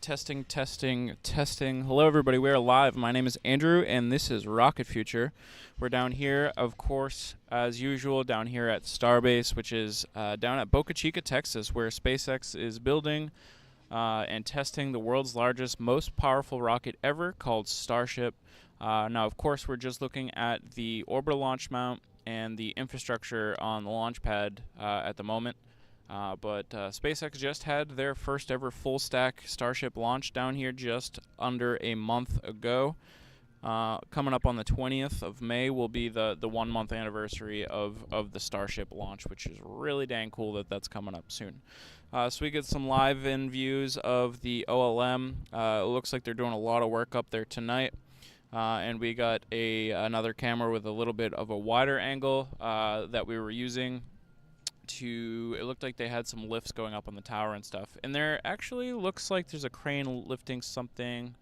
testing, testing, testing. Hello, everybody. We are live. My name is Andrew, and this is Rocket Future. We're down here, of course, as usual, down here at Starbase, which is down at Boca Chica, Texas, where SpaceX is building and testing the world's largest, most powerful rocket ever, called Starship. Now, of course, we're just looking at the orbital launch mount and the infrastructure on the launch pad at the moment. But SpaceX just had their first ever full stack Starship launch down here just under a month ago. Coming up on the 20th of May will be the 1 month anniversary of the Starship launch, which is really dang cool that that's coming up soon. So we get some live in views of the OLM. It looks like they're doing a lot of work up there tonight. And we got another camera with a little bit of a wider angle that we were using. It looked like they had some lifts going up on the tower and stuff. And there actually looks like there's a crane lifting something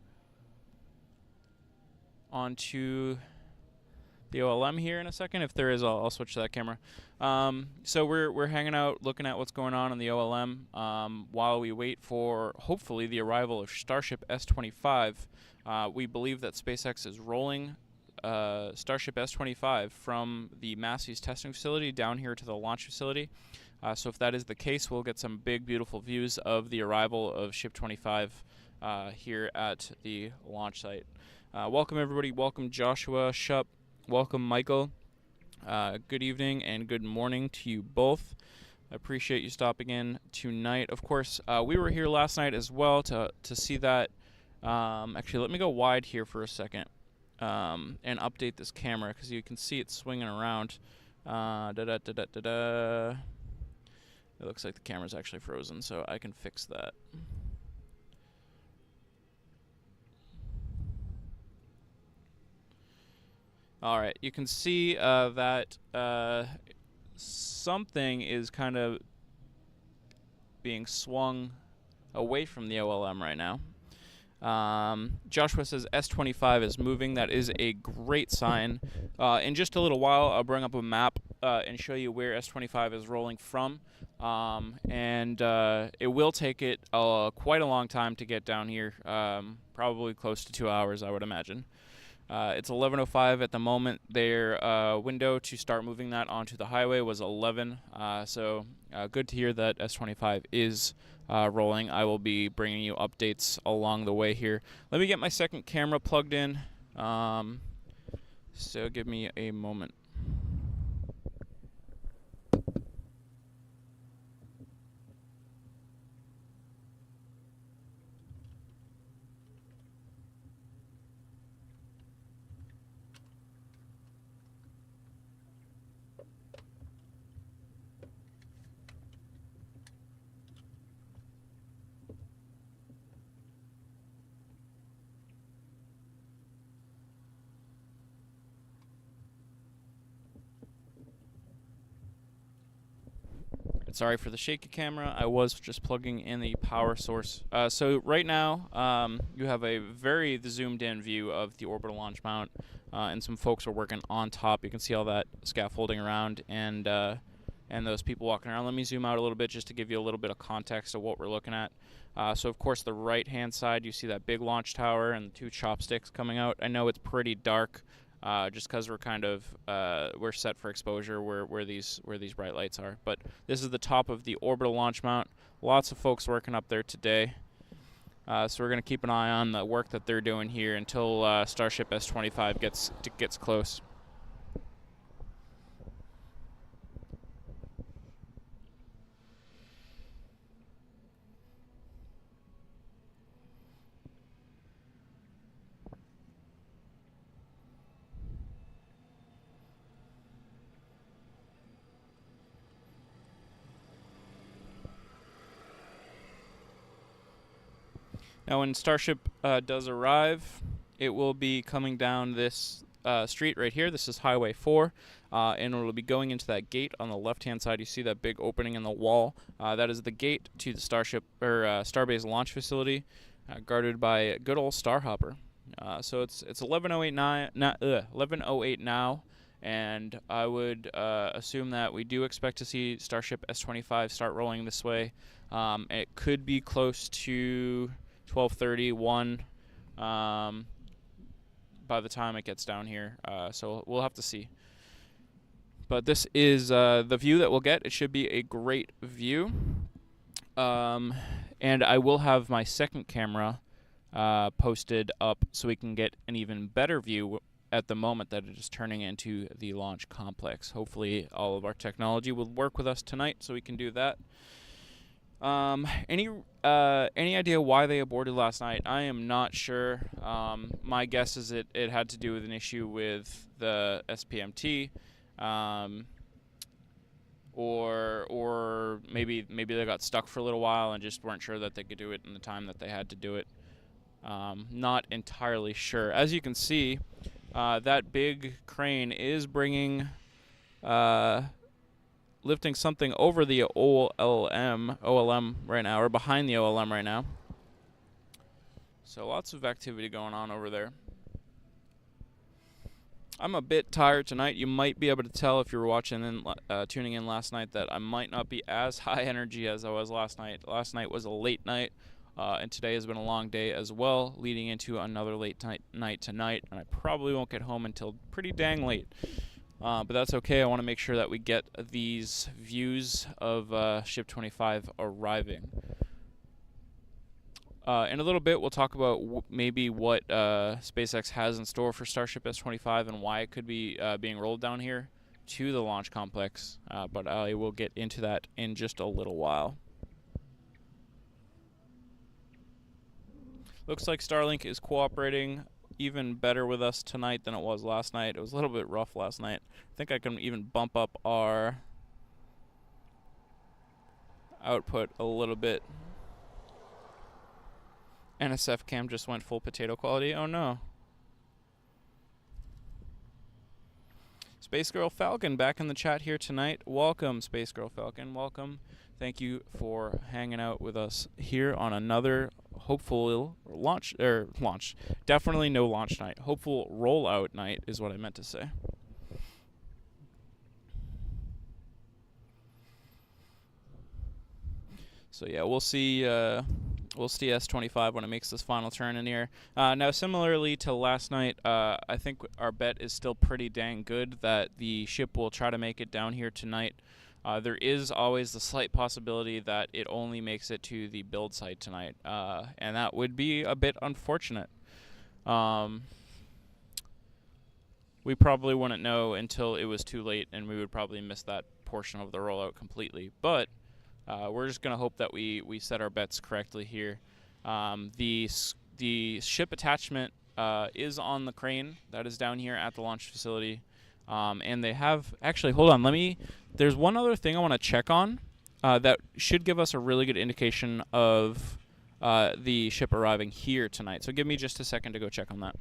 onto the OLM here in a second. If there is, I'll switch to that camera. So we're hanging out looking at what's going on in the OLM while we wait for hopefully the arrival of Starship S-25. We believe that SpaceX is rolling Starship S-25 from the Massey's testing facility down here to the launch facility. So if that is the case, we'll get some big, beautiful views of the arrival of Ship 25 here at the launch site. Welcome, everybody. Welcome, Joshua, Shup. Welcome, Michael. Good evening and good morning to you both. I appreciate you stopping in tonight. Of course, we were here last night as well to see that. Actually, let me go wide here for a second. And update this camera because you can see it swinging around. It looks like the camera's actually frozen, so I can fix that. Alright, you can see that something is kind of being swung away from the OLM right now. Joshua says S-25 is moving. That is a great sign. In just a little while, I'll bring up a map and show you where S-25 is rolling from. And it will take it quite a long time to get down here, probably close to 2 hours, I would imagine. It's 11:05 at the moment. Their window to start moving that onto the highway was 11. So good to hear that S-25 is rolling. I will be bringing you updates along the way here. Let me get my second camera plugged in. So give me a moment. Sorry for the shaky camera. I was just plugging in the power source. So right now, you have a very zoomed in view of the orbital launch mount, and some folks are working on top. You can see all that scaffolding around and those people walking around. Let me zoom out a little bit just to give you a little bit of context of what we're looking at. So of course, the right-hand side, you see that big launch tower and the two chopsticks coming out. I know it's pretty dark. Just because we're kind of we're set for exposure where these bright lights are. But this is the top of the orbital launch mount. Lots of folks working up there today. So we're going to keep an eye on the work that they're doing here until Starship S-25 gets close. Now, when Starship does arrive, it will be coming down this street right here. This is Highway 4, and it will be going into that gate on the left-hand side. You see that big opening in the wall. That is the gate to the Starship or Starbase launch facility, guarded by good old Starhopper. So it's 11:08 now, and I would assume that we do expect to see Starship S-25 start rolling this way. It could be close to 12:30, 1 by the time it gets down here. So we'll have to see. But this is the view that we'll get. It should be a great view. And I will have my second camera posted up so we can get an even better view at the moment that it is turning into the launch complex. Hopefully all of our technology will work with us tonight so we can do that. Any idea why they aborted last night? I am not sure. My guess is it had to do with an issue with the SPMT, or maybe they got stuck for a little while and just weren't sure that they could do it in the time that they had to do it. Not entirely sure. As you can see, that big crane is bringing, lifting something over the OLM right now, or behind the OLM right now. So lots of activity going on over there. I'm a bit tired tonight. You might be able to tell if you were watching and tuning in last night that I might not be as high energy as I was last night. Last night was a late night. And today has been a long day as well, leading into another late night tonight, and I probably won't get home until pretty dang late. But that's okay. I want to make sure that we get these views of Ship 25 arriving. In a little bit, we'll talk about maybe what SpaceX has in store for Starship S-25 and why it could be being rolled down here to the launch complex. But I will get into that in just a little while. Looks like Starlink is cooperating even better with us tonight than it was last night. It was a little bit rough last night. I think I can even bump up our output a little bit. NSF cam just went full potato quality. Oh no. Space Girl Falcon back in the chat here tonight. Welcome, Space Girl Falcon. Welcome. Thank you for hanging out with us here on another hopeful launch. Definitely no launch night. Hopeful rollout night is what I meant to say. So yeah, we'll see S-25 when it makes this final turn in here. Now, similarly to last night, I think our bet is still pretty dang good that the ship will try to make it down here tonight. There is always the slight possibility that it only makes it to the build site tonight, and that would be a bit unfortunate. We probably wouldn't know until it was too late, and we would probably miss that portion of the rollout completely. But we're just going to hope that we set our bets correctly here. The ship attachment is on the crane that is down here at the launch facility. And they have, actually, hold on, there's one other thing I want to check on that should give us a really good indication of the ship arriving here tonight. So give me just a second to go check on that.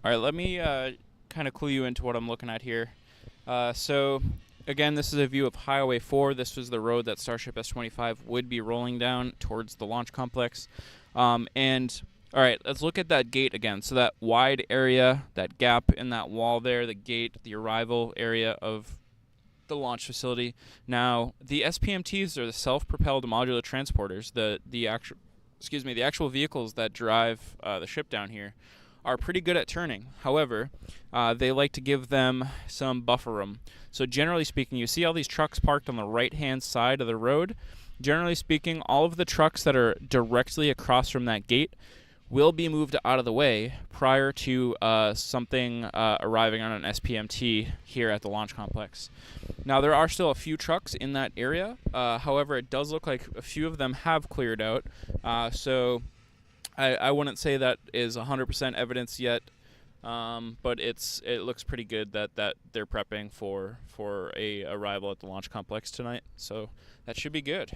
All right, let me kind of clue you into what I'm looking at here. So, again, this is a view of Highway 4. This was the road that Starship S-25 would be rolling down towards the launch complex. And, all right, let's look at that gate again. So that wide area, that gap in that wall there, the gate, the arrival area of the launch facility. Now, the SPMTs are the self-propelled modular transporters. The actual vehicles that drive the ship down here are pretty good at turning. However, they like to give them some buffer room. So generally speaking, you see all these trucks parked on the right-hand side of the road. Generally speaking, all of the trucks that are directly across from that gate will be moved out of the way prior to something arriving on an SPMT here at the launch complex. Now, there are still a few trucks in that area. However, it does look like a few of them have cleared out. So I wouldn't say that is 100% evidence yet, but it looks pretty good that they're prepping for a arrival at the launch complex tonight. So that should be good.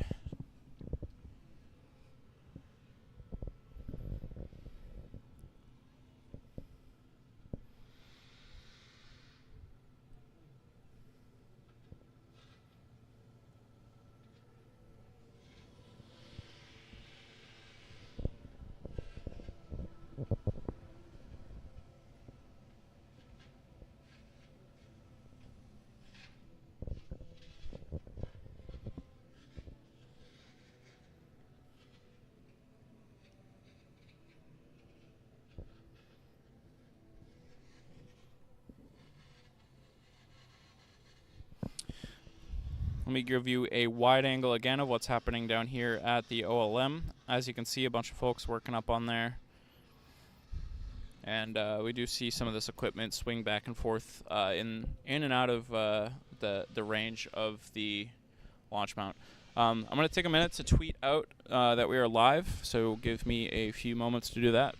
Let me give you a wide angle again of what's happening down here at the OLM. As you can see, a bunch of folks working up on there. And we do see some of this equipment swing back and forth in and out of the range of the launch mount. I'm going to take a minute to tweet out that we are live, so give me a few moments to do that.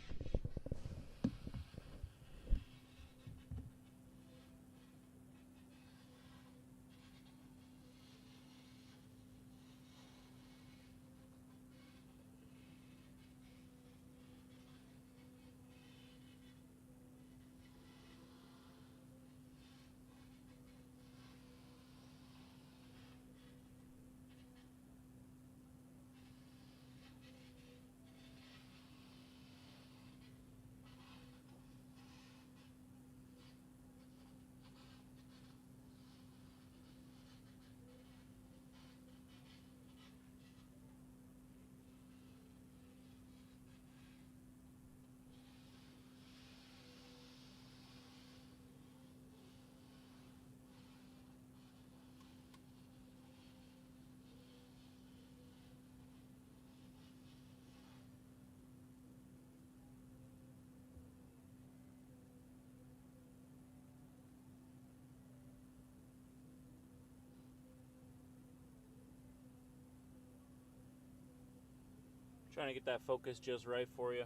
Trying to get that focus just right for you.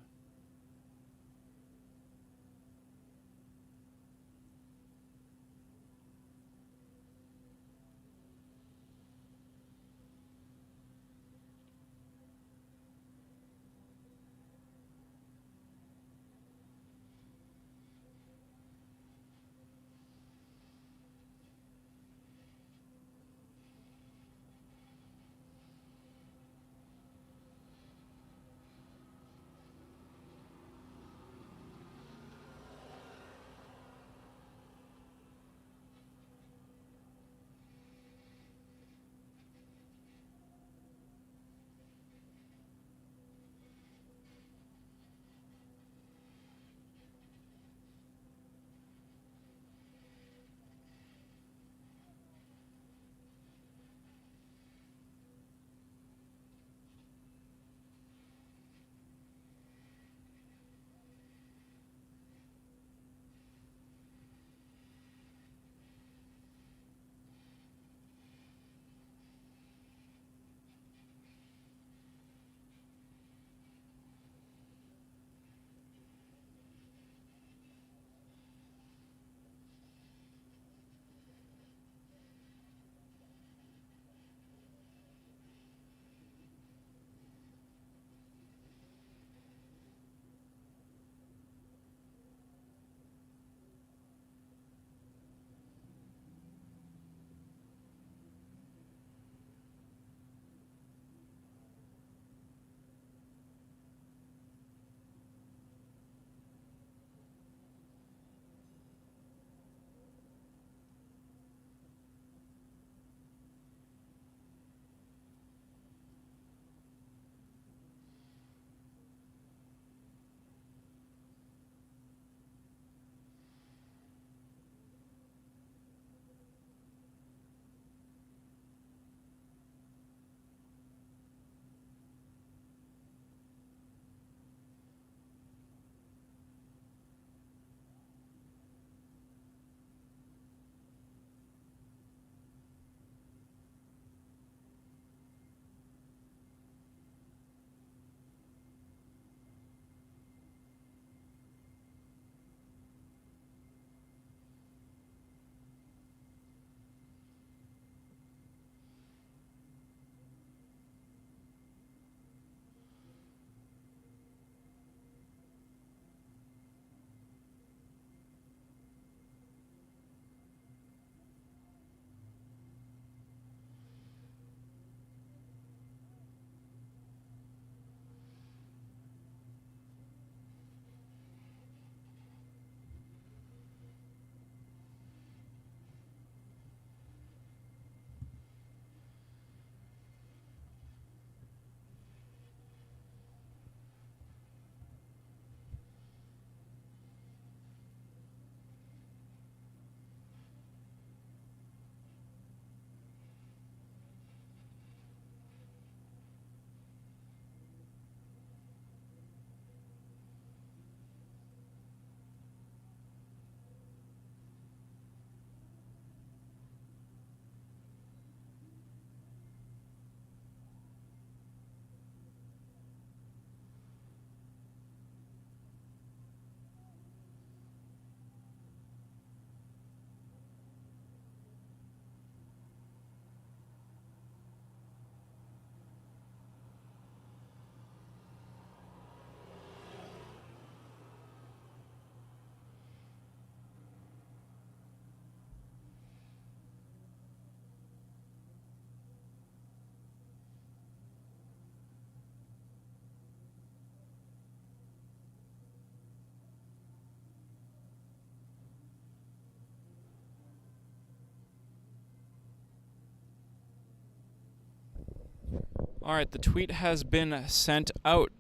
All right, the tweet has been sent out.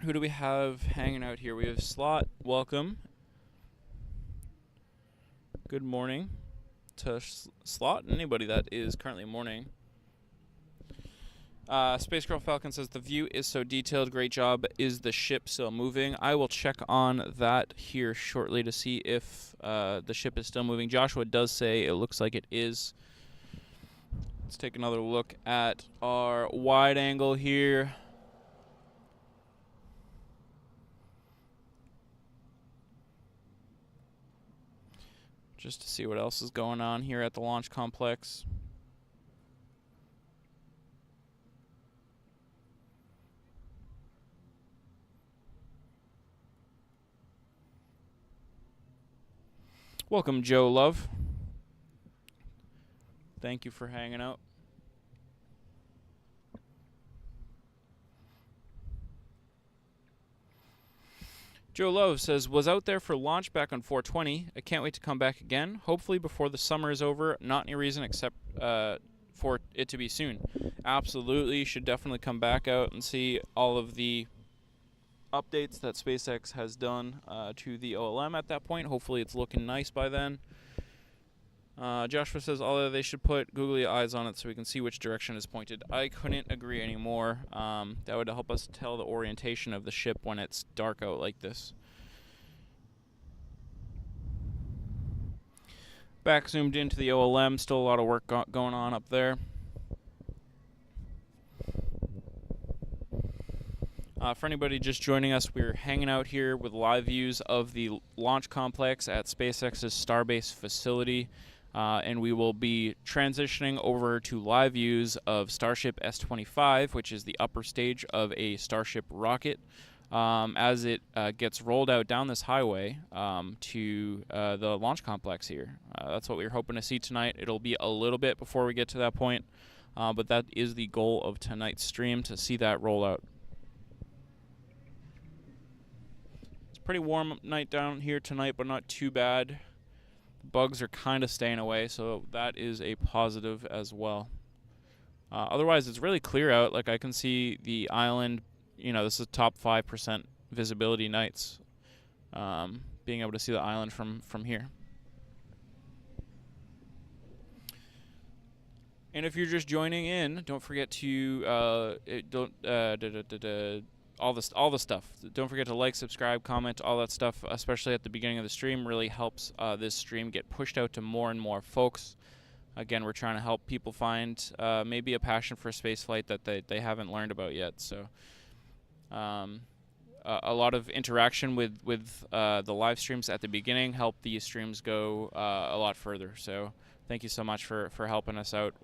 Who do we have hanging out here? We have Slot. Welcome. Good morning to Slot. Anybody that is currently morning. Space Girl Falcon says the view is so detailed. Great job. Is the ship still moving? I will check on that here shortly to see if the ship is still moving. Joshua does say it looks like it is. Let's take another look at our wide angle here. Just to see what else is going on here at the launch complex. Welcome, Joe Love. Thank you for hanging out. Joe Love says, was out there for launch back on 420. I can't wait to come back again. Hopefully before the summer is over. Not any reason except for it to be soon. Absolutely. You should definitely come back out and see all of the updates that SpaceX has done to the OLM at that point. Hopefully it's looking nice by then. Joshua says, although they should put googly eyes on it so we can see which direction is pointed. I couldn't agree anymore. That would help us tell the orientation of the ship when it's dark out like this. Back zoomed into the OLM. Still a lot of work going on up there. For anybody just joining us, we're hanging out here with live views of the launch complex at SpaceX's Starbase facility. And we will be transitioning over to live views of Starship S-25, which is the upper stage of a Starship rocket, as it gets rolled out down this highway to the launch complex here. That's what we're hoping to see tonight. It'll be a little bit before we get to that point, but that is the goal of tonight's stream, to see that rollout. It's a pretty warm night down here tonight, but not too bad. Bugs are kind of staying away, so that is a positive as well. Otherwise, it's really clear out. Like, I can see the island. You know, this is top 5% visibility nights. Being able to see the island from here. And if you're just joining in, don't forget to all the stuff. Don't forget to like, subscribe, comment, all that stuff, especially at the beginning of the stream. Really helps this stream get pushed out to more and more folks. Again, we're trying to help people find maybe a passion for spaceflight that they haven't learned about yet. So a lot of interaction with the live streams at the beginning help these streams go a lot further. So thank you so much for helping us out.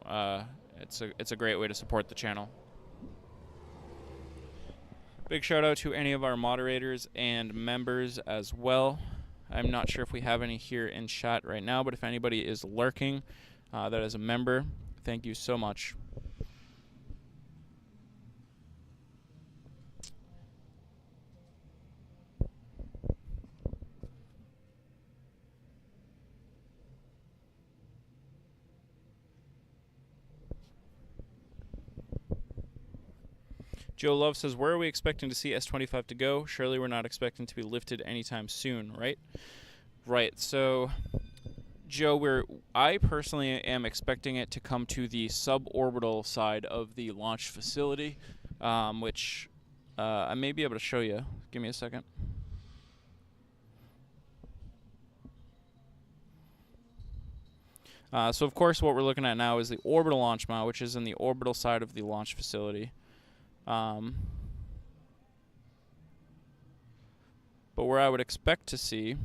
It's a great way to support the channel. Big shout out to any of our moderators and members as well. I'm not sure if we have any here in chat right now, but if anybody is lurking that is a member, thank you so much. Joe Love says, where are we expecting to see S-25 to go? Surely we're not expecting to be lifted anytime soon, right? Right. So, Joe, I personally am expecting it to come to the suborbital side of the launch facility, which I may be able to show you. Give me a second. So, of course, what we're looking at now is the orbital launch mount, which is in the orbital side of the launch facility. But where I would expect to see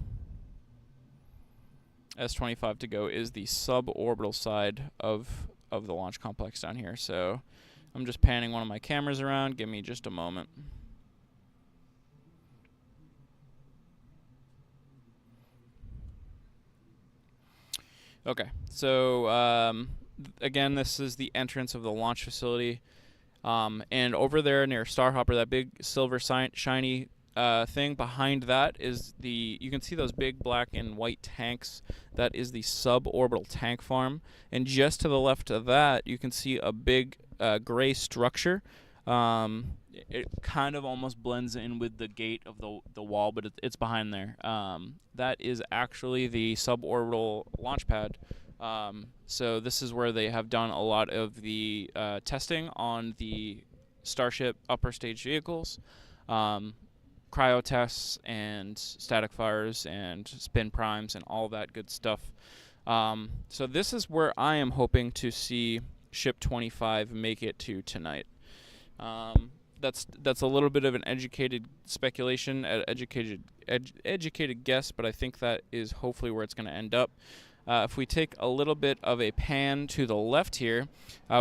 S-25 to go is the suborbital side of the launch complex down here. So I'm just panning one of my cameras around. Give me just a moment. Okay, so again, this is the entrance of the launch facility. And over there near Starhopper, that big silver shiny thing behind that is you can see those big black and white tanks. That is the suborbital tank farm. And just to the left of that, you can see a big gray structure. It kind of almost blends in with the gate of the wall, but it's behind there. That is actually the suborbital launch pad. So this is where they have done a lot of the testing on the Starship upper stage vehicles, cryo tests and static fires and spin primes and all that good stuff. So this is where I am hoping to see Ship 25 make it to tonight. That's a little bit of an educated speculation, educated guess, but I think that is hopefully where it's going to end up. If we take a little bit of a pan to the left here,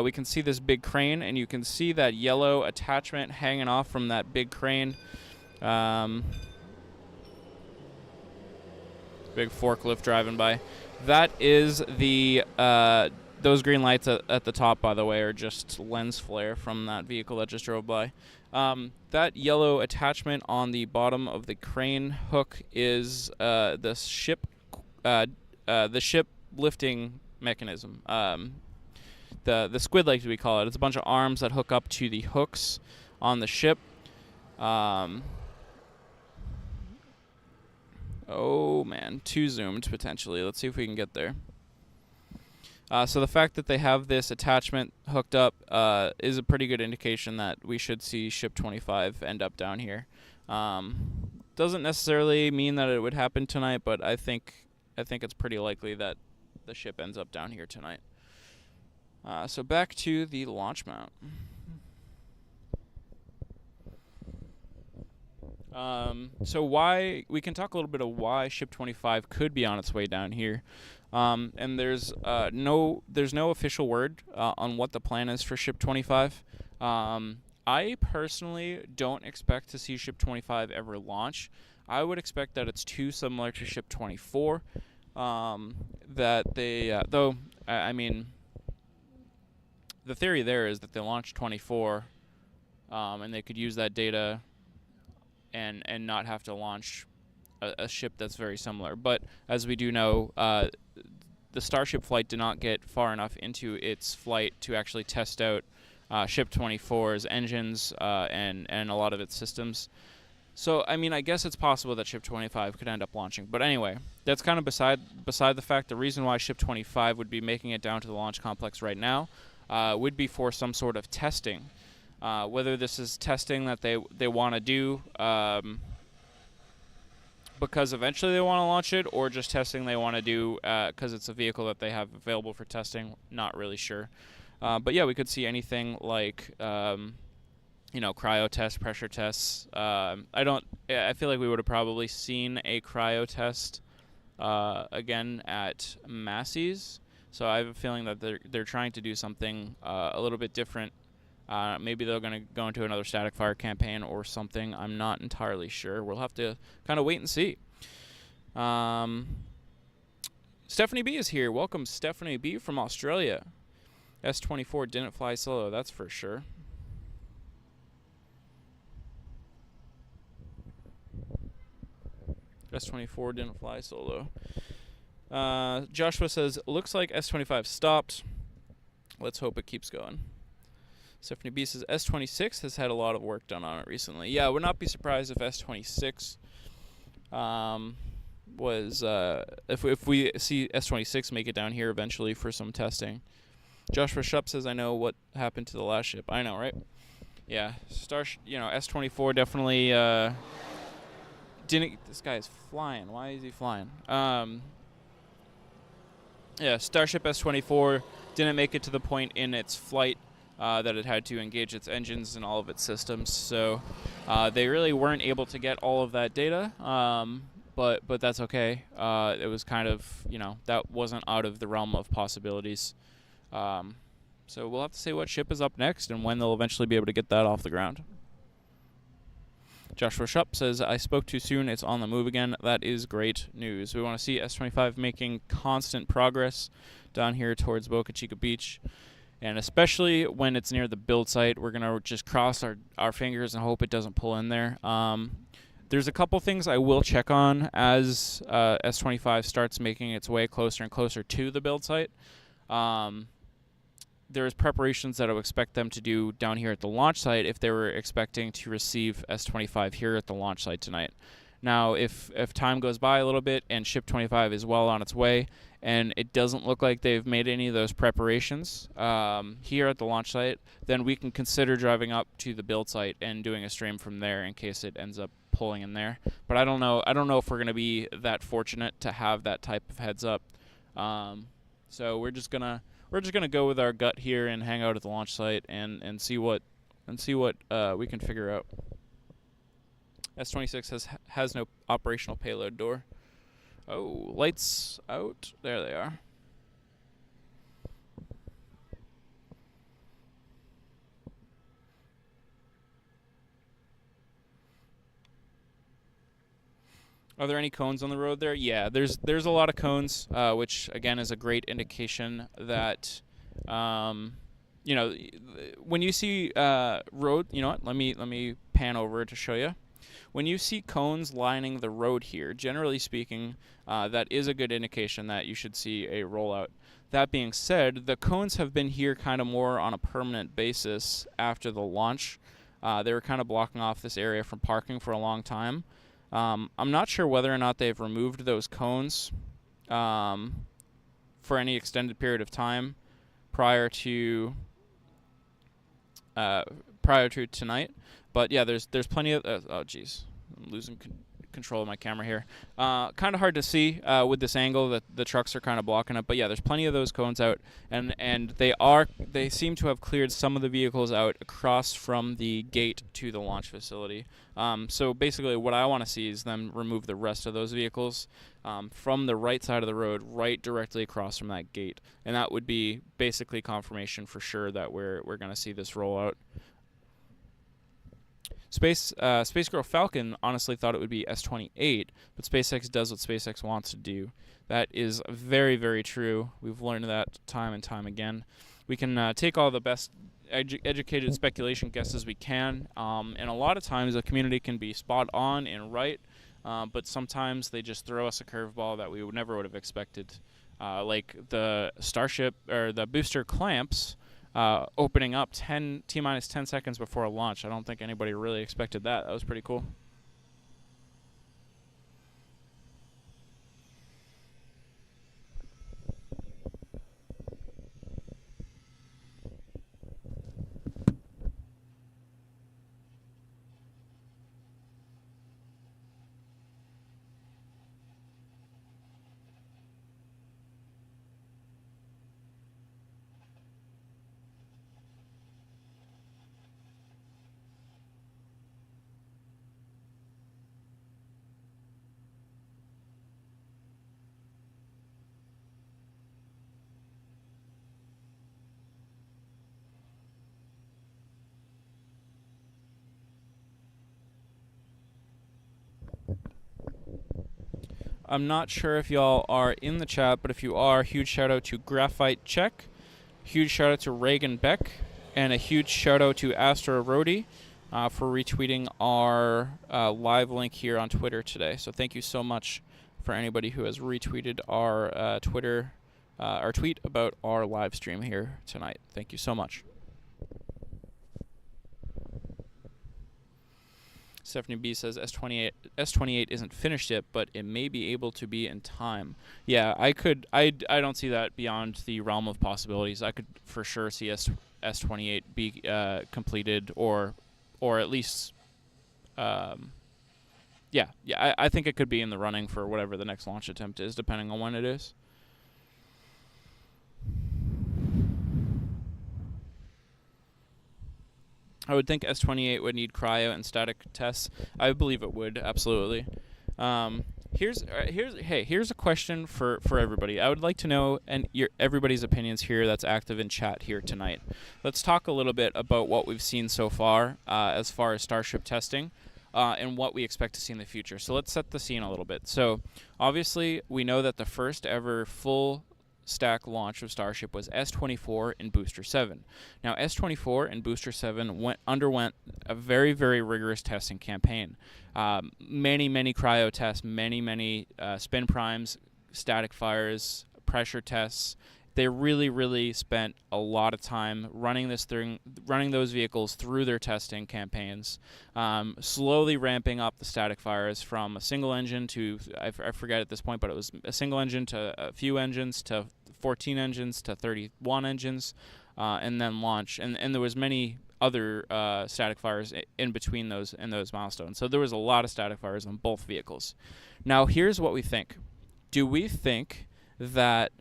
we can see this big crane, and you can see that yellow attachment hanging off from that big crane. Big forklift driving by. That is the those green lights at the top, by the way, are just lens flare from that vehicle that just drove by. That yellow attachment on the bottom of the crane hook is the ship lifting mechanism. The squid leg, we call it. It's a bunch of arms that hook up to the hooks on the ship. Oh man, too zoomed potentially. Let's see if we can get there. So the fact that they have this attachment hooked up is a pretty good indication that we should see Ship 25 end up down here. Doesn't necessarily mean that it would happen tonight, but I think it's pretty likely that the ship ends up down here tonight. So back to the launch mount. So why we can talk a little bit of why Ship 25 could be on its way down here. And there's no official word on what the plan is for Ship 25. I personally don't expect to see Ship 25 ever launch. I would expect that it's too similar to Ship 24. That they, though, I mean, the theory there is that they launched 24, and they could use that data and not have to launch a ship that's very similar. But as we do know, the Starship flight did not get far enough into its flight to actually test out Ship 24's engines and a lot of its systems. So, I mean, I guess it's possible that Ship 25 could end up launching. But anyway, that's kind of beside the fact. The reason why Ship 25 would be making it down to the launch complex right now would be for some sort of testing. Whether this is testing that they want to do because eventually they want to launch it, or just testing they want to do because it's a vehicle that they have available for testing, not really sure. But yeah, we could see anything like cryo tests, pressure tests. I feel like we would have probably seen a cryo test again at Massey's. So I have a feeling that they're trying to do something a little bit different. Maybe they're going to go into another static fire campaign or something. I'm not entirely sure. We'll have to kind of wait and see. Stephanie B is here. Welcome, Stephanie B from Australia. S24 didn't fly solo, that's for sure. S24 didn't fly solo. Joshua says, looks like S25 stopped. Let's hope it keeps going. Stephanie B says S26 has had a lot of work done on it recently. Yeah, I would not be surprised if S26 was if we see S26 make it down here eventually for some testing. Joshua Shupp says, I know what happened to the last ship. I know, right? Yeah, S24 definitely didn't. This guy is flying. Why is he flying? Yeah, Starship S24 didn't make it to the point in its flight that it had to engage its engines and all of its systems. So they really weren't able to get all of that data, but that's okay. It was kind of, that wasn't out of the realm of possibilities. So we'll have to see what ship is up next and when they'll eventually be able to get that off the ground. Joshua Shupp says, I spoke too soon. It's on the move again. That is great news. We want to see S25 making constant progress down here towards Boca Chica Beach. And especially when it's near the build site, we're going to just cross our fingers and hope it doesn't pull in there. There's a couple things I will check on as S25 starts making its way closer and closer to the build site. there's preparations that I would expect them to do down here at the launch site if they were expecting to receive S-25 here at the launch site tonight. Now, if time goes by a little bit and Ship 25 is well on its way, and it doesn't look like they've made any of those preparations here at the launch site, then we can consider driving up to the build site and doing a stream from there in case it ends up pulling in there. But I don't know if we're going to be that fortunate to have that type of heads up. So we're just gonna go with our gut here and hang out at the launch site and see what we can figure out. S-26 has no operational payload door. Oh, lights out. There they are. Are there any cones on the road there? Yeah, there's a lot of cones, which again is a great indication that, you know, when you see road. You know what? Let me pan over to show you. When you see cones lining the road here, generally speaking, that is a good indication that you should see a rollout. That being said, the cones have been here kind of more on a permanent basis after the launch. They were kind of blocking off this area from parking for a long time. I'm not sure whether or not they've removed those cones for any extended period of time prior to tonight. But yeah, there's plenty of oh geez, I'm losing control of my camera here. Kind of hard to see with this angle that the trucks are kind of blocking it. But yeah, there's plenty of those cones out, and they seem to have cleared some of the vehicles out across from the gate to the launch facility. So basically, what I want to see is them remove the rest of those vehicles from the right side of the road, right directly across from that gate, and that would be basically confirmation for sure that we're going to see this rollout. Space Girl Falcon honestly thought it would be S-28, but SpaceX does what SpaceX wants to do. That is very, very true. We've learned that time and time again. We can take all the best educated speculation guesses we can, and a lot of times the community can be spot on and right, but sometimes they just throw us a curveball that we never would have expected, like the Starship or the booster clamps. Opening up T-minus 10 seconds before launch. I don't think anybody really expected that. That was pretty cool. I'm not sure if y'all are in the chat, but if you are, huge shout out to Graphite Check, huge shout out to Reagan Beck, and a huge shout out to Astro Rody for retweeting our live link here on Twitter today. So thank you so much for anybody who has retweeted our our tweet about our live stream here tonight. Thank you so much. Stephanie B says S-28 isn't finished yet, but it may be able to be in time. Yeah, I don't see that beyond the realm of possibilities. I could for sure see S-28 be completed or at least I think it could be in the running for whatever the next launch attempt is, depending on when it is. I would think S-28 would need cryo and static tests. I believe it would, absolutely. Here's a question for everybody. I would like to know everybody's opinions here that's active in chat here tonight. Let's talk a little bit about what we've seen so far as Starship testing and what we expect to see in the future. So let's set the scene a little bit. So obviously we know that the first ever full stack launch of Starship was S-24 in Booster 7. Now S-24 and Booster 7 underwent a very, very rigorous testing campaign. Many cryo tests, many spin primes, static fires, pressure tests, they really spent a lot of time running those vehicles through their testing campaigns, slowly ramping up the static fires from a single engine to, I forget at this point, but it was a single engine to a few engines to 14 engines to 31 engines, and then launch. And there was many other static fires in between those milestones. So there was a lot of static fires on both vehicles. Now here's what we think. Do we think that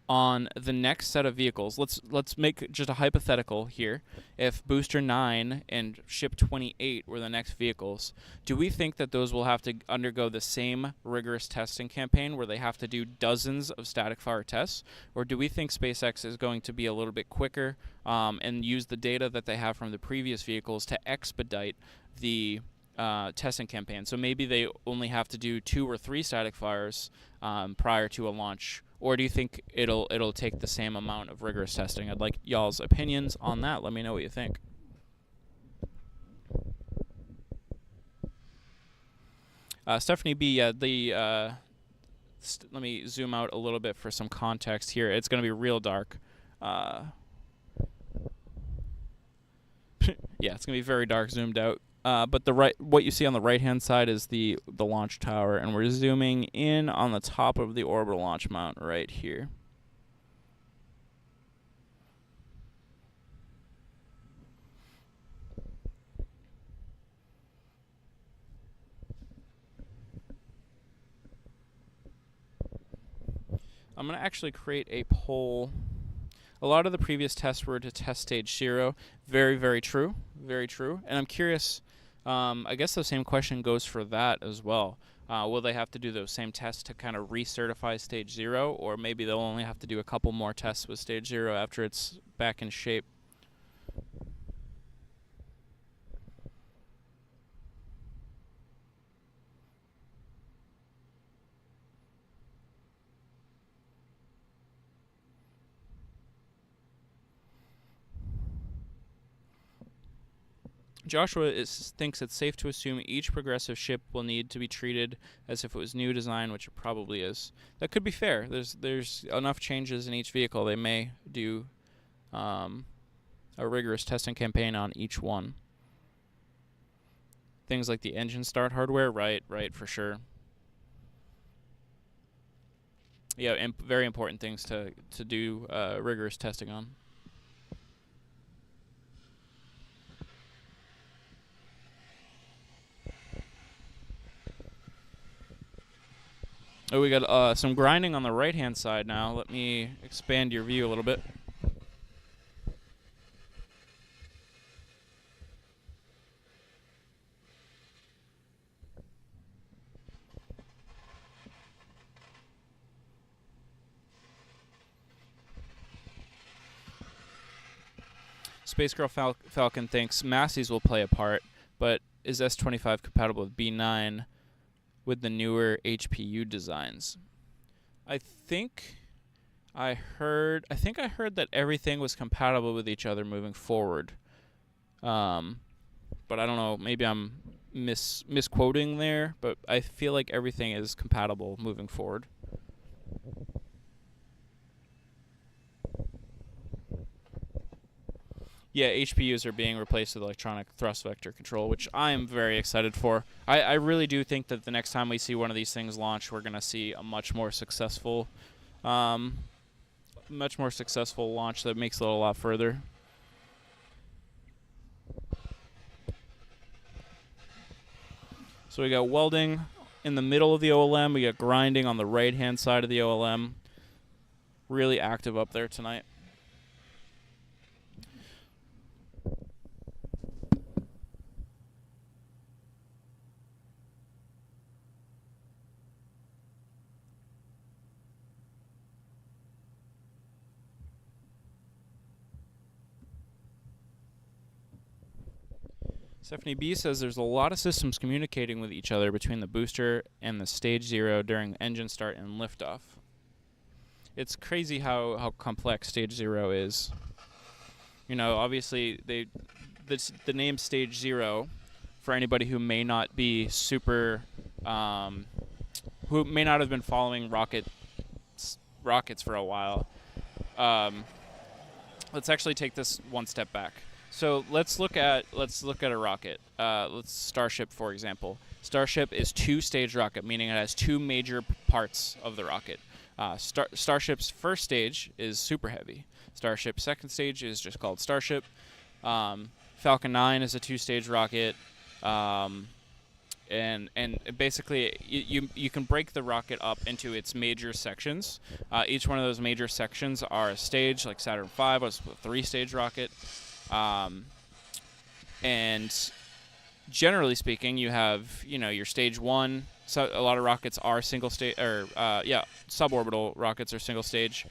on the next set of vehicles, let's make just a hypothetical here. If Booster 9 and Ship 28 were the next vehicles, do we think that those will have to undergo the same rigorous testing campaign where they have to do dozens of static fire tests? Or do we think SpaceX is going to be a little bit quicker and use the data that they have from the previous vehicles to expedite the testing campaign? So maybe they only have to do 2 or 3 static fires prior to a launch. Or do you think it'll take the same amount of rigorous testing? I'd like y'all's opinions on that. Let me know what you think. Stephanie B, let me zoom out a little bit for some context here. It's going to be real dark. Yeah, it's going to be very dark zoomed out. But what you see on the right-hand side is the launch tower, and we're zooming in on the top of the orbital launch mount right here. I'm going to actually create a poll. A lot of the previous tests were to test stage 0. Very true. Very true. And I'm curious, I guess the same question goes for that as well. Will they have to do those same tests to kind of recertify stage 0, or maybe they'll only have to do a couple more tests with stage 0 after it's back in shape? Joshua thinks it's safe to assume each progressive ship will need to be treated as if it was new design, which it probably is. That could be fair. There's enough changes in each vehicle. They may do a rigorous testing campaign on each one. Things like the engine start hardware, right, for sure. Yeah, very important things to do rigorous testing on. Oh, we got some grinding on the right-hand side now. Let me expand your view a little bit. Space Girl Falcon thinks Massey's will play a part, but is S25 compatible with B9 with the newer HPU designs? I think I heard that everything was compatible with each other moving forward. But I don't know, maybe I'm misquoting there, but I feel like everything is compatible moving forward. Yeah, HPUs are being replaced with electronic thrust vector control, which I am very excited for. I really do think that the next time we see one of these things launch, we're going to see a much more successful launch that makes it a lot further. So we got welding in the middle of the OLM. We got grinding on the right-hand side of the OLM. Really active up there tonight. Stephanie B says there's a lot of systems communicating with each other between the booster and the stage 0 during engine start and liftoff. It's crazy how complex stage 0 is. You know, obviously the name stage 0, for anybody who may not be super, who may not have been following rocket rockets for a while. Let's actually take this one step back. So let's look at a rocket. Let's Starship, for example. Starship is two-stage rocket, meaning it has two major parts of the rocket. Starship's first stage is super heavy. Starship's second stage is just called Starship. Falcon 9 is a two-stage rocket. And basically you can break the rocket up into its major sections. Each one of those major sections are a stage, like Saturn V was a three-stage rocket. And generally speaking, you have your stage one. So a lot of rockets are single stage, or suborbital rockets are single stage.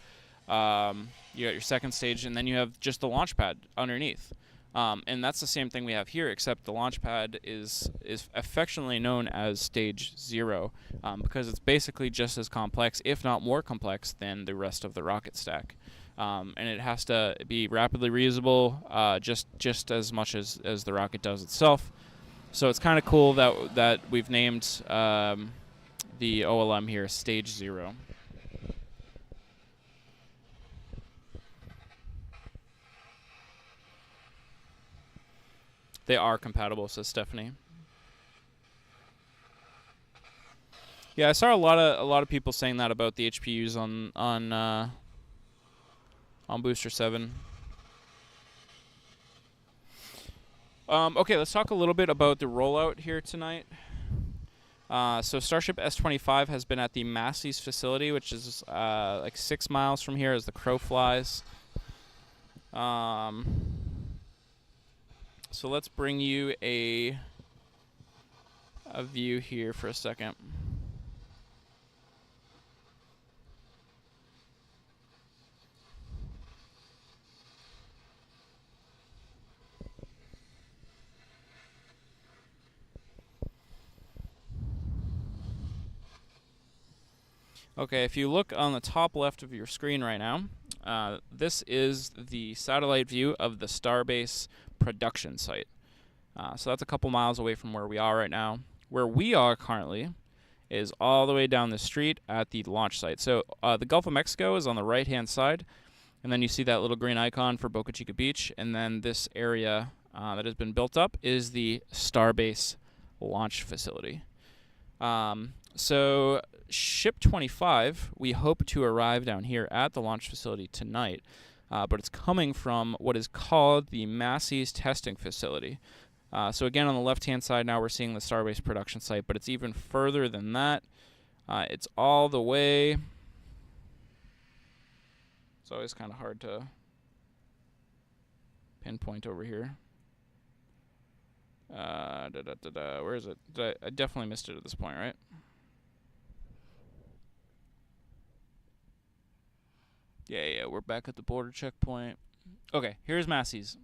You got your second stage, and then you have just the launch pad underneath. And that's the same thing we have here, except the launch pad is affectionately known as stage 0, because it's basically just as complex, if not more complex, than the rest of the rocket stack. And it has to be rapidly reusable, just as much as the rocket does itself. So it's kind of cool that we've named the OLM here stage 0. They are compatible, says Stephanie. Yeah, I saw a lot of people saying that about the HPUs on Booster 7. Okay, let's talk a little bit about the rollout here tonight. So Starship S-25 has been at the Massey's facility, which is like 6 miles from here as the crow flies. So let's bring you a view here for a second. Okay, if you look on the top left of your screen right now, this is the satellite view of the Starbase production site. So that's a couple miles away from where we are right now. Where we are currently is all the way down the street at the launch site. So the Gulf of Mexico is on the right-hand side, and then you see that little green icon for Boca Chica Beach, and then this area that has been built up is the Starbase launch facility. So Ship 25, we hope to arrive down here at the launch facility tonight, but it's coming from what is called the Massey's testing facility. So again, on the left-hand side now we're seeing the Starbase production site, but it's even further than that. It's all the way... It's always kind of hard to pinpoint over here. Where is it? I definitely missed it at this point, right? Yeah, we're back at the border checkpoint. Okay, here's Massey's.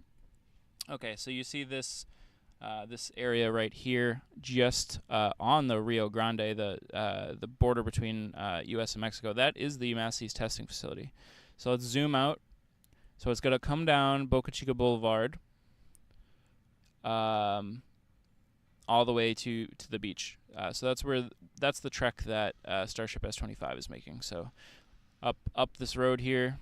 Okay, so you see this this area right here, just on the Rio Grande, the border between U.S. and Mexico. That is the Massey's testing facility. So let's zoom out. So it's going to come down Boca Chica Boulevard, all the way to the beach. So that's the trek that Starship S-25 is making. So up this road here,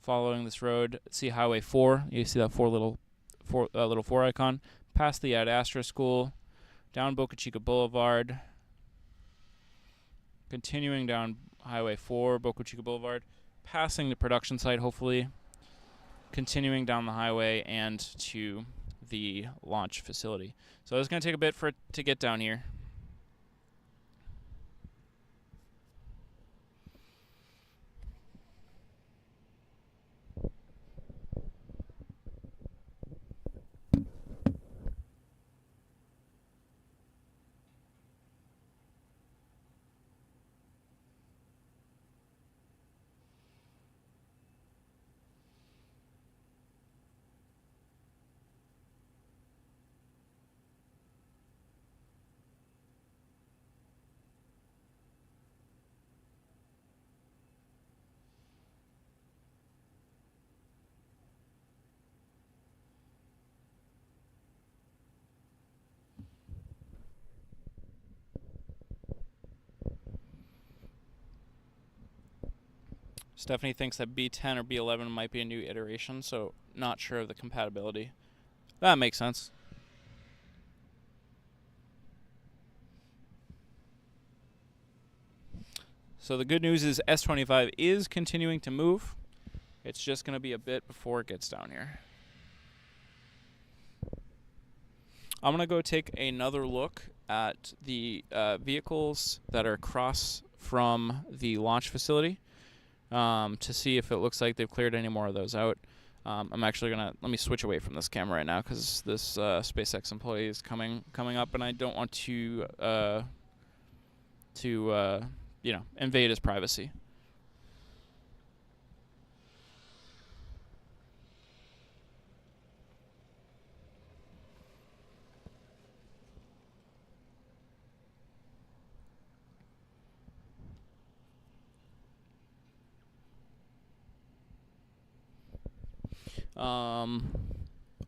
following this road, see Highway 4. You see that little 4 icon. Past the Ad Astra School, down Boca Chica Boulevard, continuing down Highway 4, Boca Chica Boulevard, passing the production site, hopefully, continuing down the highway and to the launch facility. So it's going to take a bit for it to get down here. Stephanie thinks that B10 or B11 might be a new iteration, so not sure of the compatibility. That makes sense. So the good news is S25 is continuing to move. It's just going to be a bit before it gets down here. I'm going to go take another look at the vehicles that are across from the launch facility to see if it looks like they've cleared any more of those out. I'm actually going to, let me switch away from this camera right now because this SpaceX employee is coming up, and I don't want to invade his privacy.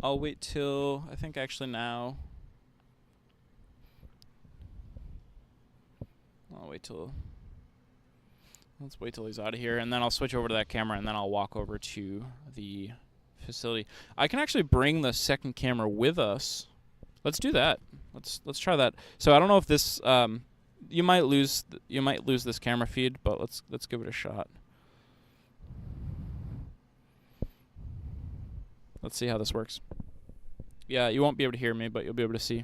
I'll wait till, I think actually now, let's wait till he's out of here, and then I'll switch over to that camera, and then I'll walk over to the facility. I can actually bring the second camera with us. Let's do that. Let's try that. So I don't know if this, you might lose this camera feed, but let's give it a shot. Let's see how this works. Yeah, you won't be able to hear me, but you'll be able to see.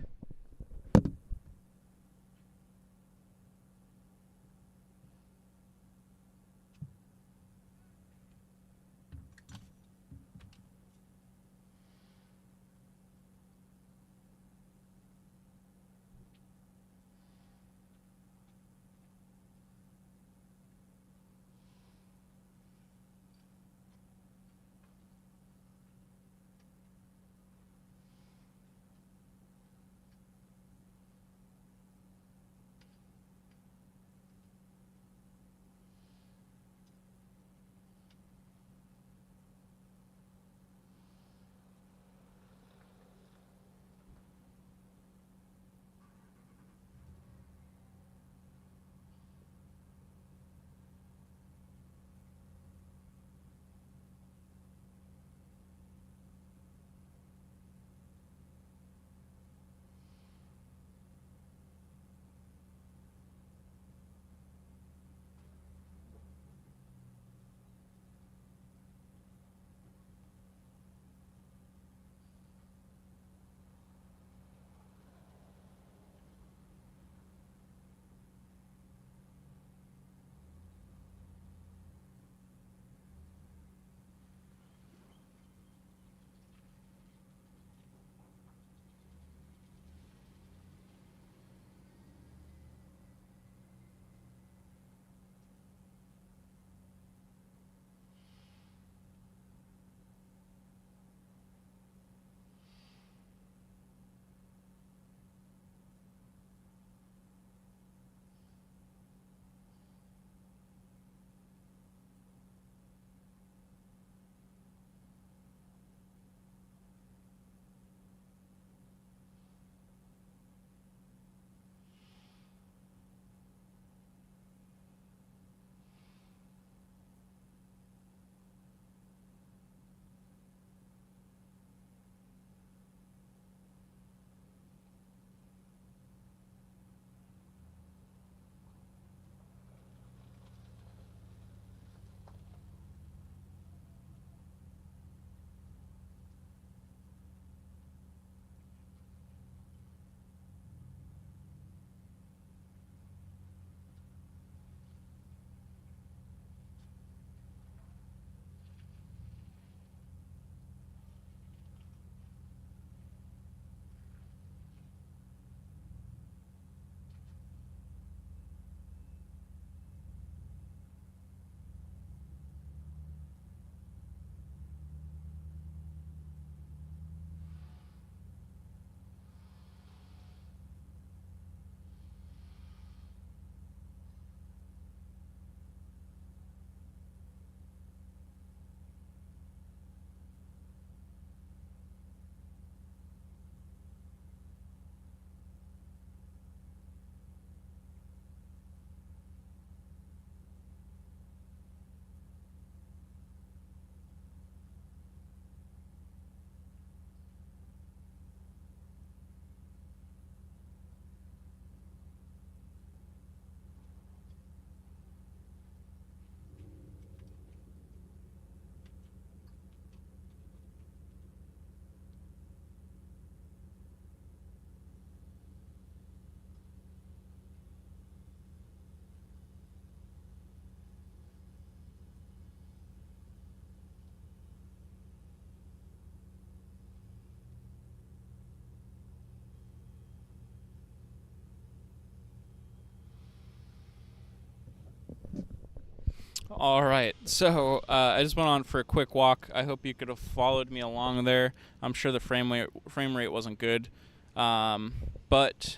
All right, so I just went on for a quick walk. I hope you could have followed me along there. I'm sure the frame rate wasn't good, but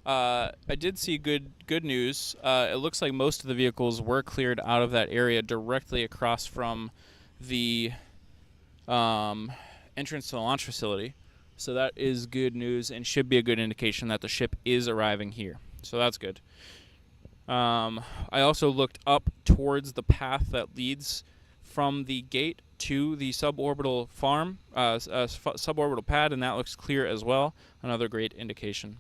I did see good news. It looks like most of the vehicles were cleared out of that area directly across from the entrance to the launch facility. So that is good news and should be a good indication that the ship is arriving here. So that's good. I also looked up towards the path that leads from the gate to the suborbital farm, suborbital pad, and that looks clear as well. Another great indication.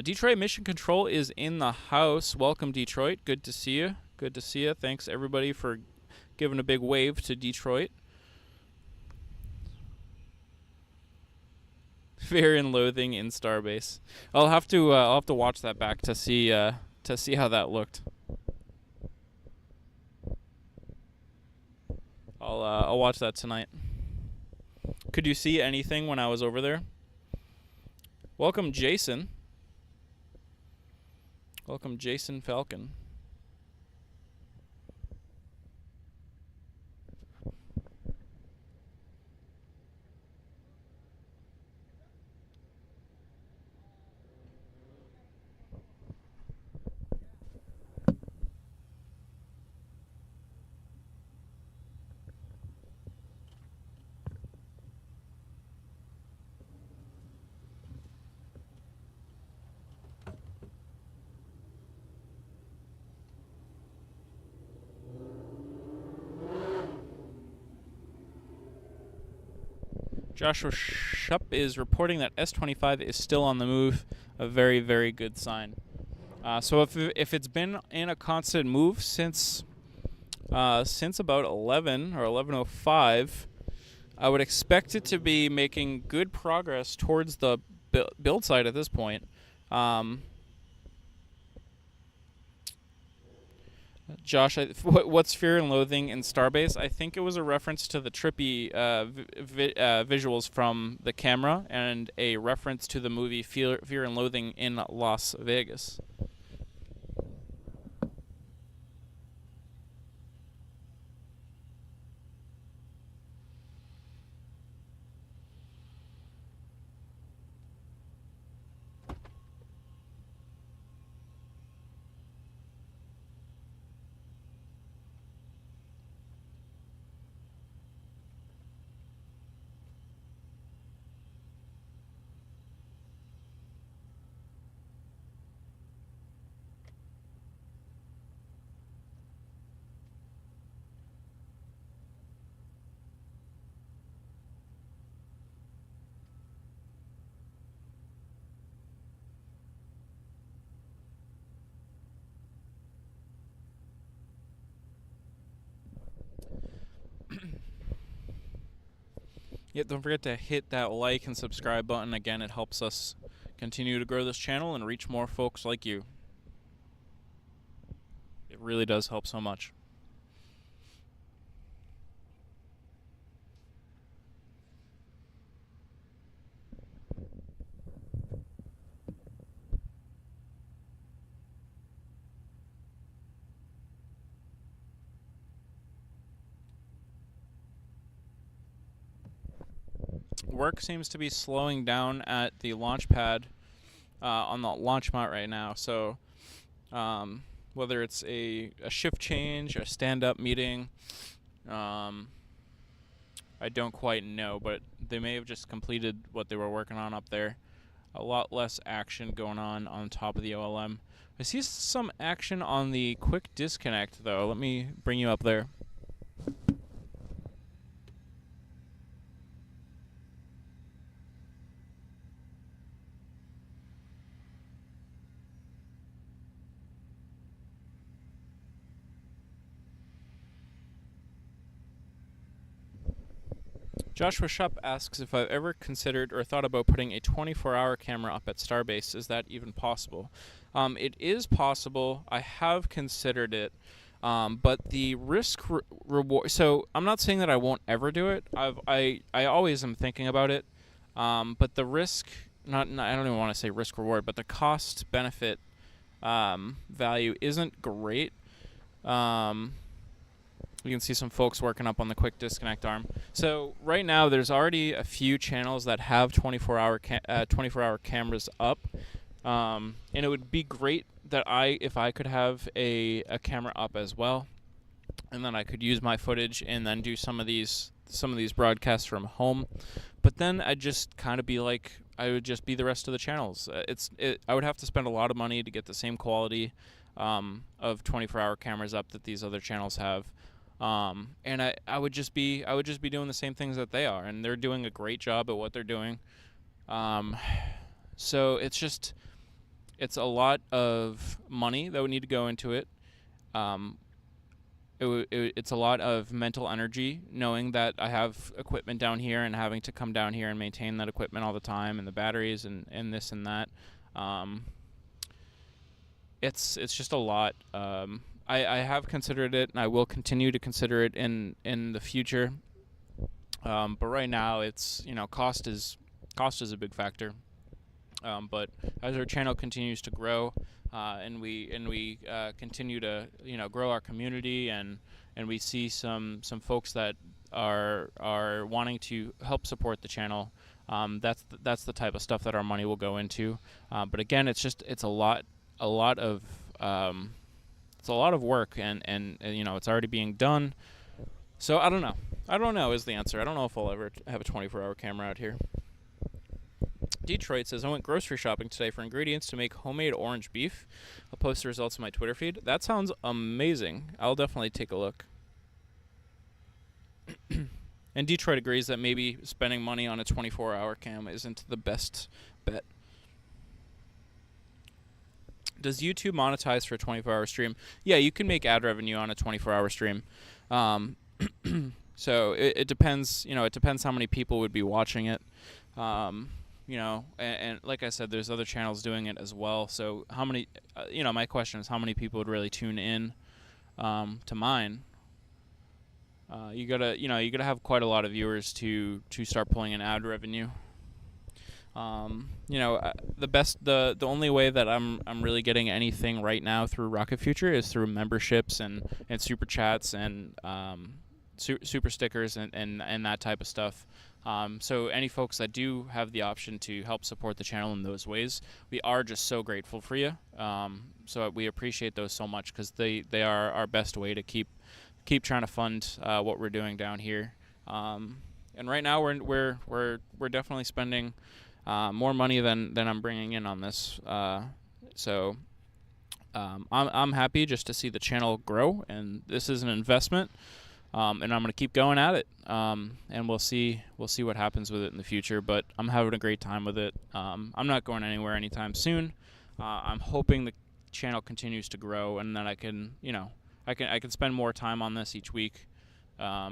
Detroit Mission Control is in the house. Welcome, Detroit. Good to see you. Good to see you. Thanks, everybody, for giving a big wave to Detroit. Fear and Loathing in Starbase. I'll have to watch that back to see how that looked. I'll watch that tonight. Could you see anything when I was over there? Welcome, Jason. Welcome, Jason Falcon. Joshua Shupp is reporting that S-25 is still on the move. A very, very good sign. So if it's been in a constant move since about 11 or 11:05, I would expect it to be making good progress towards the build site at this point. Josh, what's Fear and Loathing in Starbase? I think it was a reference to the trippy visuals from the camera and a reference to the movie Fear and Loathing in Las Vegas. Yep, don't forget to hit that like and subscribe button. Again, it helps us continue to grow this channel and reach more folks like you. It really does help so much. Work seems to be slowing down at the launch pad on the launch mount right now. So whether it's a shift change, a stand-up meeting, I don't quite know, but they may have just completed what they were working on up there. A lot less action going on top of the OLM. I see some action on the quick disconnect, though. Let me bring you up there. Joshua Shupp asks if I've ever considered or thought about putting a 24-hour camera up at Starbase. Is that even possible? It is possible. I have considered it, but the risk reward. So I'm not saying that I won't ever do it. I always am thinking about it, but the risk. I don't even want to say risk reward, but the cost benefit value isn't great. You can see some folks working up on the quick disconnect arm. So right now there's already a few channels that have 24-hour cameras up, and it would be great that if I could have a camera up as well, and then I could use my footage and then do some of these broadcasts from home. But then I'd just kind of be like, I would just be the rest of the channels. I would have to spend a lot of money to get the same quality of 24-hour cameras up that these other channels have. And I would just be doing the same things that they are, and they're doing a great job at what they're doing. So it's a lot of money that would need to go into it. It's a lot of mental energy knowing that I have equipment down here and having to come down here and maintain that equipment all the time, and the batteries and this and that. It's just a lot. I have considered it, and I will continue to consider it in the future. But right now, it's cost is a big factor. But as our channel continues to grow, and we continue to grow our community, and we see some folks that are wanting to help support the channel, that's the type of stuff that our money will go into. But again, it's a lot of work, and it's already being done. So I don't know is the answer. I don't know if I'll ever have a 24-hour camera out here. Detroit says, I went grocery shopping today for ingredients to make homemade orange beef. I'll post the results on my Twitter feed. That sounds amazing. I'll definitely take a look. And Detroit agrees that maybe spending money on a 24-hour cam isn't the best bet. Does YouTube monetize for a 24-hour stream? Yeah, you can make ad revenue on a 24-hour stream. So it depends. It depends how many people would be watching it. And like I said, there's other channels doing it as well. So how many? My question is, how many people would really tune in to mine? You gotta have quite a lot of viewers to start pulling in ad revenue. The only way that I'm really getting anything right now through Rocket Future is through memberships and super chats and super stickers and that type of stuff. So any folks that do have the option to help support the channel in those ways, we are just so grateful for you. So we appreciate those so much, because they are our best way to keep trying to fund what we're doing down here. And right now we're definitely spending more money than I'm bringing in on this. So I'm happy just to see the channel grow, and this is an investment. And I'm going to keep going at it, and we'll see what happens with it in the future. But I'm having a great time with it. I'm not going anywhere anytime soon. I'm hoping the channel continues to grow, and then I can spend more time on this each week. Yeah.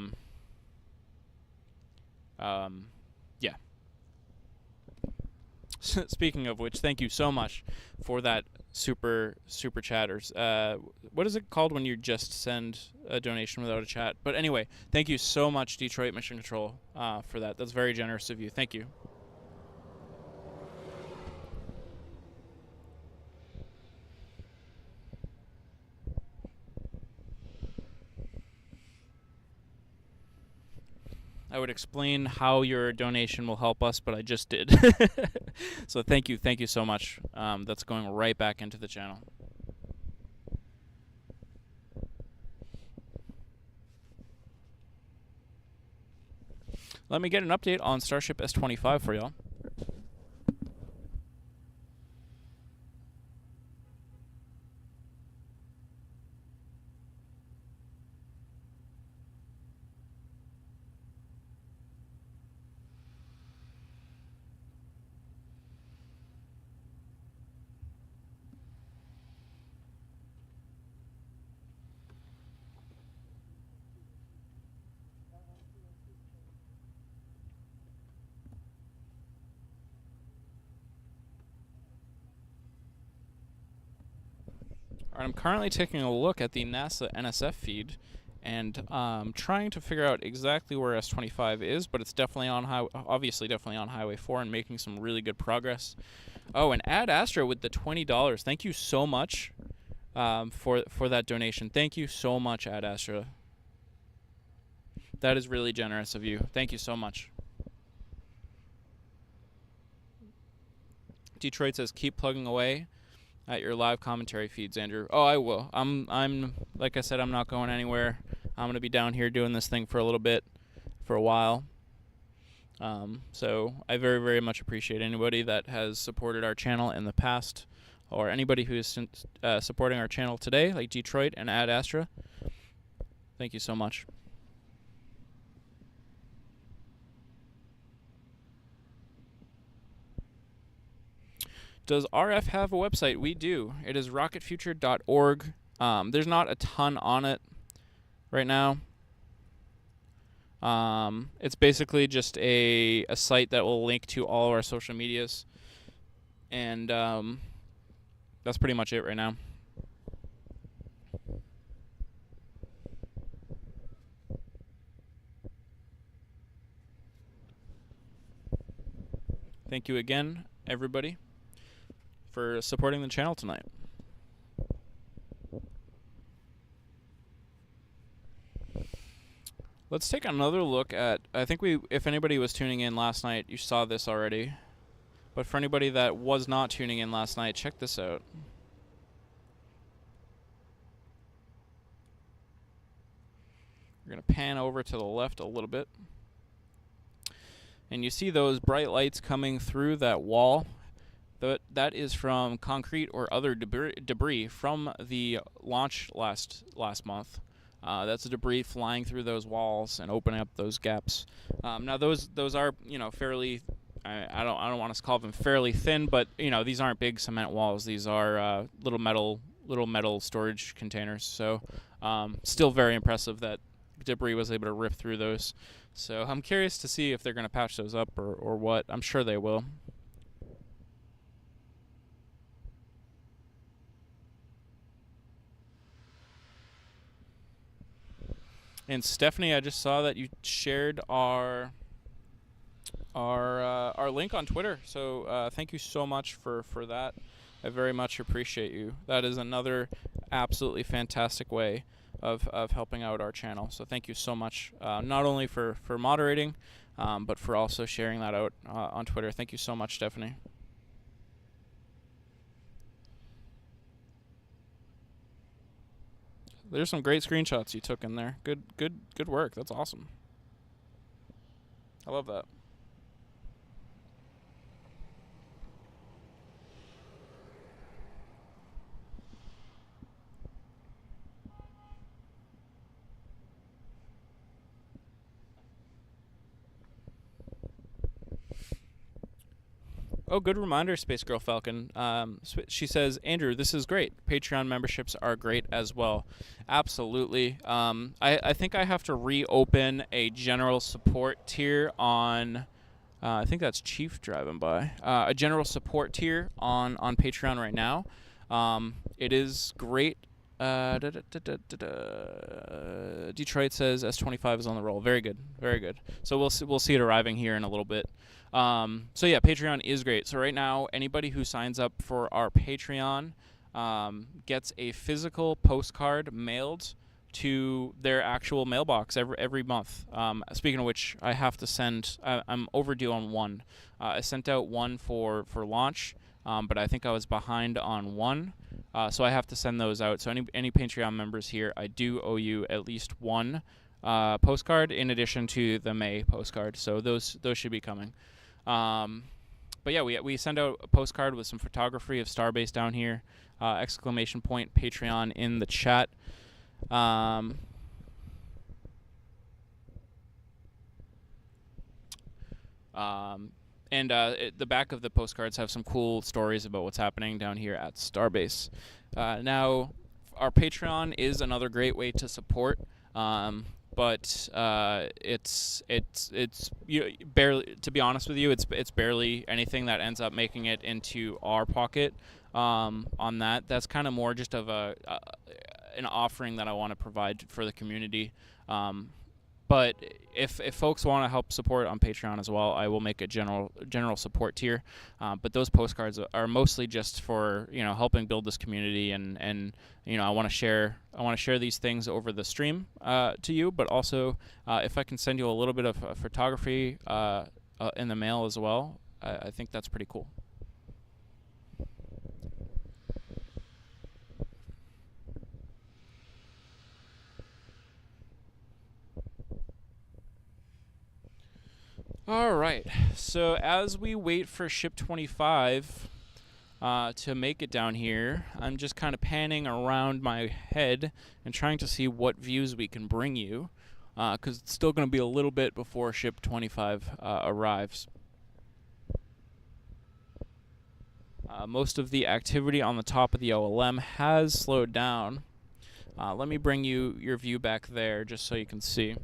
Speaking of which, thank you so much for that super chatters. What is it called when you just send a donation without a chat? But anyway, thank you so much, Detroit Mission Control, for that. That's very generous of you. Thank you. I would explain how your donation will help us, but I just did. So thank you so much. That's going right back into the channel. Let me get an update on Starship S25 for y'all. I'm currently taking a look at the NASA NSF feed, and trying to figure out exactly where S25 is, but it's definitely on obviously definitely on Highway 4 and making some really good progress. Oh, and Ad Astra with the $20. Thank you so much for that donation. Thank you so much, Ad Astra. That is really generous of you. Thank you so much. Detroit says, keep plugging away at your live commentary feeds, Andrew. Oh, I will. I'm like I said, I'm not going anywhere. I'm going to be down here doing this thing for a little bit, for a while. So I very, very much appreciate anybody that has supported our channel in the past, or anybody who is supporting our channel today, like Detroit and Ad Astra. Thank you so much. Does RF have a website? We do. It is rocketfuture.org. There's not a ton on it right now. It's basically just a site that will link to all of our social medias. And that's pretty much it right now. Thank you again, everybody, for supporting the channel tonight. Let's take another look at, I think if anybody was tuning in last night, you saw this already. But for anybody that was not tuning in last night, check this out. We're going to pan over to the left a little bit. And you see those bright lights coming through that wall. That is from concrete or other debris from the launch last month. That's debris flying through those walls and opening up those gaps. Now those are fairly. I don't want to call them fairly thin, but these aren't big cement walls. These are little metal storage containers. So still very impressive that debris was able to rip through those. So I'm curious to see if they're going to patch those up or what. I'm sure they will. And Stephanie, I just saw that you shared our link on Twitter. So thank you so much for that. I very much appreciate you. That is another absolutely fantastic way of helping out our channel. So thank you so much, not only for moderating, but for also sharing that out on Twitter. Thank you so much, Stephanie. There's some great screenshots you took in there. Good work. That's awesome. I love that. Oh, good reminder, Space Girl Falcon. She says, Andrew, this is great. Patreon memberships are great as well. Absolutely. I think I have to reopen a general support tier on, I think that's Chief driving by, a general support tier on Patreon right now. It is great. Detroit says S25 is on the roll. Very good, very good. So we'll see it arriving here in a little bit. So yeah, Patreon is great. So right now, anybody who signs up for our Patreon gets a physical postcard mailed to their actual mailbox every month. Speaking of which, I have to send. I'm overdue on one. I sent out one for launch, but I think I was behind on one. So I have to send those out. So any Patreon members here, I do owe you at least one postcard in addition to the May postcard. So those should be coming. But yeah, we send out a postcard with some photography of Starbase down here. Exclamation point Patreon in the chat. And the back of the postcards have some cool stories about what's happening down here at Starbase. Now, our Patreon is another great way to support, but it's barely. To be honest with you, it's barely anything that ends up making it into our pocket. On that, that's kind of more just of an offering that I want to provide for the community. But if folks want to help support on Patreon as well, I will make a general support tier. But those postcards are mostly just for helping build this community, and I want to share these things over the stream to you. But also, if I can send you a little bit of photography in the mail as well, I think that's pretty cool. All right, so as we wait for ship 25 to make it down here, I'm just kind of panning around my head and trying to see what views we can bring you, because it's still going to be a little bit before ship 25 arrives. Most of the activity on the top of the OLM has slowed down. Let me bring you your view back there just so you can see.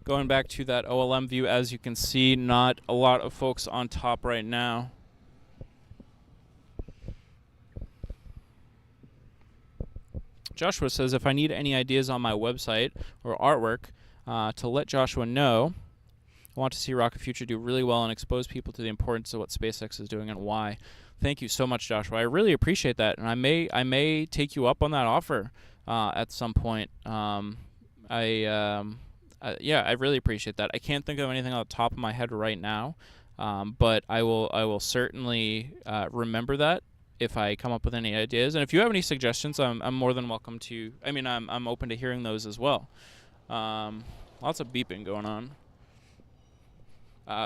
Going back to that OLM view, as you can see, not a lot of folks on top right now. Joshua says, if I need any ideas on my website or artwork, to let Joshua know. I want to see Rocket Future do really well and expose people to the importance of what SpaceX is doing and why. Thank you so much, Joshua. I really appreciate that, and I may take you up on that offer at some point. Yeah, I really appreciate that. I can't think of anything on the top of my head right now, but I will certainly remember that if I come up with any ideas. And if you have any suggestions, I'm more than welcome to. I mean, I'm open to hearing those as well. Lots of beeping going on.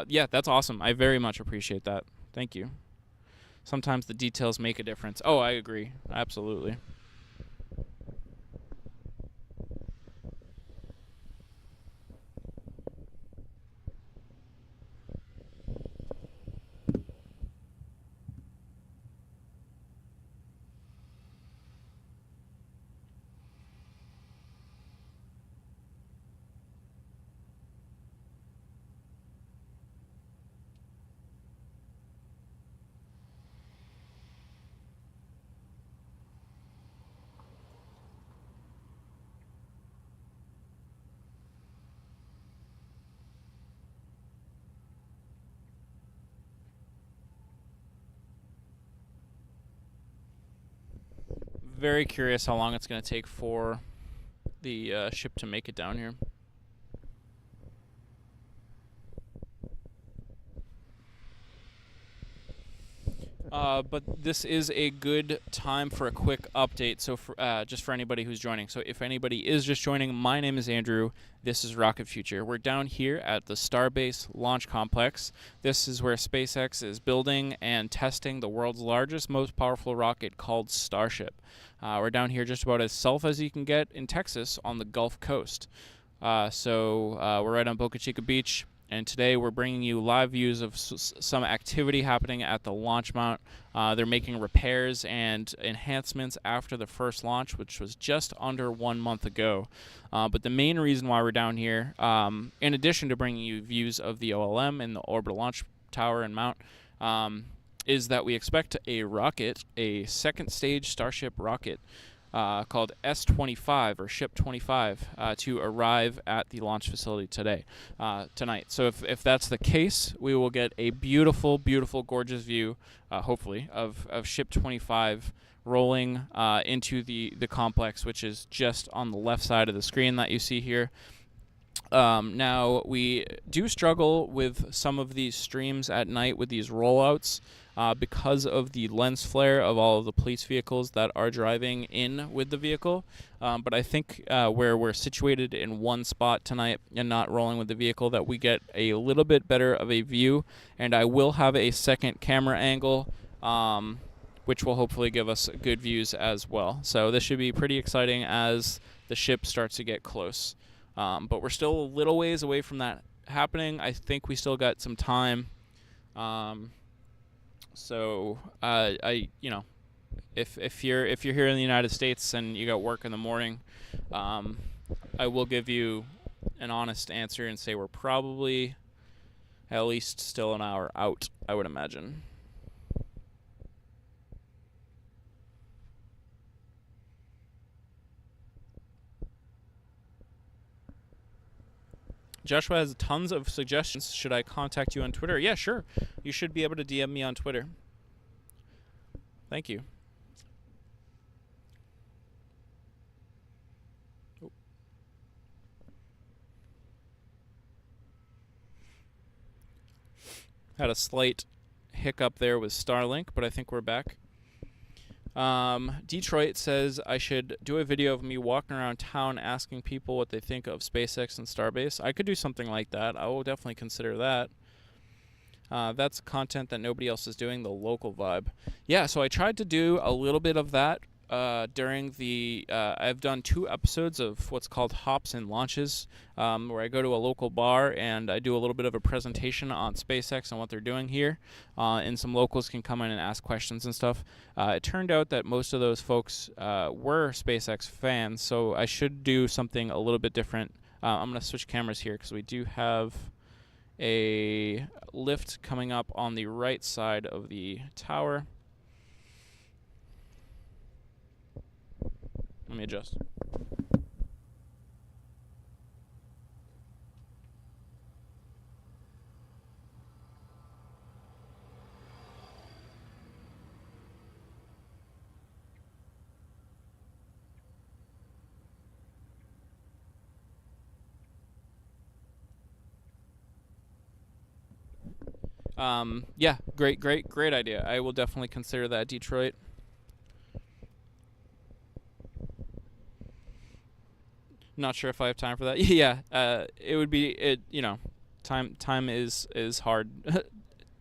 Yeah, that's awesome. I very much appreciate that. Thank you. Sometimes the details make a difference. Oh, I agree. Absolutely. Very curious how long it's going to take for the ship to make it down here. But this is a good time for a quick update. So, just for anybody who's joining. So, if anybody is just joining, my name is Andrew. This is Rocket Future. We're down here at the Starbase launch complex. This is where SpaceX is building and testing the world's largest, most powerful rocket called Starship. We're down here just about as south as you can get in Texas on the Gulf Coast. So we're right on Boca Chica Beach. And today we're bringing you live views of some activity happening at the launch mount. They're making repairs and enhancements after the first launch, which was just under 1 month ago. But the main reason why we're down here, in addition to bringing you views of the OLM and the orbital launch tower and mount, is that we expect a rocket, a second stage Starship rocket, called S-25 or Ship 25 to arrive at the launch facility tonight. So if that's the case, we will get a beautiful, beautiful, gorgeous view, hopefully, of Ship 25 rolling into the complex, which is just on the left side of the screen that you see here. Now, we do struggle with some of these streams at night with these rollouts. because of the lens flare of all of the police vehicles that are driving in with the vehicle. But I think where we're situated in one spot tonight and not rolling with the vehicle, that we get a little bit better of a view. And I will have a second camera angle, which will hopefully give us good views as well. So this should be pretty exciting as the ship starts to get close. But we're still a little ways away from that happening. I think we still got some time. So if you're here in the United States and you got work in the morning, I will give you an honest answer and say we're probably at least still an hour out, I would imagine. Joshua has tons of suggestions. Should I contact you on Twitter? Yeah, sure. You should be able to DM me on Twitter. Thank you. Oh. Had a slight hiccup there with Starlink, but I think we're back. Detroit says I should do a video of me walking around town asking people what they think of SpaceX and Starbase. I could do something like that. I will definitely consider that. That's content that nobody else is doing, the local vibe. Yeah, so I tried to do a little bit of that during the... I've done 2 episodes of what's called Hops and Launches, where I go to a local bar and I do a little bit of a presentation on SpaceX and what they're doing here, and some locals can come in and ask questions and stuff. It turned out that most of those folks were SpaceX fans, so I should do something a little bit different. I'm going to switch cameras here because we do have a lift coming up on the right side of the tower. Let me adjust. Yeah, great idea. I will definitely consider that, Detroit. Not sure if I have time for that. Yeah, it would be time is hard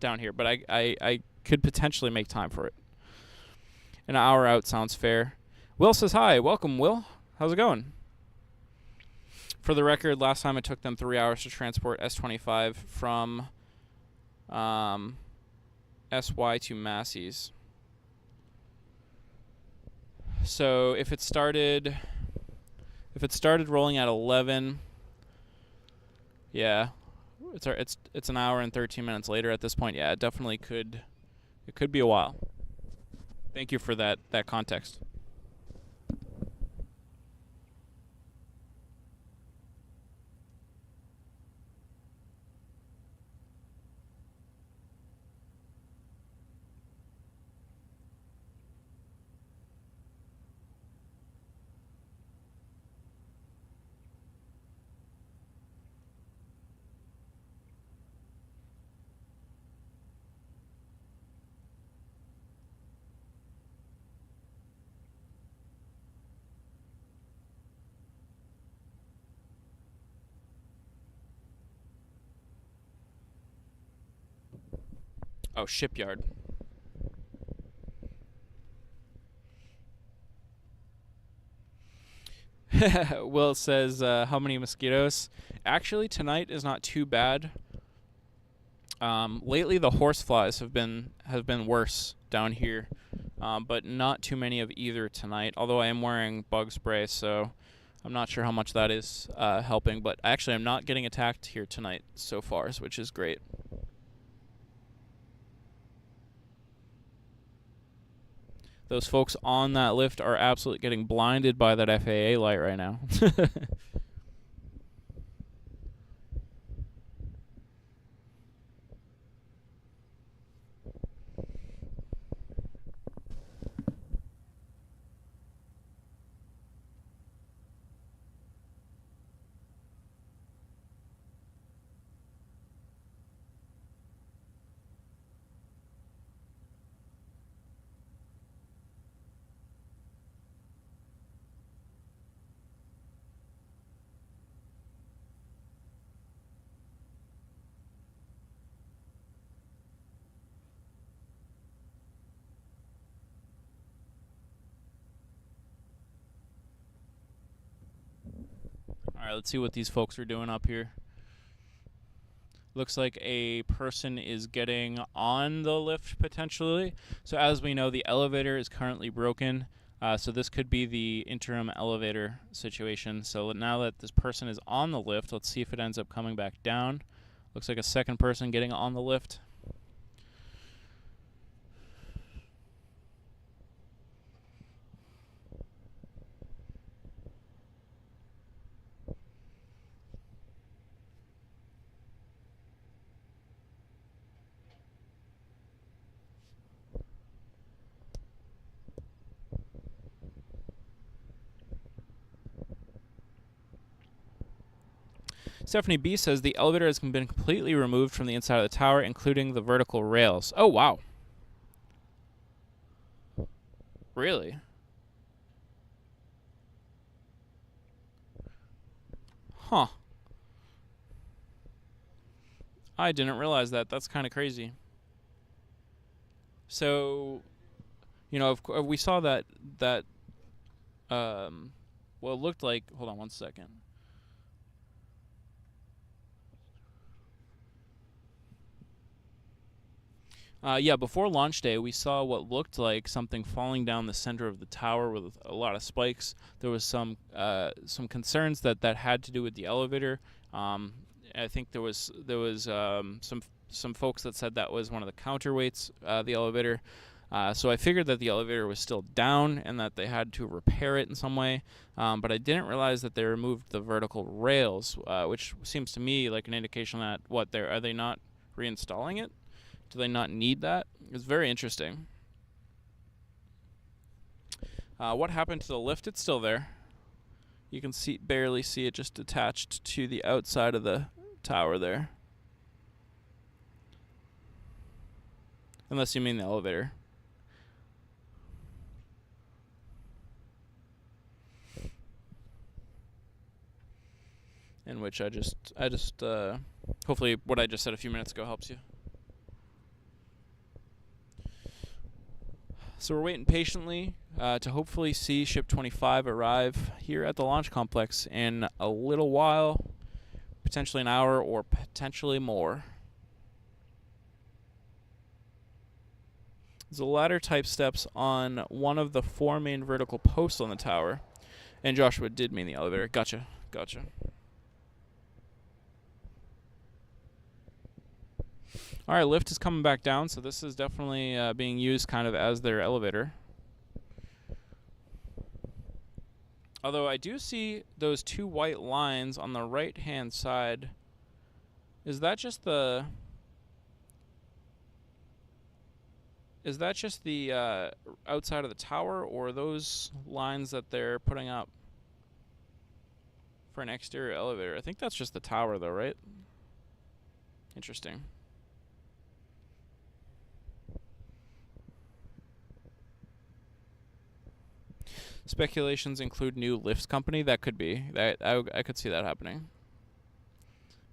down here, but I could potentially make time for it. An hour out sounds fair. Will says hi. Welcome, Will. How's it going? For the record, last time it took them 3 hours to transport S-25 from SY to Massey's. So if it started rolling at 11, yeah, it's an hour and 13 minutes later at this point. Yeah, it definitely could. It could be a while. Thank you for that context. Oh, shipyard. Will says, how many mosquitoes? Actually, tonight is not too bad. Lately, the horseflies have been worse down here, but not too many of either tonight. Although I am wearing bug spray, so I'm not sure how much that is helping. But actually, I'm not getting attacked here tonight so far, which is great. Those folks on that lift are absolutely getting blinded by that FAA light right now. All right, let's see what these folks are doing up here. Looks like a person is getting on the lift potentially. So as we know, the elevator is currently broken. So this could be the interim elevator situation. So now that this person is on the lift, let's see if it ends up coming back down. Looks like a second person getting on the lift. Stephanie B says the elevator has been completely removed from the inside of the tower, including the vertical rails. Oh, wow. Really? Huh. I didn't realize that. That's kind of crazy. So, you know, we saw that well, it looked like. Hold on one second. Yeah, before launch day, we saw what looked like something falling down the center of the tower with a lot of spikes. There was some concerns that had to do with the elevator. I think there was some folks that said that was one of the counterweights, the elevator. So I figured that the elevator was still down and that they had to repair it in some way. But I didn't realize that they removed the vertical rails, which seems to me like an indication that are they not reinstalling it? Do they not need that? It's very interesting. What happened to the lift? It's still there. You can barely see it just attached to the outside of the tower there. Unless you mean the elevator. In which I just hopefully what I just said a few minutes ago helps you. So we're waiting patiently to hopefully see Ship 25 arrive here at the launch complex in a little while, potentially an hour or potentially more. There's a ladder type steps on one of the 4 main vertical posts on the tower. And Joshua did mean the elevator. Gotcha. All right, lift is coming back down, so this is definitely being used kind of as their elevator. Although I do see those 2 white lines on the right-hand side. Is that just the outside of the tower, or are those lines that they're putting up for an exterior elevator? I think that's just the tower, though, right? Interesting. Speculations include new lifts company. That could be. I could see that happening.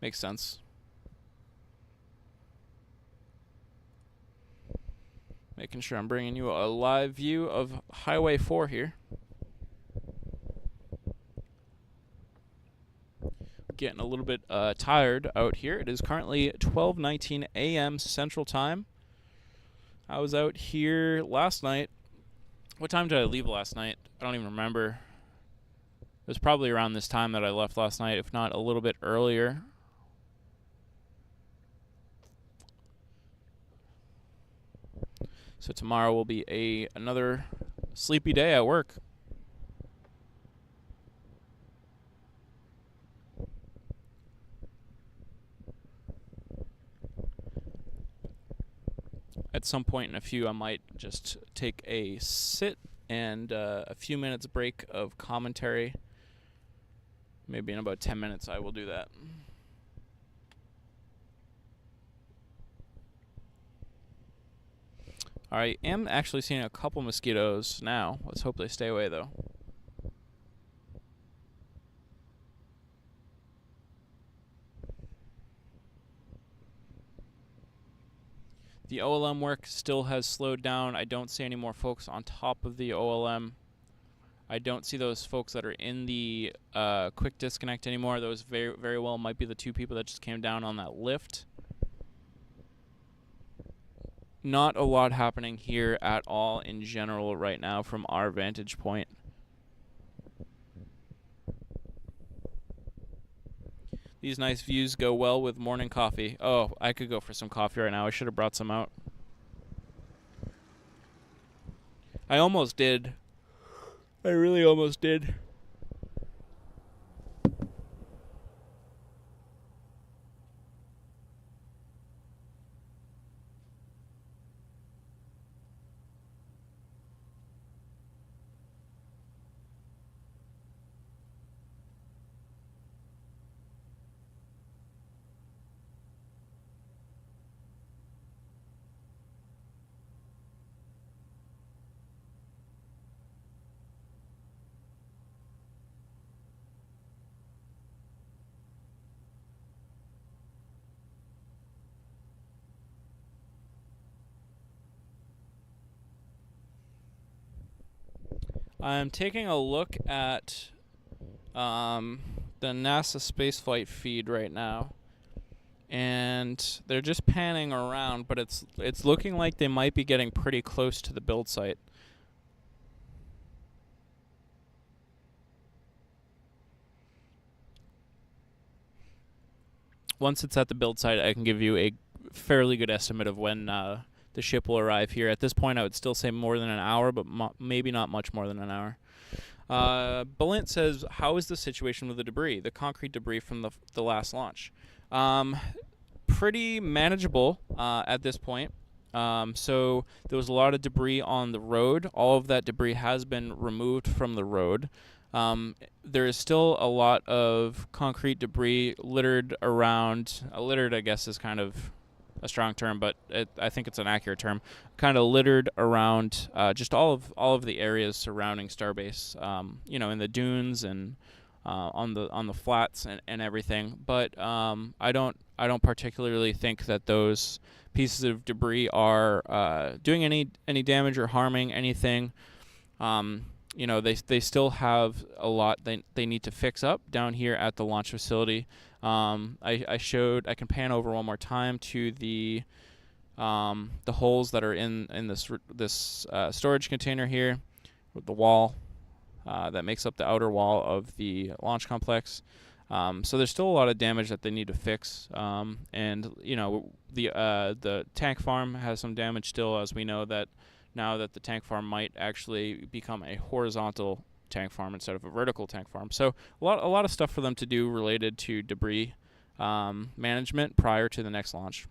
Makes sense. Making sure I'm bringing you a live view of Highway 4 here. Getting a little bit tired out here. It is currently 12:19 a.m. Central Time. I was out here last night. What time did I leave last night? I don't even remember. It was probably around this time that I left last night, if not a little bit earlier. So tomorrow will be another sleepy day at work. At some point in a few, I might just take a sit and a few minutes break of commentary. Maybe in about 10 minutes I will do that. I am actually seeing a couple mosquitoes now. Let's hope they stay away, though. The OLM work still has slowed down. I don't see any more folks on top of the OLM. I don't see those folks that are in the quick disconnect anymore. Those very, very well might be the 2 people that just came down on that lift. Not a lot happening here at all in general right now from our vantage point. These nice views go well with morning coffee. Oh, I could go for some coffee right now. I should have brought some out. I almost did. I really almost did. I'm taking a look at the NASA spaceflight feed right now, and they're just panning around, but it's looking like they might be getting pretty close to the build site. Once it's at the build site, I can give you a fairly good estimate of when the ship will arrive here. At this point, I would still say more than an hour, but maybe not much more than an hour. Balint says, how is the situation with the debris, the concrete debris from the last launch? Pretty manageable at this point. So there was a lot of debris on the road. All of that debris has been removed from the road. There is still a lot of concrete debris littered around. Littered, I guess, is kind of a strong term, but I think it's an accurate term. Kind of littered around just all of the areas surrounding Starbase. In the dunes and on the flats and everything. But I don't particularly think that those pieces of debris are doing any damage or harming anything. They still have a lot they need to fix up down here at the launch facility. I can pan over one more time to the holes that are in this storage container here with the wall that makes up the outer wall of the launch complex. So there's still a lot of damage that they need to fix. And the tank farm has some damage still, as we know that now that the tank farm might actually become a horizontal tank farm instead of a vertical tank farm. So a lot of stuff for them to do related to debris management prior to the next launch.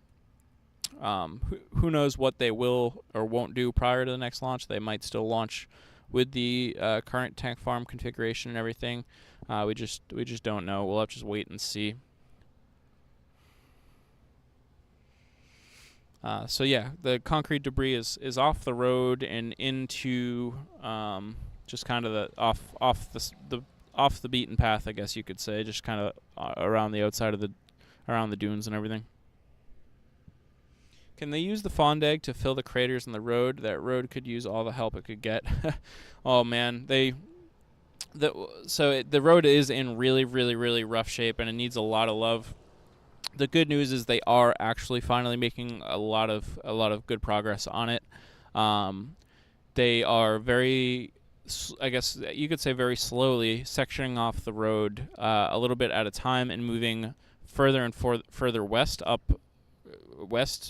Who knows what they will or won't do prior to the next launch. They might still launch with the current tank farm configuration and everything. We just don't know. We'll have to just wait and see. So yeah, the concrete debris is off the road and into just kind of the off the beaten path, I guess you could say, just kind of around the outside of around the dunes and everything. Can they use the Fondag to fill the craters in the road? That road could use all the help it could get. Oh man, the road is in really, really, really rough shape, and it needs a lot of love. The good news is they are actually finally making a lot of good progress on it. They are very, I guess you could say, very slowly sectioning off the road a little bit at a time and moving further and further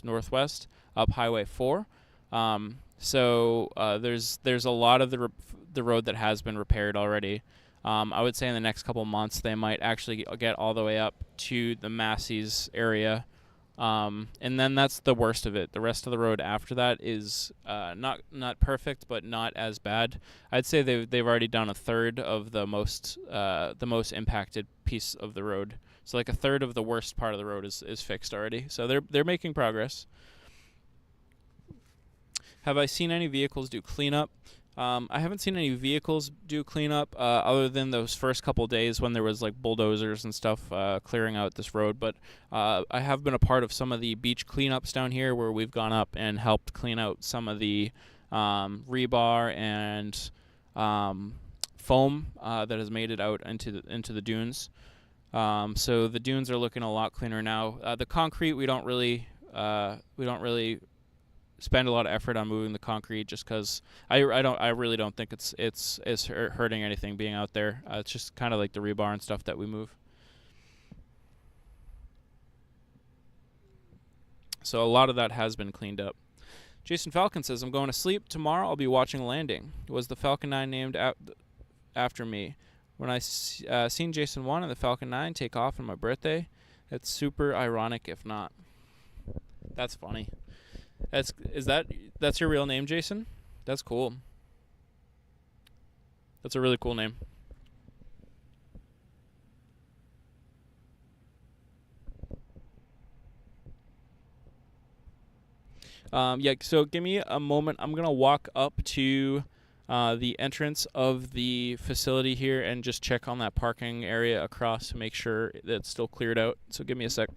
northwest up Highway 4. So there's a lot of the road that has been repaired already. I would say in the next couple months they might actually get all the way up to the Massey's area, and then that's the worst of it. The rest of the road after that is not perfect, but not as bad. I'd say they've already done a third of the most impacted piece of the road. So like a third of the worst part of the road is fixed already. So they're making progress. Have I seen any vehicles do cleanup? I haven't seen any vehicles do cleanup other than those first couple days when there was like bulldozers and stuff clearing out this road. But I have been a part of some of the beach cleanups down here where we've gone up and helped clean out some of the rebar and foam that has made it out into the dunes. So the dunes are looking a lot cleaner now. The concrete, we don't really spend a lot of effort on moving the concrete, just because I really don't think it's hurting anything being out there. It's just kind of like the rebar and stuff that we move. So a lot of that has been cleaned up. Jason Falcon says, I'm going to sleep. Tomorrow I'll be watching landing. Was the Falcon 9 named after me? When I seen Jason 1 and the Falcon 9 take off on my birthday, it's super ironic if not. That's funny. That's your real name, Jason? That's cool. That's a really cool name. Yeah, so give me a moment. I'm going to walk up to the entrance of the facility here and just check on that parking area across to make sure that it's still cleared out. So give me a sec.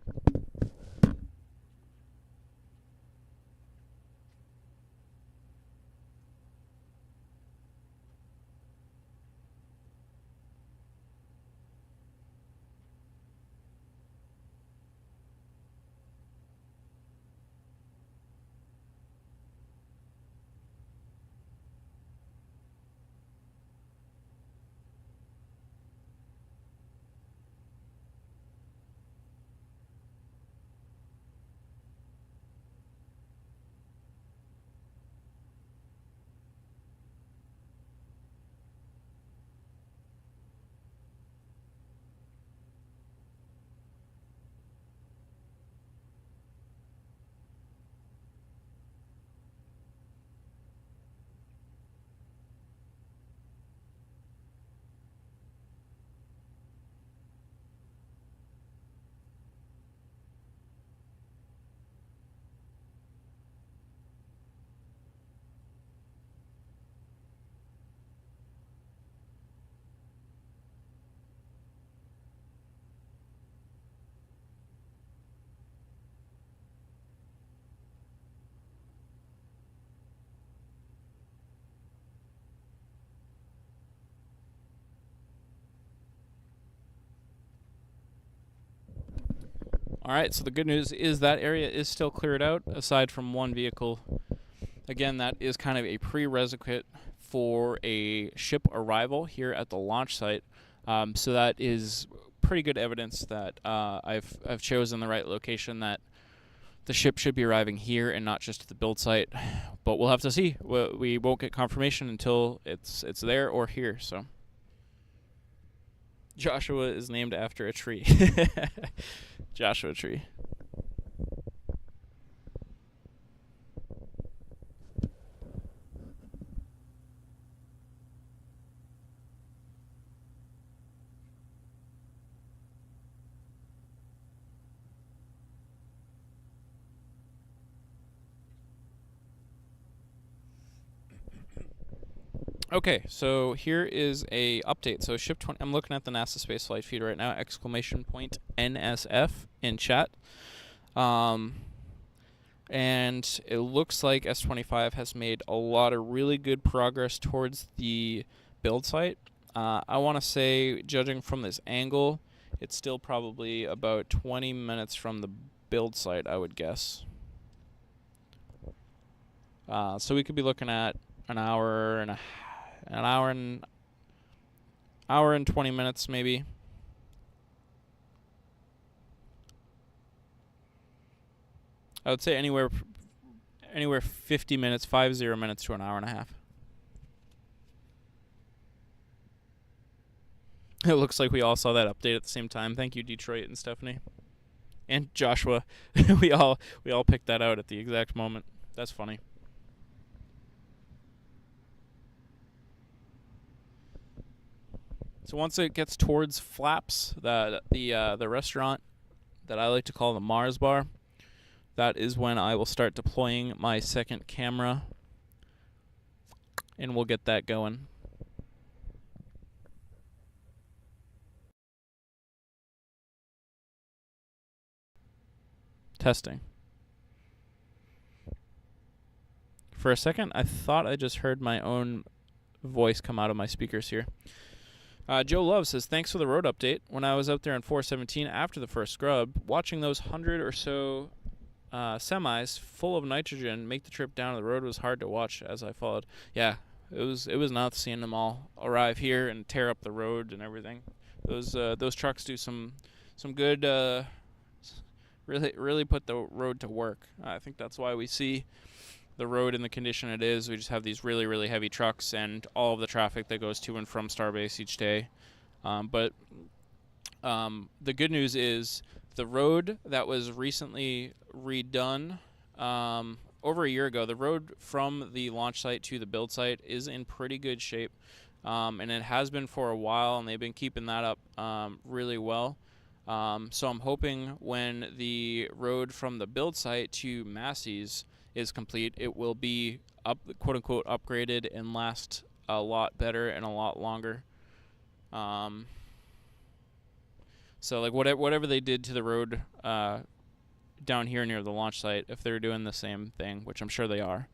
All right, so the good news is that area is still cleared out, aside from one vehicle. Again, that is kind of a prerequisite for a ship arrival here at the launch site. So that is pretty good evidence that I've chosen the right location, that the ship should be arriving here and not just at the build site. But we'll have to see. We won't get confirmation until it's there or here. So Joshua is named after a tree. Joshua Tree. Okay, so here is a update. So ship 20, I'm looking at the NASA space flight feed right now, exclamation point NSF in chat. And it looks like S25 has made a lot of really good progress towards the build site. I want to say, judging from this angle, it's still probably about 20 minutes from the build site, I would guess. So we could be looking at an hour and 20 minutes maybe. I would say anywhere 50 minutes, 50 minutes to an hour and a half. It looks like we all saw that update at the same time. Thank you, Detroit and Stephanie. And Joshua. we all picked that out at the exact moment. That's funny. So once it gets towards Flaps, the restaurant that I like to call the Mars Bar, that is when I will start deploying my second camera, and we'll get that going. Testing. For a second, I thought I just heard my own voice come out of my speakers here. Joe Love says, thanks for the road update. When I was out there in 417 after the first scrub, watching those 100 or so semis full of nitrogen make the trip down the road was hard to watch as I followed. Yeah, it was nuts seeing them all arrive here and tear up the road and everything. Those trucks do some good, really put the road to work. I think that's why we see the road in the condition it is. We just have these really, really heavy trucks and all of the traffic that goes to and from Starbase each day. But the good news is the road that was recently redone over a year ago, the road from the launch site to the build site is in pretty good shape. And it has been for a while, and they've been keeping that up really well. So I'm hoping when the road from the build site to Massey's is complete, it will be quote unquote upgraded and last a lot better and a lot longer. So like whatever they did to the road down here near the launch site, if they're doing the same thing, which I'm sure they are,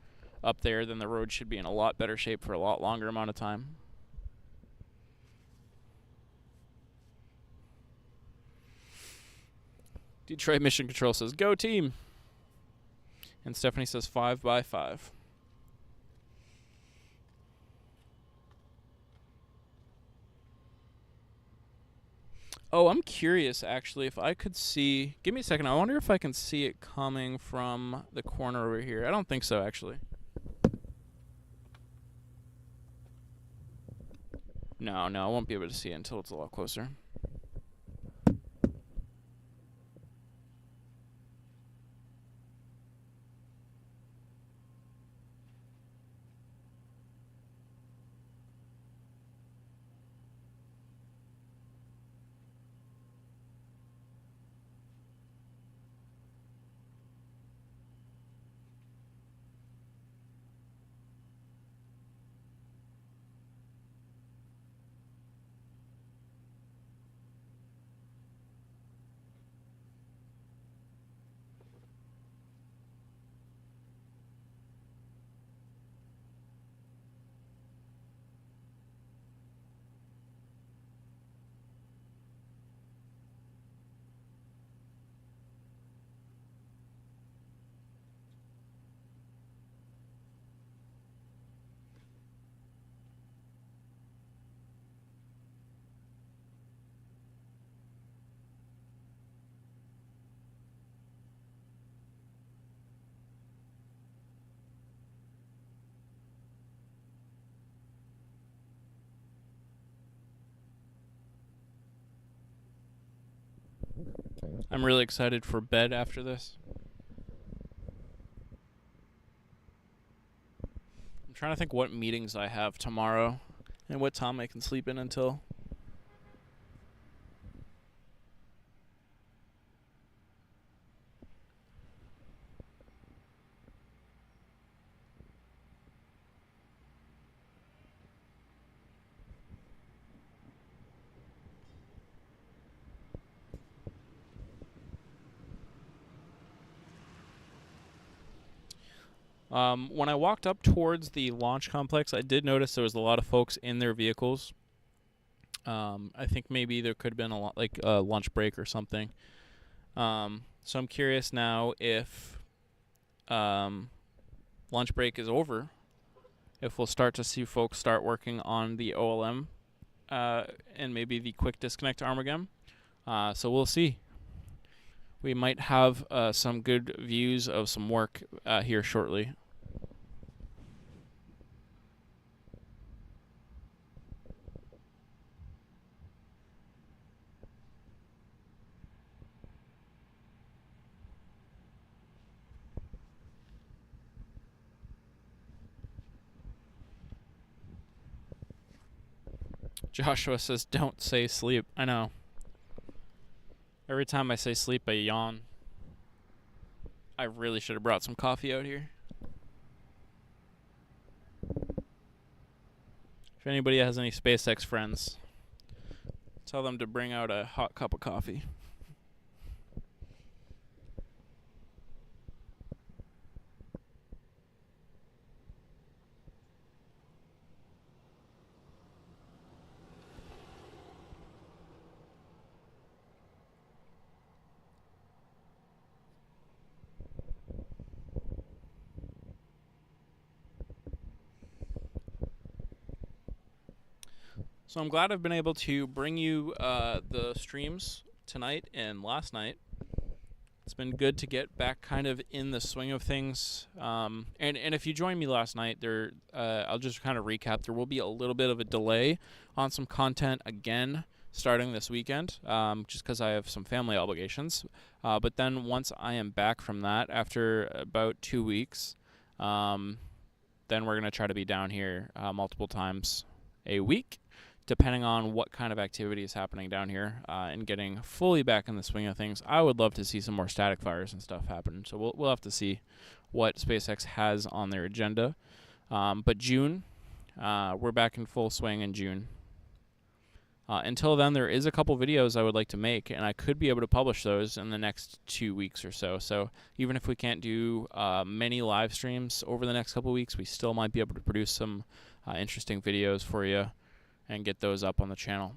up there, then the road should be in a lot better shape for a lot longer amount of time. Detroit Mission Control says, go team. And Stephanie says 5x5. Oh, I'm curious, actually, if I could see... Give me a second. I wonder if I can see it coming from the corner over here. I don't think so, actually. No, I won't be able to see it until it's a lot closer. I'm really excited for bed after this. I'm trying to think what meetings I have tomorrow and what time I can sleep in until. When I walked up towards the launch complex, I did notice there was a lot of folks in their vehicles. I think maybe there could have been a lunch break or something. So I'm curious now if lunch break is over, if we'll start to see folks start working on the OLM and maybe the quick disconnect arm again. So we'll see. We might have some good views of some work here shortly. Joshua says, don't say sleep. I know. Every time I say sleep, I yawn. I really should have brought some coffee out here. If anybody has any SpaceX friends, tell them to bring out a hot cup of coffee. So I'm glad I've been able to bring you the streams tonight and last night. It's been good to get back kind of in the swing of things. And if you joined me last night, I'll just kind of recap. There will be a little bit of a delay on some content again starting this weekend, just because I have some family obligations. But then once I am back from that, after about 2 weeks, then we're going to try to be down here multiple times a week, depending on what kind of activity is happening down here, and getting fully back in the swing of things. I would love to see some more static fires and stuff happen. So we'll have to see what SpaceX has on their agenda. But June, we're back in full swing in June. Until then, there is a couple videos I would like to make, and I could be able to publish those in the next 2 weeks or so. So even if we can't do many live streams over the next couple weeks, we still might be able to produce some interesting videos for you and get those up on the channel.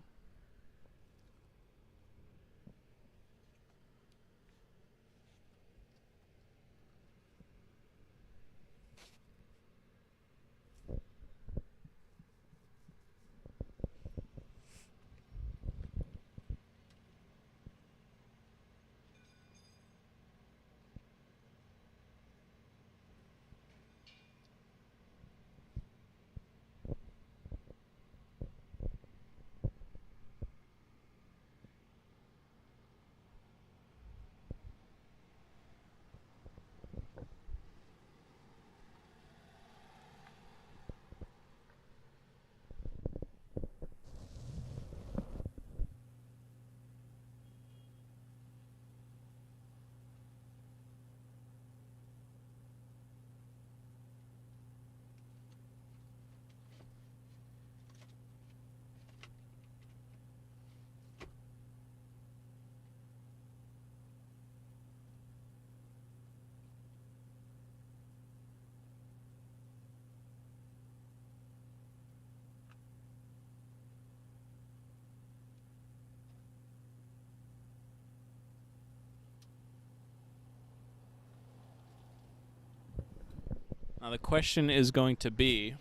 Now the question is going to be,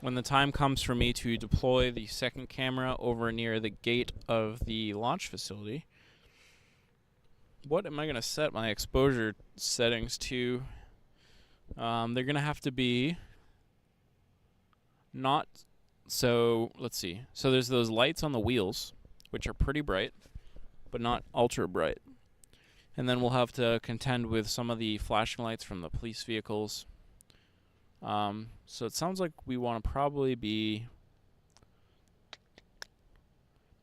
when the time comes for me to deploy the second camera over near the gate of the launch facility, what am I going to set my exposure settings to? They're going to have to be not so, let's see. So there's those lights on the wheels, which are pretty bright, but not ultra bright. And then we'll have to contend with some of the flashing lights from the police vehicles. So it sounds like we want to probably be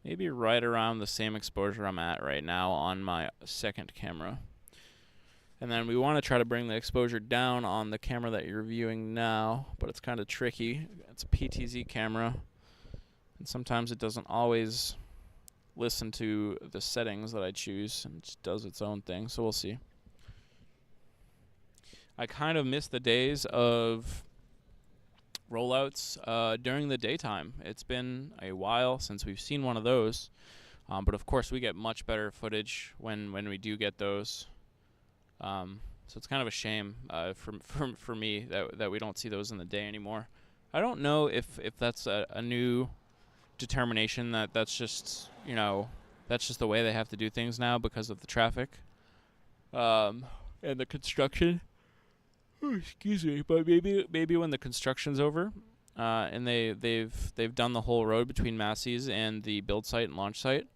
maybe right around the same exposure I'm at right now on my second camera. And then we want to try to bring the exposure down on the camera that you're viewing now, but it's kind of tricky. It's a PTZ camera, and sometimes it doesn't always listen to the settings that I choose, and it just does its own thing, so we'll see. I kind of miss the days of rollouts during the daytime. It's been a while since we've seen one of those, but of course we get much better footage when we do get those. So it's kind of a shame for me that we don't see those in the day anymore. I don't know if that's a new determination that's just, that's just the way they have to do things now because of the traffic and the construction. Oh, excuse me, but maybe when the construction's over and they've done the whole road between Massey's and the build site and launch site,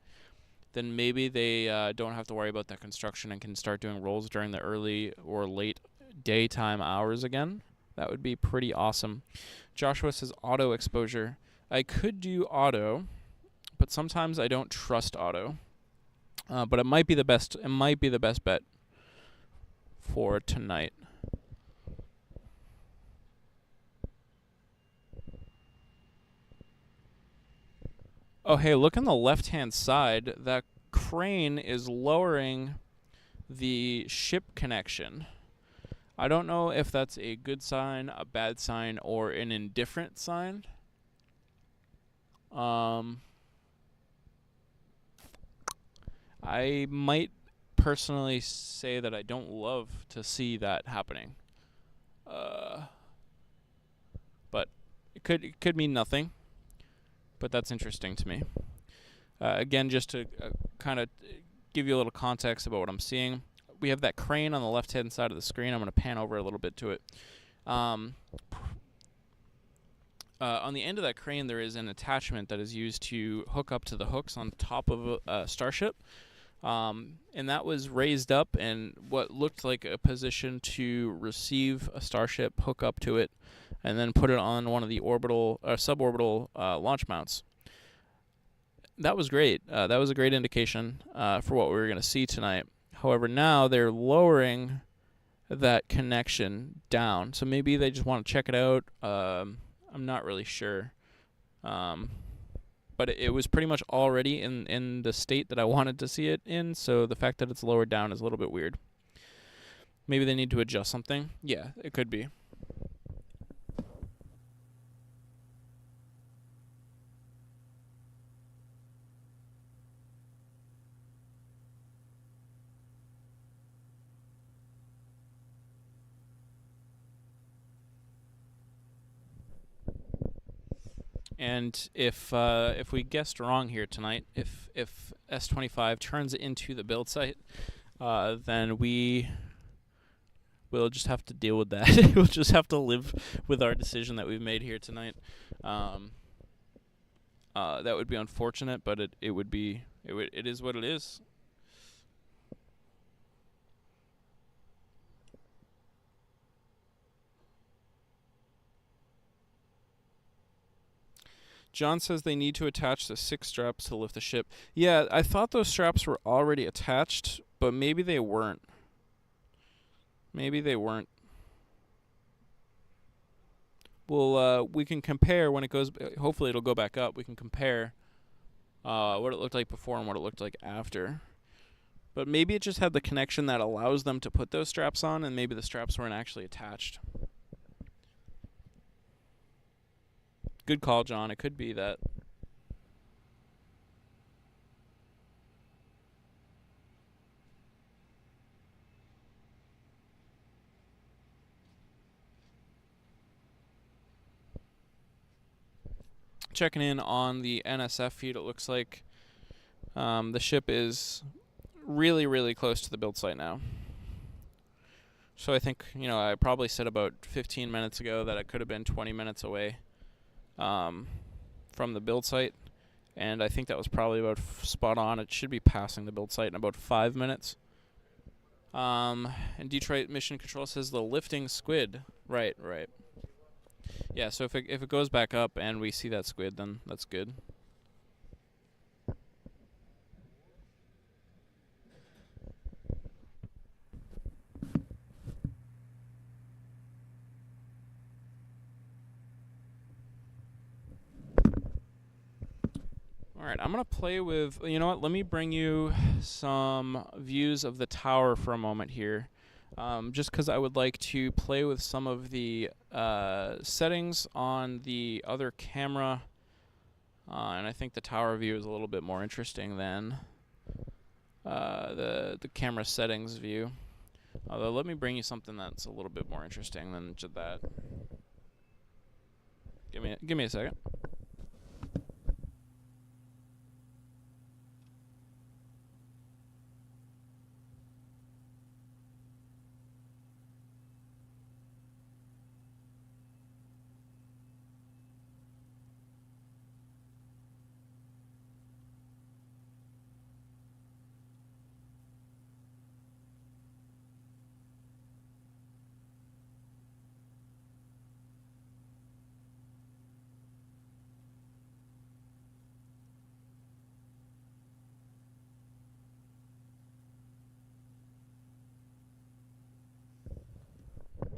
then maybe they don't have to worry about that construction and can start doing rolls during the early or late daytime hours again. That would be pretty awesome. Joshua says auto exposure. I could do auto, but sometimes I don't trust auto. But it might be the best. It might be the best bet for tonight. Oh, hey, look on the left-hand side. That crane is lowering the ship connection. I don't know if that's a good sign, a bad sign, or an indifferent sign. I might personally say that I don't love to see that happening. But it could mean nothing. but that's interesting to me. Again, just to kind of give you a little context about what I'm seeing, we have that crane on the left-hand side of the screen. I'm going to pan over a little bit to it. On the end of that crane, there is an attachment that is used to hook up to the hooks on top of a Starship. And that was raised up in what looked like a position to receive a Starship, hook up to it, and then put it on one of the orbital suborbital launch mounts. That was great. That was a great indication for what we were going to see tonight. However, now they're lowering that connection down. So maybe they just want to check it out. I'm not really sure. But it was pretty much already in the state that I wanted to see it in, so the fact that it's lowered down is a little bit weird. Maybe they need to adjust something. Yeah, it could be. And if we guessed wrong here tonight, if S25 turns into the build site, then we'll just have to deal with that. We'll just have to live with our decision that we've made here tonight. That would be unfortunate, but it is what it is. John says they need to attach the 6 straps to lift the ship. Yeah, I thought those straps were already attached, but maybe they weren't. Maybe they weren't. We can compare when it goes. Hopefully, it'll go back up. We can compare what it looked like before and what it looked like after. But maybe it just had the connection that allows them to put those straps on, and maybe the straps weren't actually attached. Good call, John. It could be that. Checking in on the NSF feed, it looks like the ship is really, really close to the build site now. So I think, I probably said about 15 minutes ago that it could have been 20 minutes away from the build site, and I think that was probably about spot on. It should be passing the build site in about 5 minutes. And Detroit Mission Control says the lifting squid. Right. Yeah, so if it goes back up and we see that squid, then that's good. Alright, I'm going to play with, let me bring you some views of the tower for a moment here. Just because I would like to play with some of the settings on the other camera. And I think the tower view is a little bit more interesting than the camera settings view. Although, let me bring you something that's a little bit more interesting than just that. Give me a second.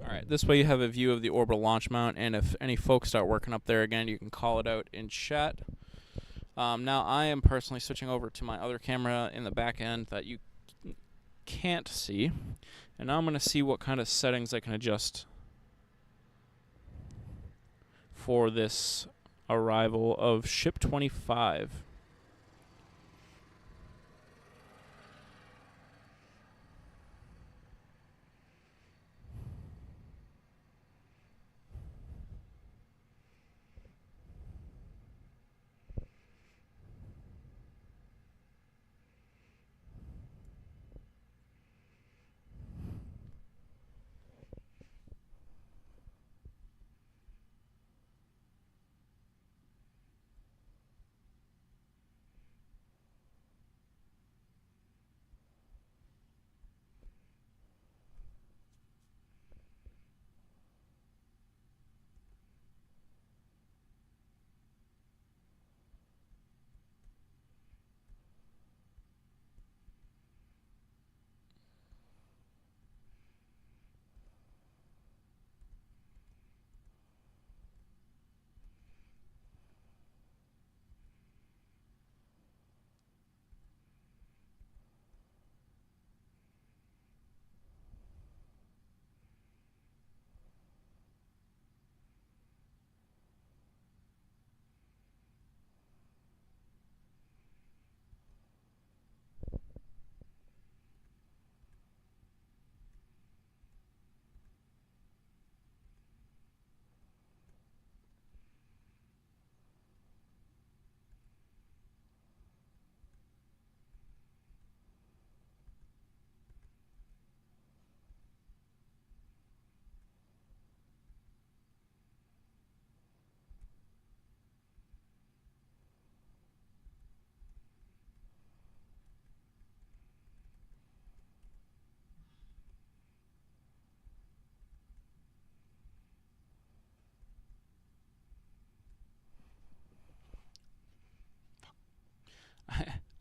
Alright, this way you have a view of the orbital launch mount, and if any folks start working up there again, you can call it out in chat. Now, I am personally switching over to my other camera in the back end that you can't see, and now I'm going to see what kind of settings I can adjust for this arrival of Ship 25.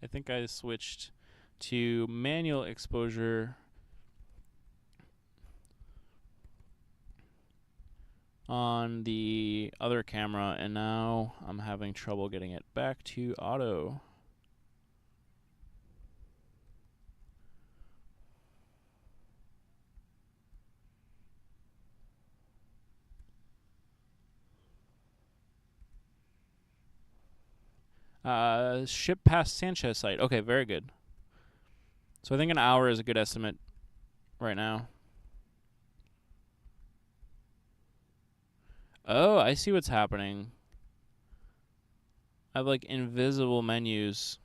I think I switched to manual exposure on the other camera, and now I'm having trouble getting it back to auto. Ship past Sanchez site. Okay, very good. So I think an hour is a good estimate right now. Oh, I see what's happening. I have like invisible menus.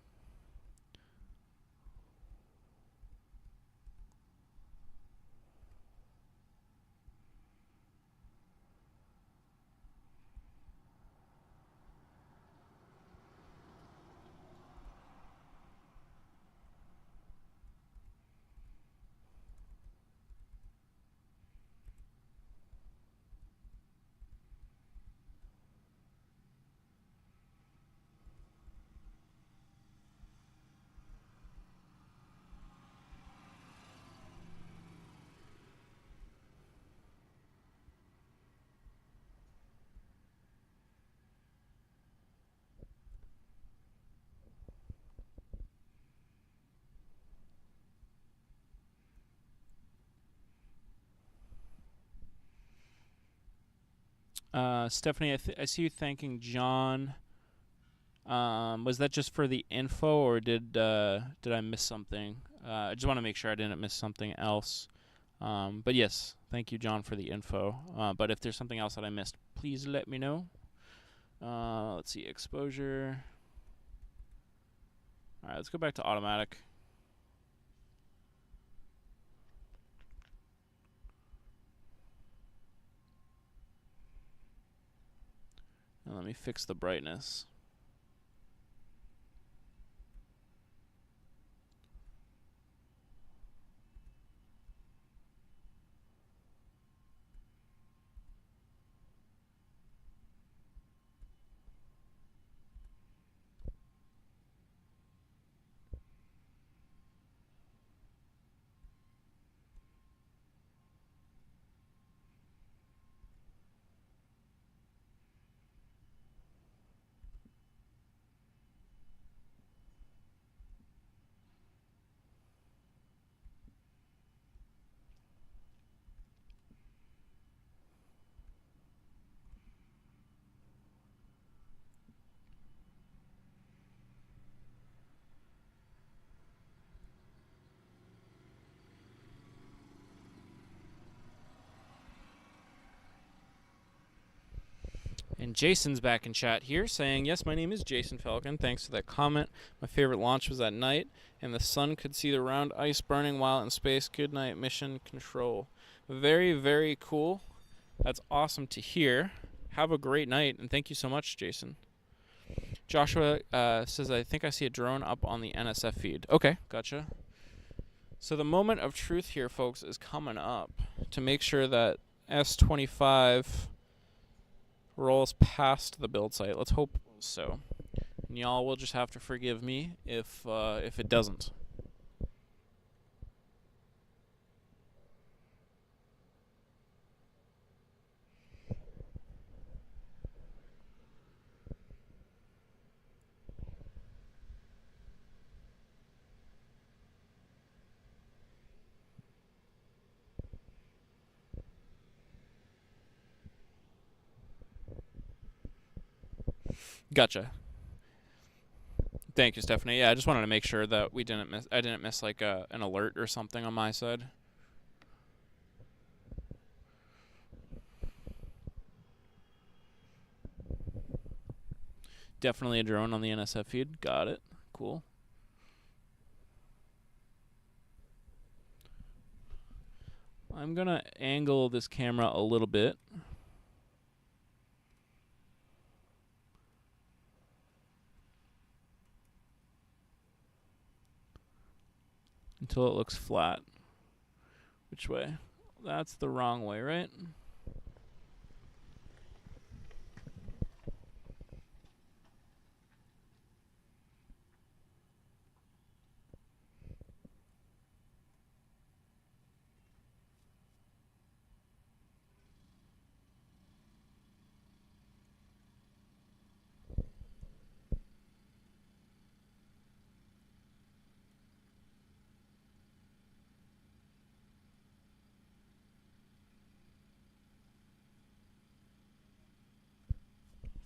Stephanie, I see you thanking John. Was that just for the info, or did I miss something? I just want to make sure I didn't miss something else. But yes, thank you, John, for the info. But if there's something else that I missed, please let me know. Let's see, exposure. All right, let's go back to automatic. And let me fix the brightness. And Jason's back in chat here saying, yes, my name is Jason Falcon. Thanks for that comment. My favorite launch was at night, and the sun could see the round ice burning while in space. Good night, mission control. Very, very cool. That's awesome to hear. Have a great night, and thank you so much, Jason. Joshua says, I think I see a drone up on the NSF feed. Okay, gotcha. So the moment of truth here, folks, is coming up to make sure that S25 rolls past the build site. Let's hope so. And y'all will just have to forgive me if it doesn't. Gotcha. Thank you, Stephanie. Yeah, I just wanted to make sure that I didn't miss like an alert or something on my side. Definitely a drone on the NSF feed. Got it. Cool. I'm gonna angle this camera a little bit. Until it looks flat. Which way? That's the wrong way, right?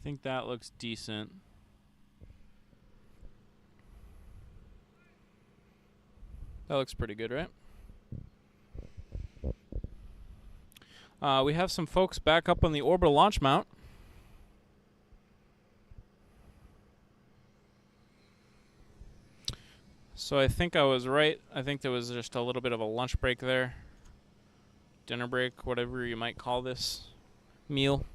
think that looks decent. That looks pretty good, right? We have some folks back up on the orbital launch mount. So I think I was right. I think there was just a little bit of a lunch break there. Dinner break, whatever you might call this meal.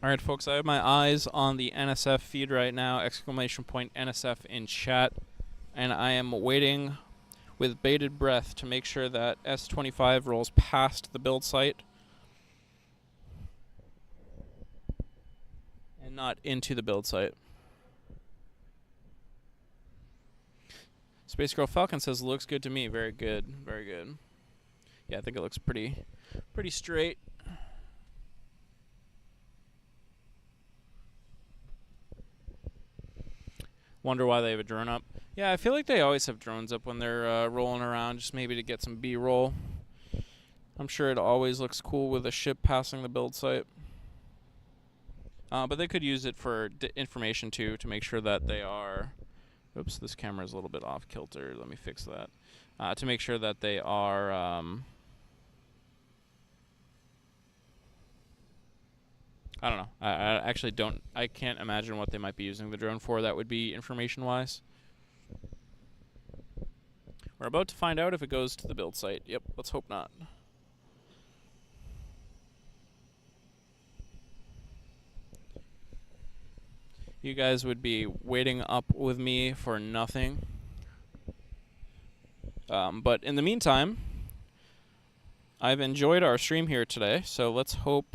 Alright folks, I have my eyes on the NSF feed right now, exclamation point NSF in chat, and I am waiting with bated breath to make sure that S25 rolls past the build site and not into the build site. Space Girl Falcon says, looks good to me. Very good, very good. Yeah, I think it looks pretty straight. Wonder why they have a drone up. Yeah, I feel like they always have drones up when they're rolling around, just maybe to get some B-roll. I'm sure it always looks cool with a ship passing the build site. But they could use it for information too, to make sure that they are... Oops, this camera is a little bit off kilter. Let me fix that. To make sure that they are... I don't know. I actually don't... I can't imagine what they might be using the drone for that would be information-wise. We're about to find out if it goes to the build site. Yep, let's hope not. You guys would be waiting up with me for nothing. But in the meantime, I've enjoyed our stream here today, so let's hope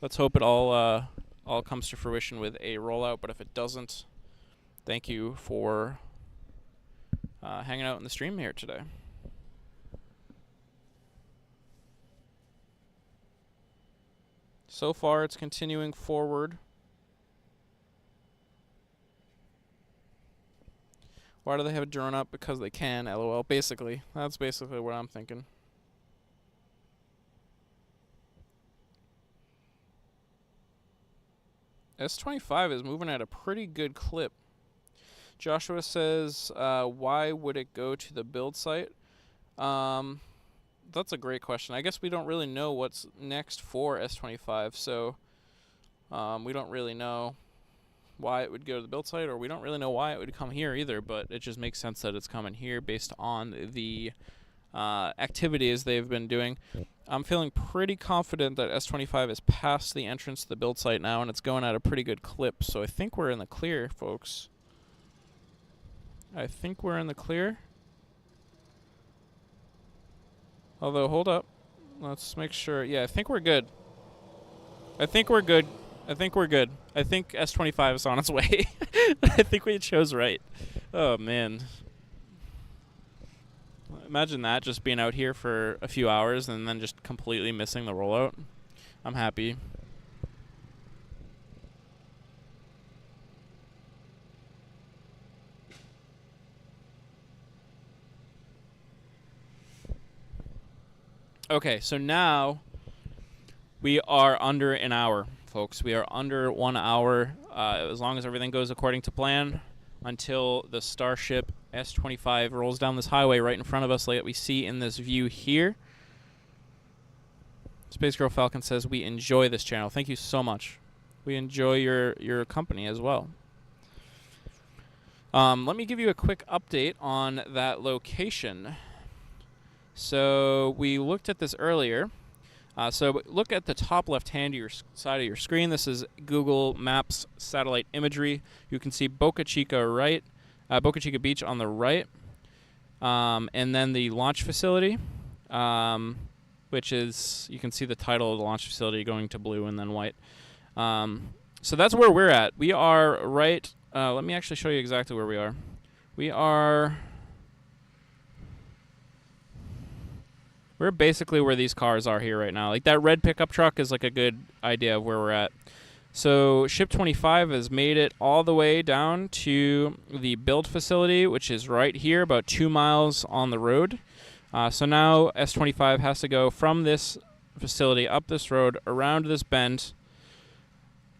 it all comes to fruition with a rollout. But if it doesn't, thank you for hanging out in the stream here today. So far, it's continuing forward. Why do they have a drone up? Because they can, LOL. Basically, that's basically what I'm thinking. S25 is moving at a pretty good clip. Joshua says, why would it go to the build site? That's a great question. I guess we don't really know what's next for S25, so we don't really know why it would go to the build site, or we don't really know why it would come here either, but it just makes sense that it's coming here based on the activities they've been doing. I'm feeling pretty confident that S25 is past the entrance to the build site now, and it's going at a pretty good clip, so I think we're in the clear, folks. I think we're in the clear. Although, hold up. Let's make sure. Yeah, I think we're good. I think we're good. I think we're good. I think S25 is on its way. I think we chose right. Oh, man. Imagine that, just being out here for a few hours and then just completely missing the rollout. I'm happy. Okay, so now we are under an hour, folks. We are under 1 hour, as long as everything goes according to plan, until the Starship S25 rolls down this highway right in front of us like we see in this view here. Space Girl Falcon says, we enjoy this channel. Thank you so much. We enjoy your company as well. Let me give you a quick update on that location. So we looked at this earlier. So look at the top left-hand side of your screen. This is Google Maps satellite imagery. You can see Boca Chica Boca Chica Beach on the right, and then the launch facility, which is, you can see the title of the launch facility going to blue and then white. So that's where we're at. We are right. Let me actually show you exactly where we are. We're basically where these cars are here right now. Like that red pickup truck is like a good idea of where we're at. So Ship 25 has made it all the way down to the build facility, which is right here, about 2 miles on the road. So now S25 has to go from this facility up this road, around this bend,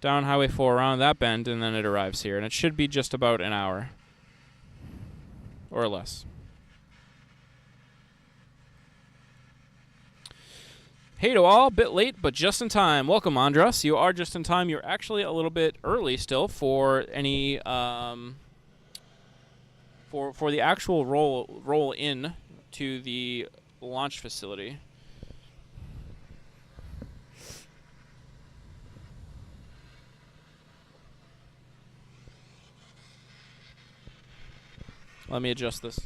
down Highway 4, around that bend, and then it arrives here. And it should be just about an hour or less. Hey to all, bit late, but just in time. Welcome, Andras. You are just in time. You're actually a little bit early still for any for the actual roll in to the launch facility. Let me adjust this.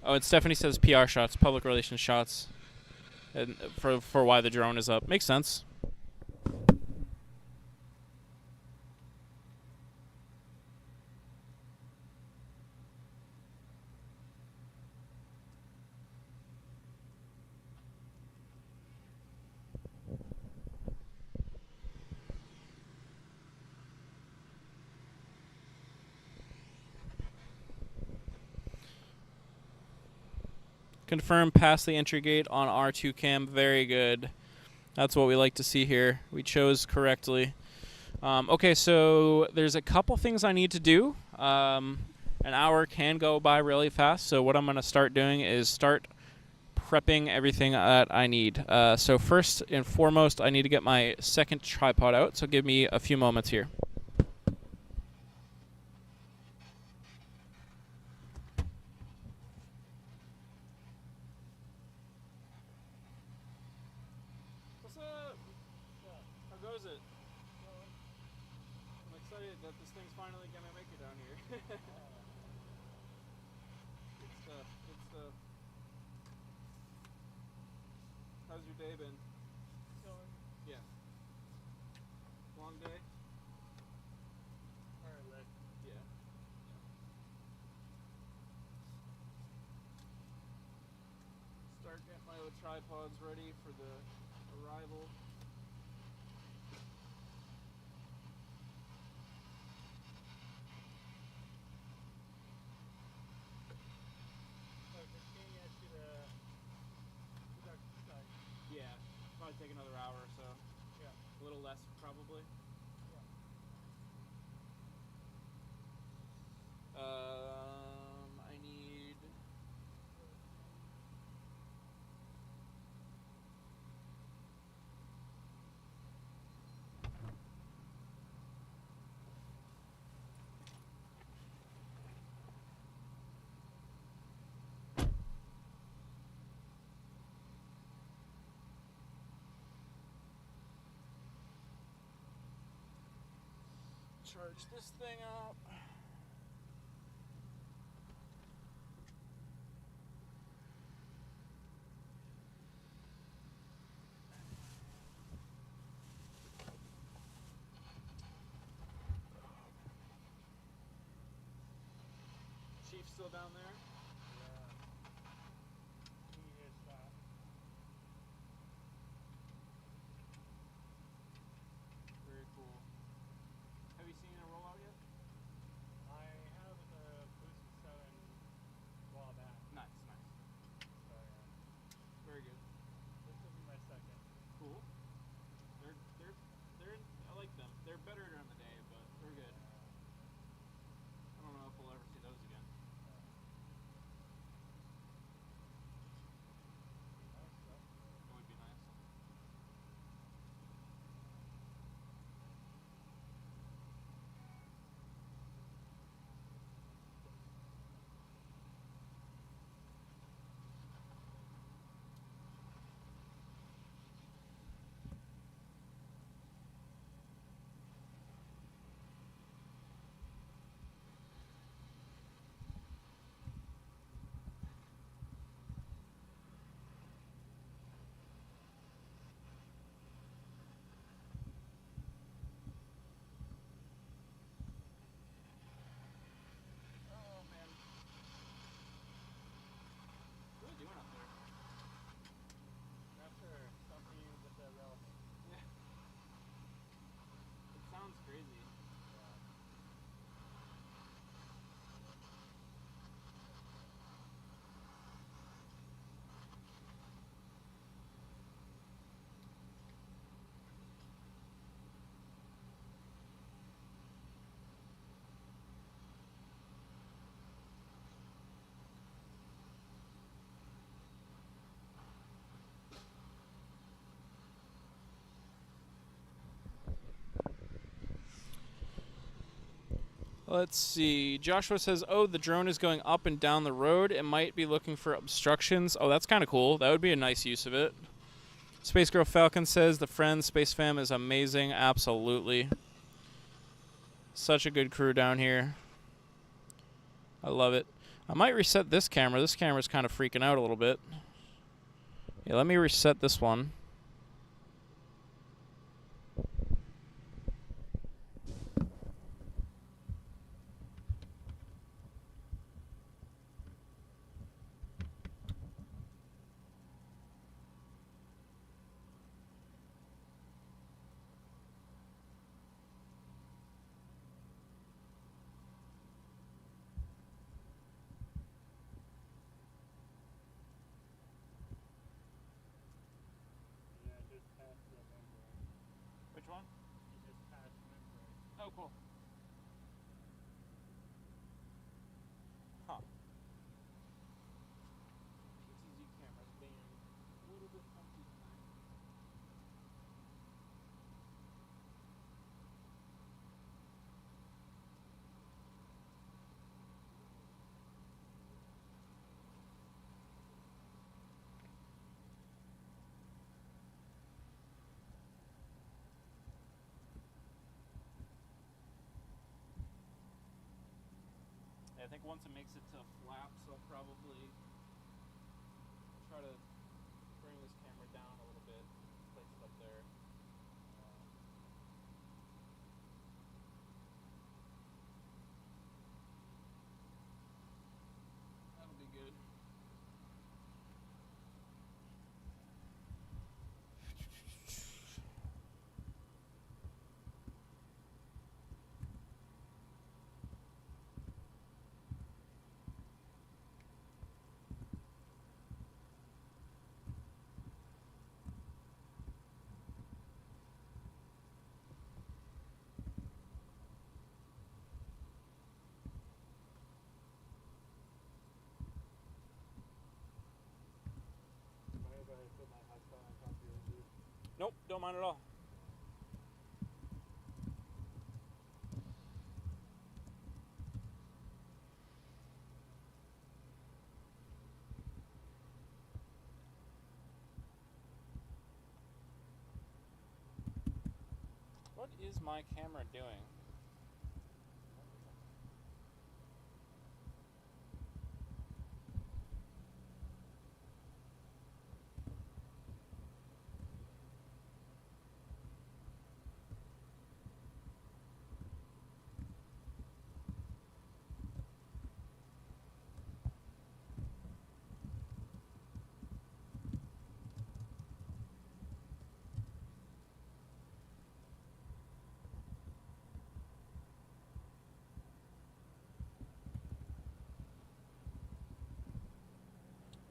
Oh, and Stephanie says PR shots, public relations shots, and for why the drone is up. Makes sense. Confirm past the entry gate on R2 cam. Very good. That's what we like to see here. We chose correctly. Okay, so there's a couple things I need to do. An hour can go by really fast, so what I'm going to start doing is start prepping everything that I need. So first and foremost, I need to get my second tripod out, so give me a few moments here. What's up? How goes it? I'm excited that this thing's finally gonna make it down here. Good stuff, good stuff. How's your day been? Going. Yeah. Long day? Yeah. Start getting my little tripods ready for the arrival. Yeah, probably take another hour or so. Yeah. A little less, probably. Yeah. I need... charge this thing up. Chief still down there? Very cool. Have you seen a rollout yet? Nice, nice. Very good. Cool. They're I like them. They're better during the day, but they're good. I don't know if we'll ever see those again. Let's see. Joshua says, oh, the drone is going up and down the road. It might be looking for obstructions. Oh, that's kind of cool. That would be a nice use of it. Space Girl Falcon says, the Friends Space Fam is amazing. Absolutely. Such a good crew down here. I love it. I might reset this camera. This camera's kind of freaking out a little bit. Yeah, let me reset this one. Which one? Oh, cool. Huh. PTZ camera's being a little bit funky tonight. Yeah, I think once it makes it to flaps, I'll probably try to bring this camera down a little bit, place it up there. That'll be good. Nope, don't mind at all. What is my camera doing?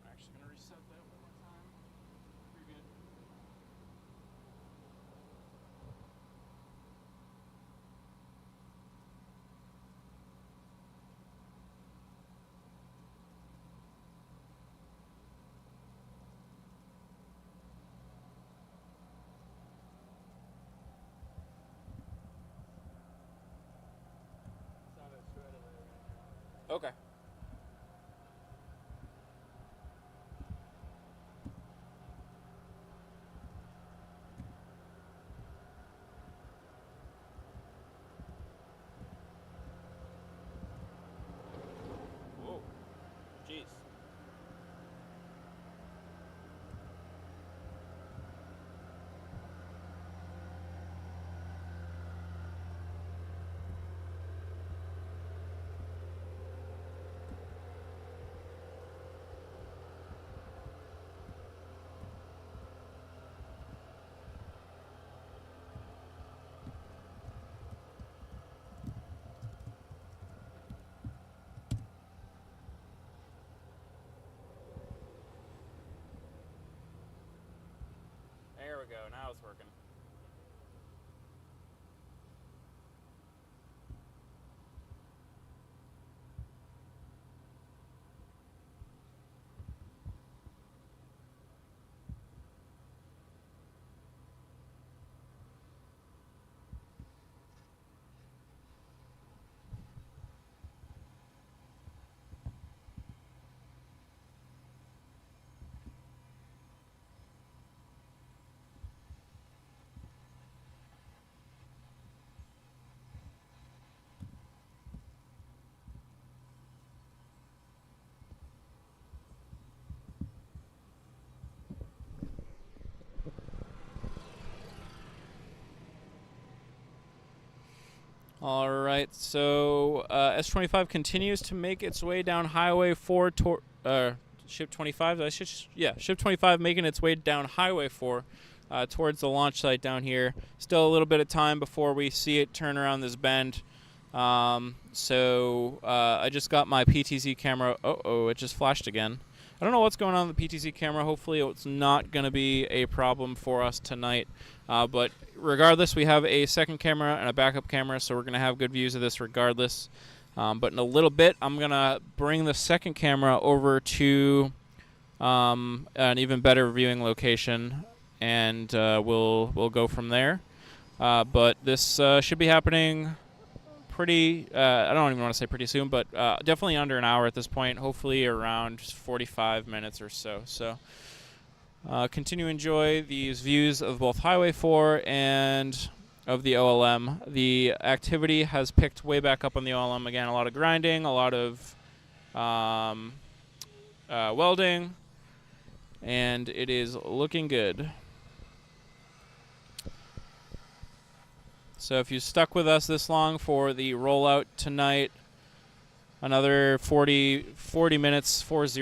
I'm actually going to reset that one more time. Pretty good. Okay. Whoa. Jeez. All right, so S-25 continues to make its way down Highway 4 toward Ship 25. Ship 25 making its way down Highway 4 towards the launch site down here. Still a little bit of time before we see it turn around this bend. I just got my PTZ camera. Oh, it just flashed again. I don't know what's going on with the PTZ camera. Hopefully it's not going to be a problem for us tonight. But regardless, we have a second camera and a backup camera, so we're going to have good views of this regardless. But in a little bit, I'm going to bring the second camera over to an even better viewing location, and we'll go from there. But this should be happening pretty, I don't even want to say pretty soon, but definitely under an hour at this point, hopefully around 45 minutes or so. So continue to enjoy these views of both Highway 4 and of the OLM. The activity has picked way back up on the OLM again. A lot of grinding, a lot of welding, and it is looking good. So if you stuck with us this long for the rollout tonight, another 40 minutes, 40,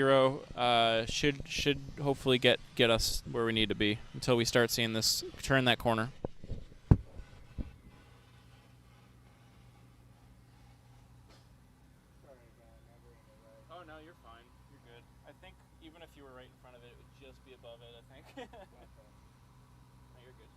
should hopefully get us where we need to be until we start seeing this turn that corner. Oh no, you're fine. You're good. I think even if you were right in front of it, it would just be above it, I think. No, you're good.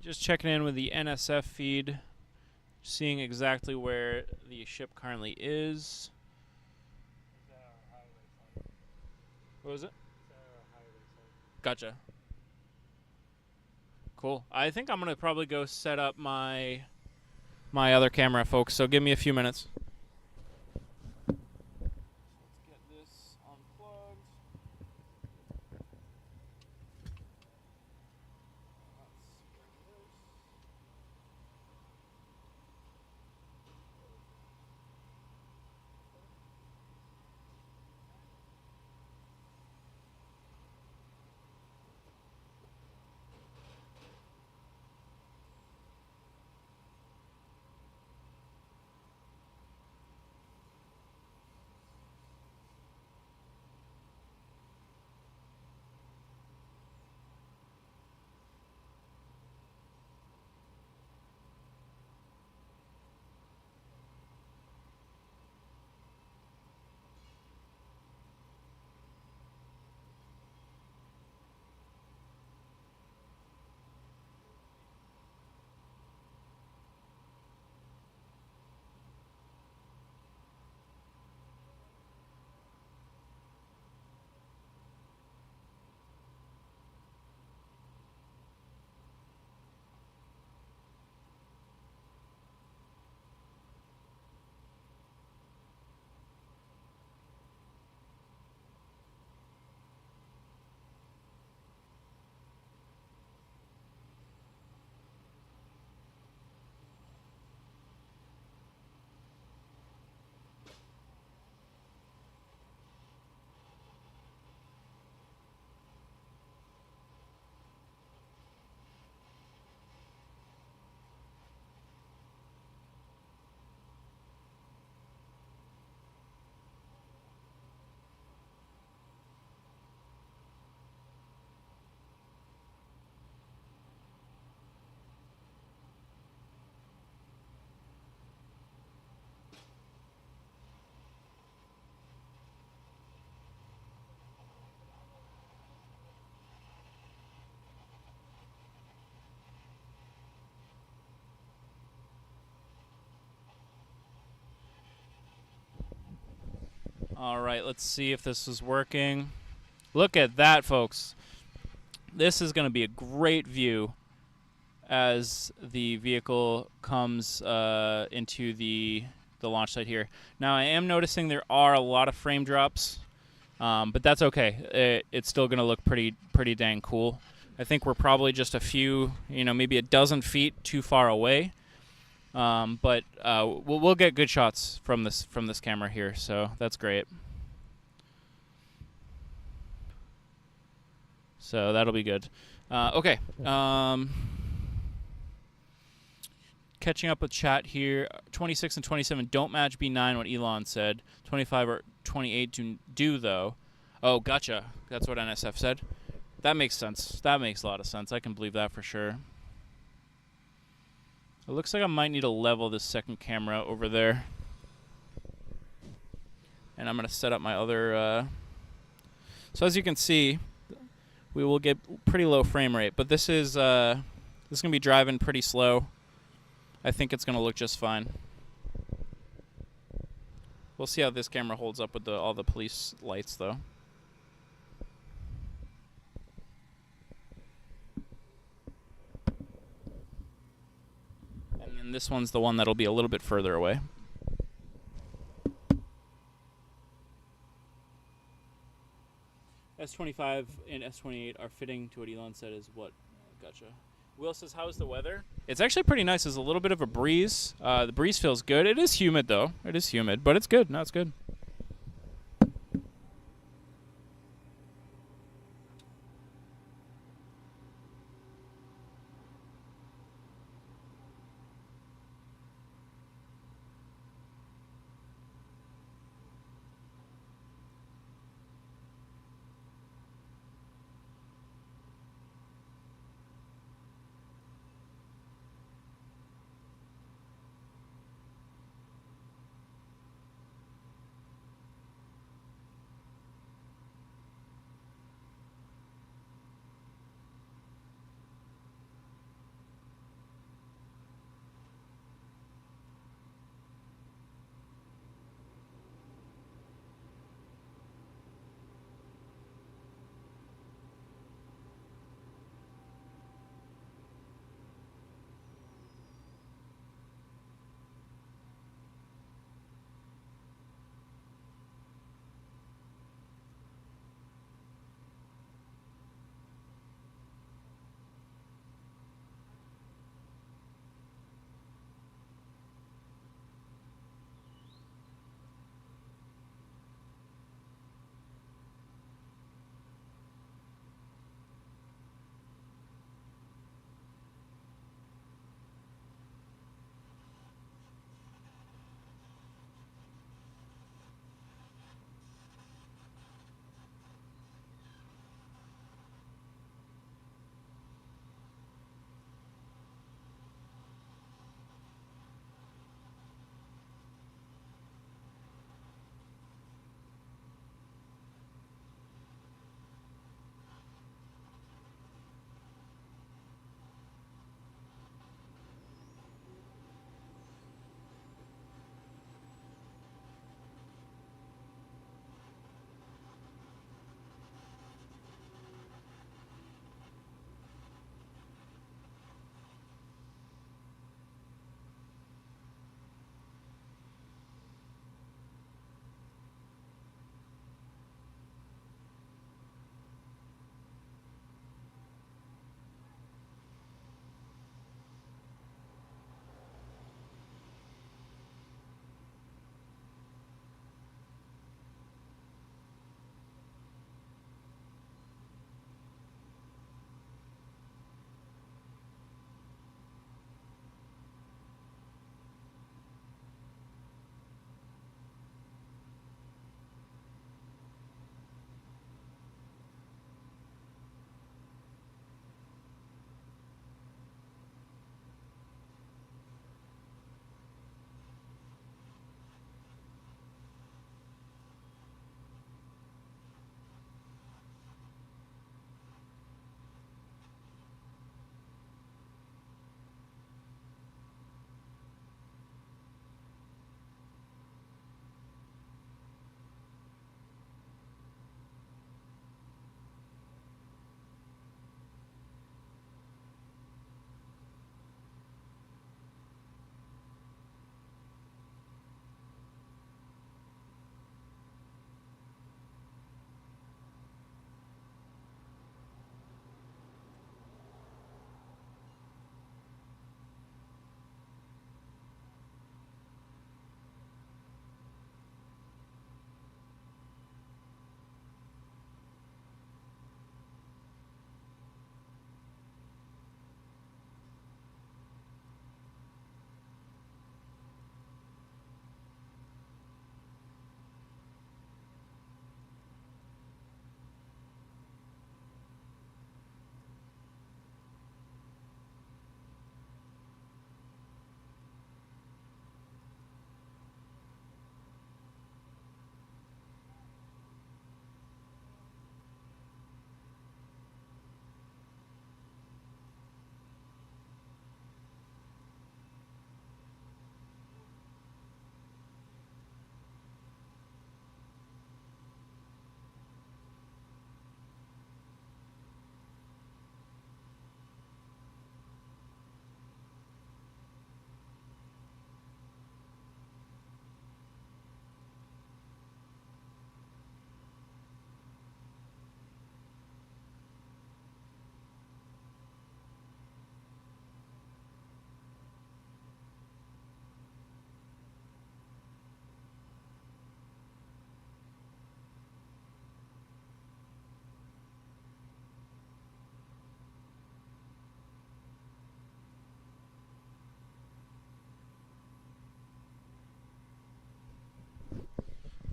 Just checking in with the NSF feed, seeing exactly where the ship currently is. What was it? Gotcha. Cool. I think I'm gonna probably go set up my other camera, folks. So give me a few minutes. Let's get this unplugged. All right, let's see if this is working. Look at that, folks. This is going to be a great view as the vehicle comes into the launch site here. Now, I am noticing there are a lot of frame drops, but that's okay. It's still going to look pretty dang cool. I think we're probably just a few, maybe a dozen feet too far away. But we'll get good shots from this camera here, so that's great. So that'll be good. Okay. Catching up with chat here. 26 and 27 don't match B9, what Elon said. 25 or 28 do though. Oh, gotcha. That's what NSF said. That makes sense. That makes a lot of sense. I can believe that for sure. It looks like I might need to level this second camera over there. And I'm going to set up my other... So as you can see, we will get pretty low frame rate. But this is going to be driving pretty slow. I think it's going to look just fine. We'll see how this camera holds up with all the police lights, though. And then this one's the one that'll be a little bit further away. S25 and S28 are fitting to what Elon said is what? Gotcha. Will says, how's the weather? It's actually pretty nice. There's a little bit of a breeze. The breeze feels good. It is humid, though. It is humid, but it's good. No, it's good.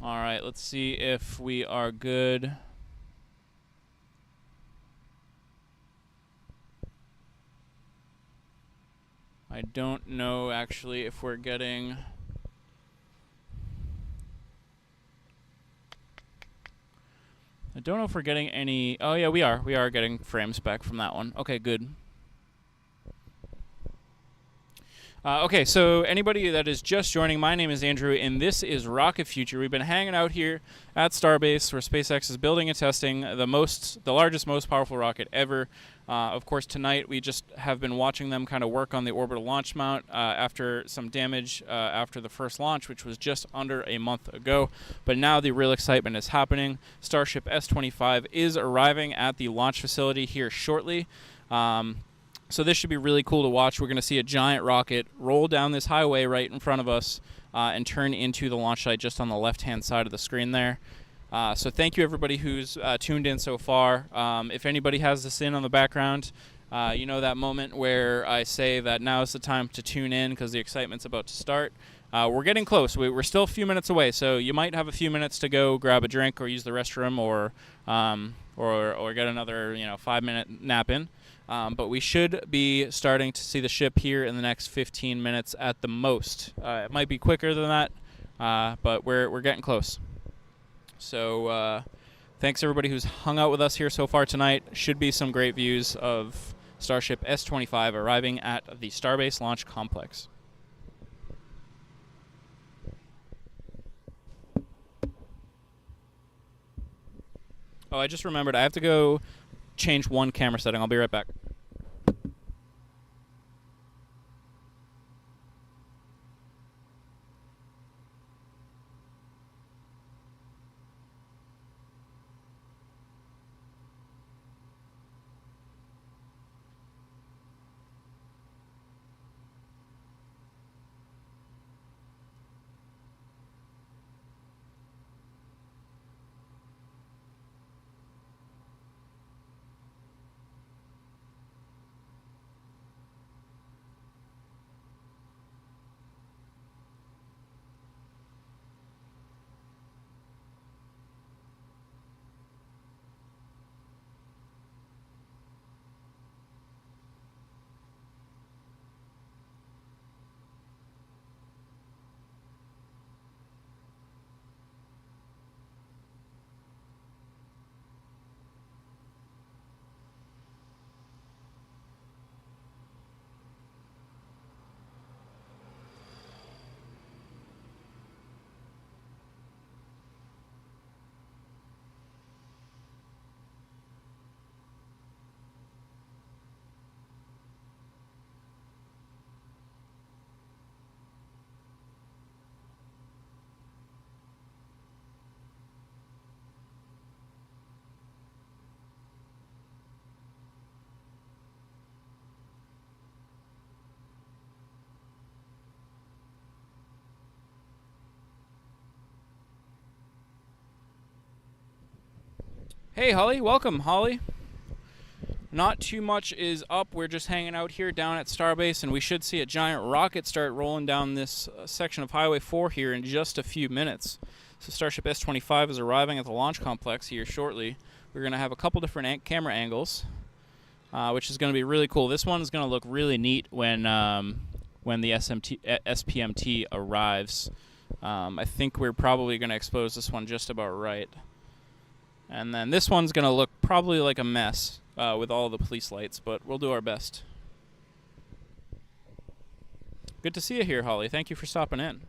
All right, let's see if we are good. I don't know actually if we're getting... I don't know if we're getting any... Oh yeah, we are. We are getting frames back from that one. Okay, good. Okay, so anybody that is just joining, my name is Andrew, and this is Rocket Future. We've been hanging out here at Starbase, where SpaceX is building and testing the largest, most powerful rocket ever. Of course, tonight we just have been watching them kind of work on the orbital launch mount after some damage after the first launch, which was just under a month ago. But now the real excitement is happening. Starship S-25 is arriving at the launch facility here shortly. So this should be really cool to watch. We're going to see a giant rocket roll down this highway right in front of us and turn into the launch site just on the left-hand side of the screen there. So thank you, everybody who's tuned in so far. If anybody has this in on the background, you know that moment where I say that now is the time to tune in because the excitement's about to start. We're getting close. We're still a few minutes away, so you might have a few minutes to go grab a drink or use the restroom or get another 5-minute nap in. But we should be starting to see the ship here in the next 15 minutes at the most. It might be quicker than that, but we're getting close. So thanks everybody who's hung out with us here so far tonight. Should be some great views of Starship S-25 arriving at the Starbase Launch Complex. Oh, I just remembered I have to go change one camera setting. I'll be right back. Hey, Holly. Welcome, Holly. Not too much is up. We're just hanging out here down at Starbase, and we should see a giant rocket start rolling down this section of Highway 4 here in just a few minutes. So Starship S-25 is arriving at the launch complex here shortly. We're going to have a couple different camera angles, which is going to be really cool. This one is going to look really neat when the SPMT arrives. I think we're probably going to expose this one just about right. And then this one's going to look probably like a mess with all the police lights, but we'll do our best. Good to see you here, Holly. Thank you for stopping in.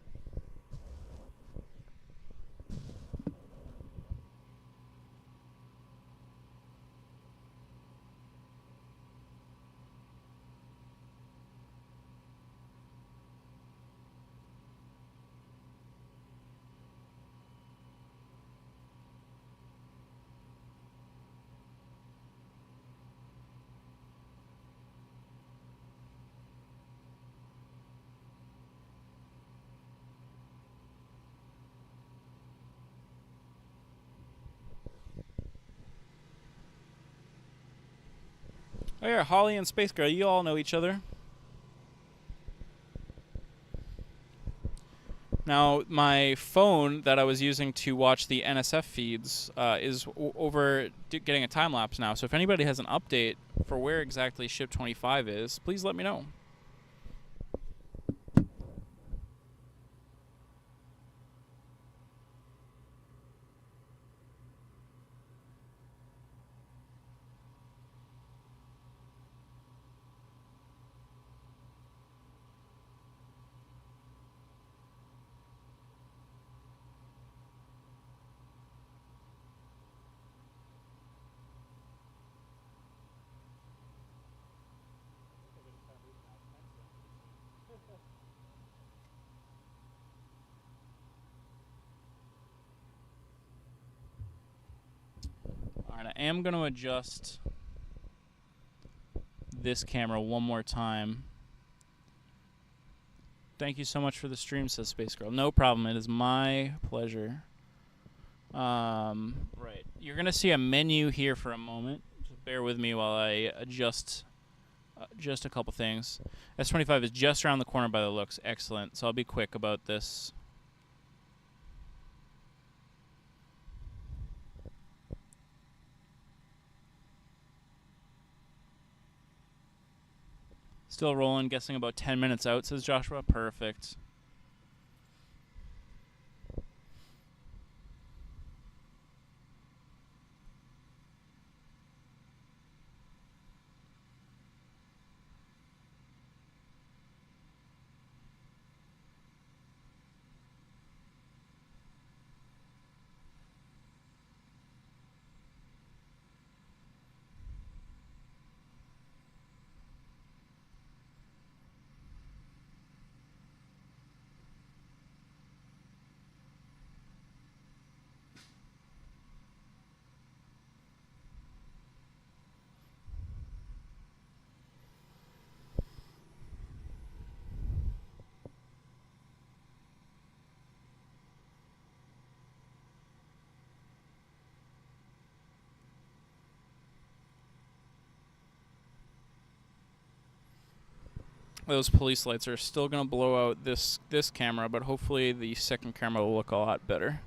Oh yeah, Holly and Space Girl, you all know each other. Now, my phone that I was using to watch the NSF feeds is getting a time lapse now. So if anybody has an update for where exactly Ship 25 is, please let me know. Alright, I am going to adjust this camera one more time. Thank you so much for the stream, says Space Girl. No problem. It is my pleasure. Right. You're going to see a menu here for a moment. Just bear with me while I adjust just a couple things. S25 is just around the corner by the looks. Excellent. So I'll be quick about this. Still rolling, guessing about 10 minutes out, says Joshua. Perfect. Those police lights are still going to blow out this camera, but hopefully the second camera will look a lot better.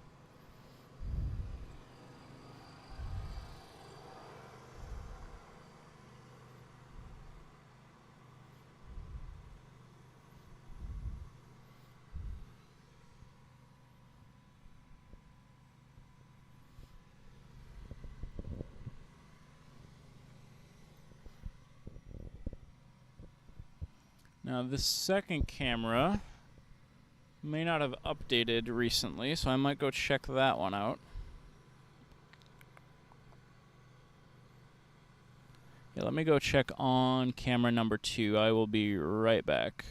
Now, this second camera may not have updated recently, so I might go check that one out. Yeah, let me go check on camera number 2. I will be right back.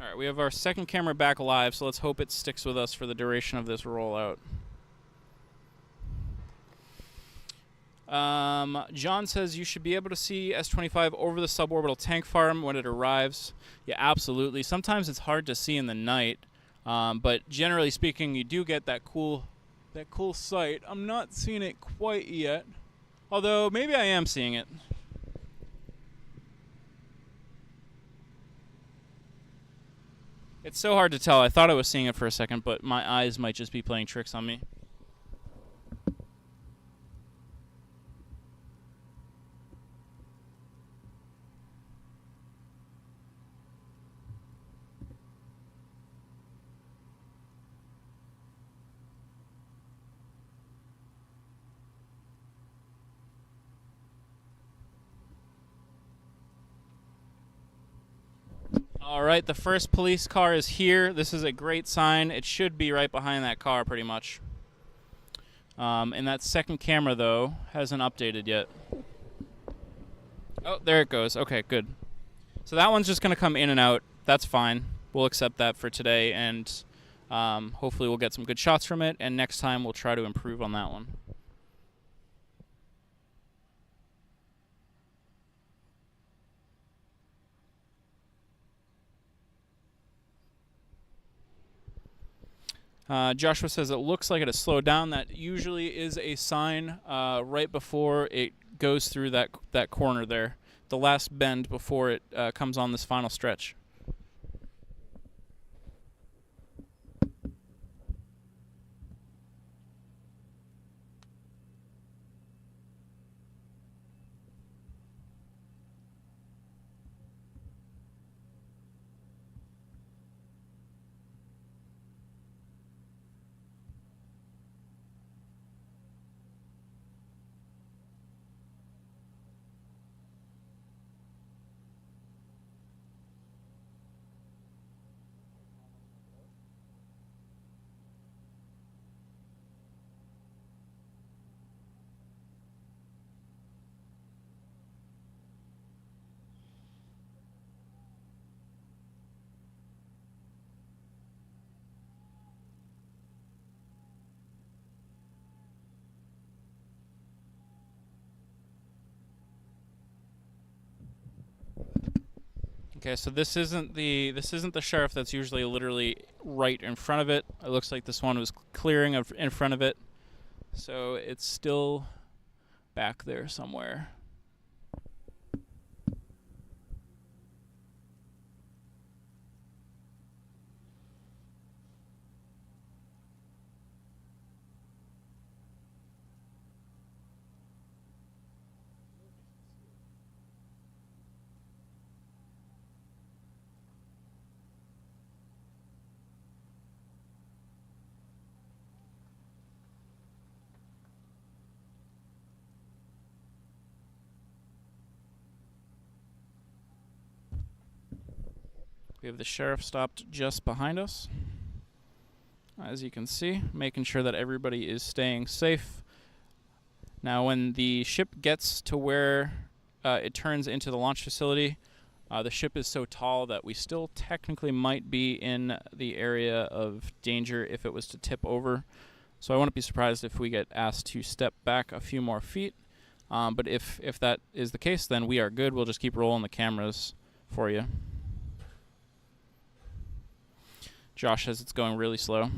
All right, we have our second camera back live, so let's hope it sticks with us for the duration of this rollout. John says you should be able to see S-25 over the suborbital tank farm when it arrives. Yeah, absolutely. Sometimes it's hard to see in the night, but generally speaking, you do get that cool sight. I'm not seeing it quite yet, although maybe I am seeing it. It's so hard to tell. I thought I was seeing it for a second, but my eyes might just be playing tricks on me. All right, the first police car is here. This is a great sign. It should be right behind that car pretty much. And that second camera, though, hasn't updated yet. Oh, there it goes. Okay, good. So that one's just going to come in and out. That's fine. We'll accept that for today, and hopefully we'll get some good shots from it, and next time we'll try to improve on that one. Joshua says it looks like it has slowed down. That usually is a sign right before it goes through that corner there, the last bend before it comes on this final stretch. Okay, so this isn't the sheriff that's usually literally right in front of it. It looks like this one was clearing in front of it, so it's still back there somewhere. We have the sheriff stopped just behind us, as you can see, making sure that everybody is staying safe. Now, when the ship gets to where it turns into the launch facility, the ship is so tall that we still technically might be in the area of danger if it was to tip over. So I wouldn't be surprised if we get asked to step back a few more feet. But if that is the case, then we are good. We'll just keep rolling the cameras for you. Josh says it's going really slow.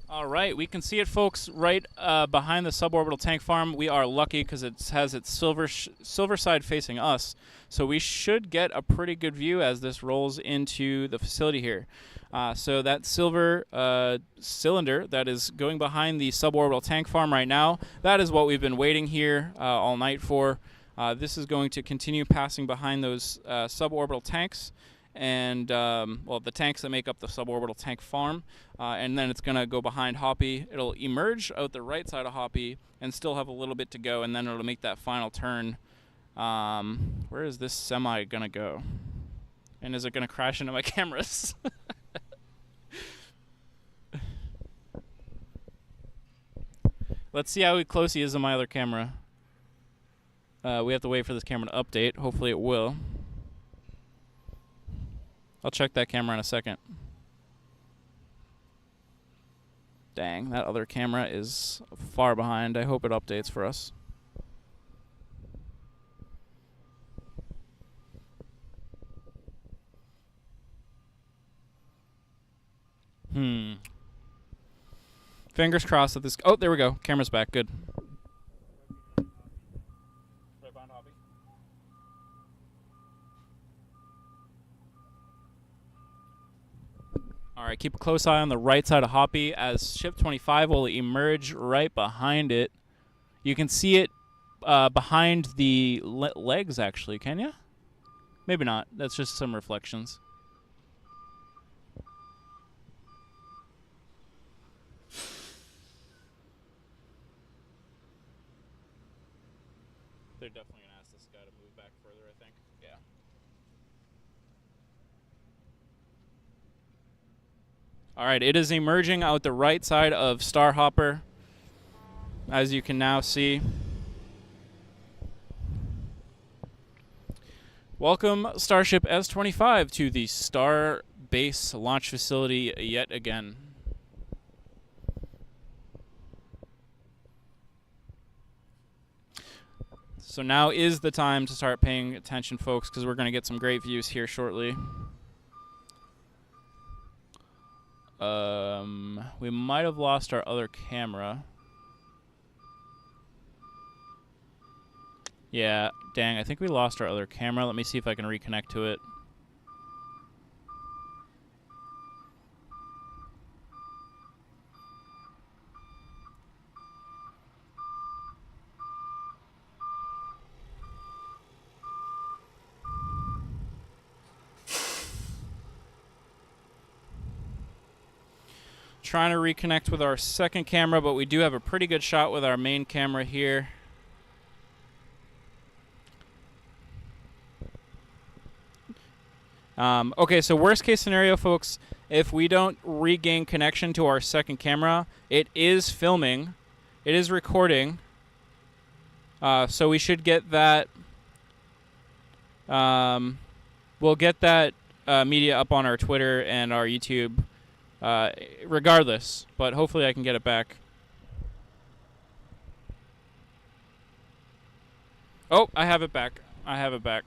All right, we can see it, folks, right behind the suborbital tank farm. We are lucky because it has its silver side facing us, so we should get a pretty good view as this rolls into the facility here. So that silver cylinder that is going behind the suborbital tank farm right now, that is what we've been waiting here all night for. This is going to continue passing behind those suborbital tanks and, well, the tanks that make up the suborbital tank farm. And then it's going to go behind Hoppy. It'll emerge out the right side of Hoppy and still have a little bit to go, and then it'll make that final turn. Where is this semi going to go? And is it going to crash into my cameras? Let's see how close he is on my other camera. We have to wait for this camera to update. Hopefully it will. I'll check that camera in a second. Dang, that other camera is far behind. I hope it updates for us. Fingers crossed that this... Oh, there we go. Camera's back. Good. All right, keep a close eye on the right side of Hoppy as Ship 25 will emerge right behind it. You can see it behind the legs, actually. Can you? Maybe not. That's just some reflections. They're definitely going to ask this guy to move back further, I think. Yeah. All right, it is emerging out the right side of Starhopper, as you can now see. Welcome, Starship S-25, to the Starbase launch facility yet again. So now is the time to start paying attention, folks, because we're going to get some great views here shortly. We might have lost our other camera. Yeah, dang, I think we lost our other camera. Let me see if I can reconnect to it. Trying to reconnect with our second camera, but we do have a pretty good shot with our main camera here. Okay, so worst case scenario, folks, if we don't regain connection to our second camera, it is filming, it is recording, so we should get that, we'll get that media up on our Twitter and our YouTube regardless, but hopefully I can get it back. Oh, I have it back. I have it back.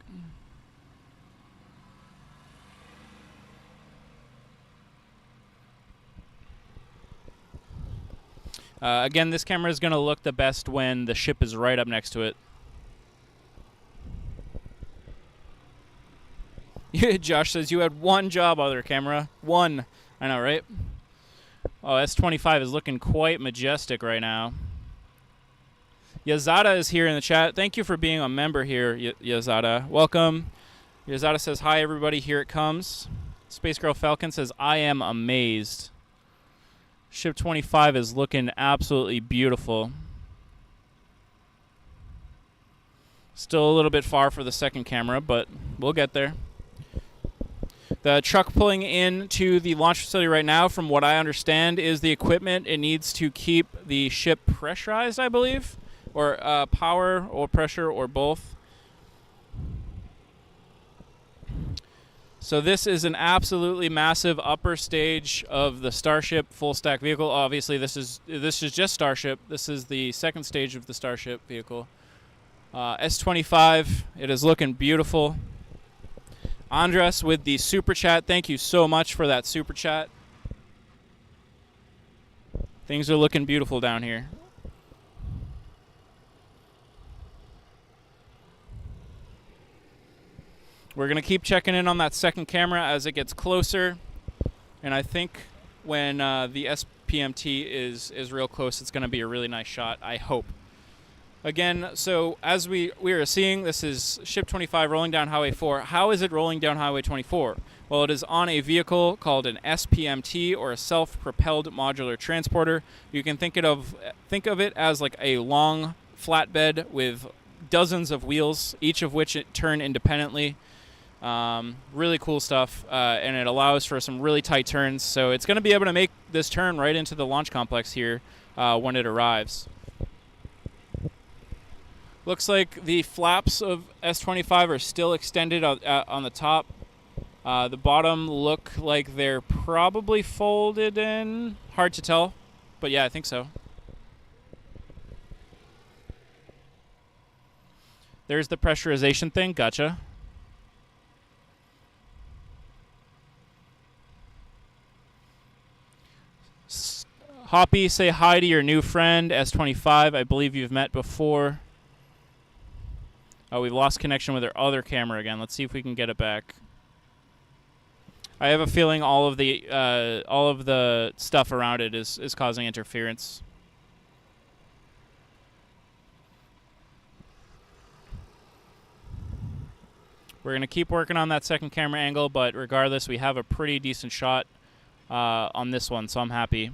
Again, this camera is going to look the best when the ship is right up next to it. Josh says you had one job, other camera. One. I know, right? Oh, S-25 is looking quite majestic right now. Yazada is here in the chat. Thank you for being a member here, Yazada. Welcome. Yazada says, hi, everybody. Here it comes. Space Girl Falcon says, I am amazed. Ship 25 is looking absolutely beautiful. Still a little bit far for the second camera, but we'll get there. The truck pulling into the launch facility right now, from what I understand, is the equipment. It needs to keep the ship pressurized, I believe, or power or pressure or both. So this is an absolutely massive upper stage of the Starship full stack vehicle. Obviously, this is just Starship. This is the second stage of the Starship vehicle. S-25. It is looking beautiful. Andres with the super chat. Thank you so much for that super chat. Things are looking beautiful down here. We're going to keep checking in on that second camera as it gets closer. And I think when the SPMT is real close, it's going to be a really nice shot, I hope. Again, so as we are seeing, this is Ship 25 rolling down Highway 4. How is it rolling down Highway 24? Well, it is on a vehicle called an SPMT, or a self-propelled modular transporter. You can think of it as like a long flatbed with dozens of wheels, each of which turn independently. Really cool stuff, and it allows for some really tight turns. So it's going to be able to make this turn right into the launch complex here when it arrives. Looks like the flaps of S25 are still extended on the top. The bottom look like they're probably folded in. Hard to tell, but yeah, I think so. There's the pressurization thing. Gotcha. Hoppy, say hi to your new friend, S25. I believe you've met before. Oh, we've lost connection with our other camera again. Let's see if we can get it back. I have a feeling all of the stuff around it is causing interference. We're going to keep working on that second camera angle, but regardless, we have a pretty decent shot on this one, so I'm happy.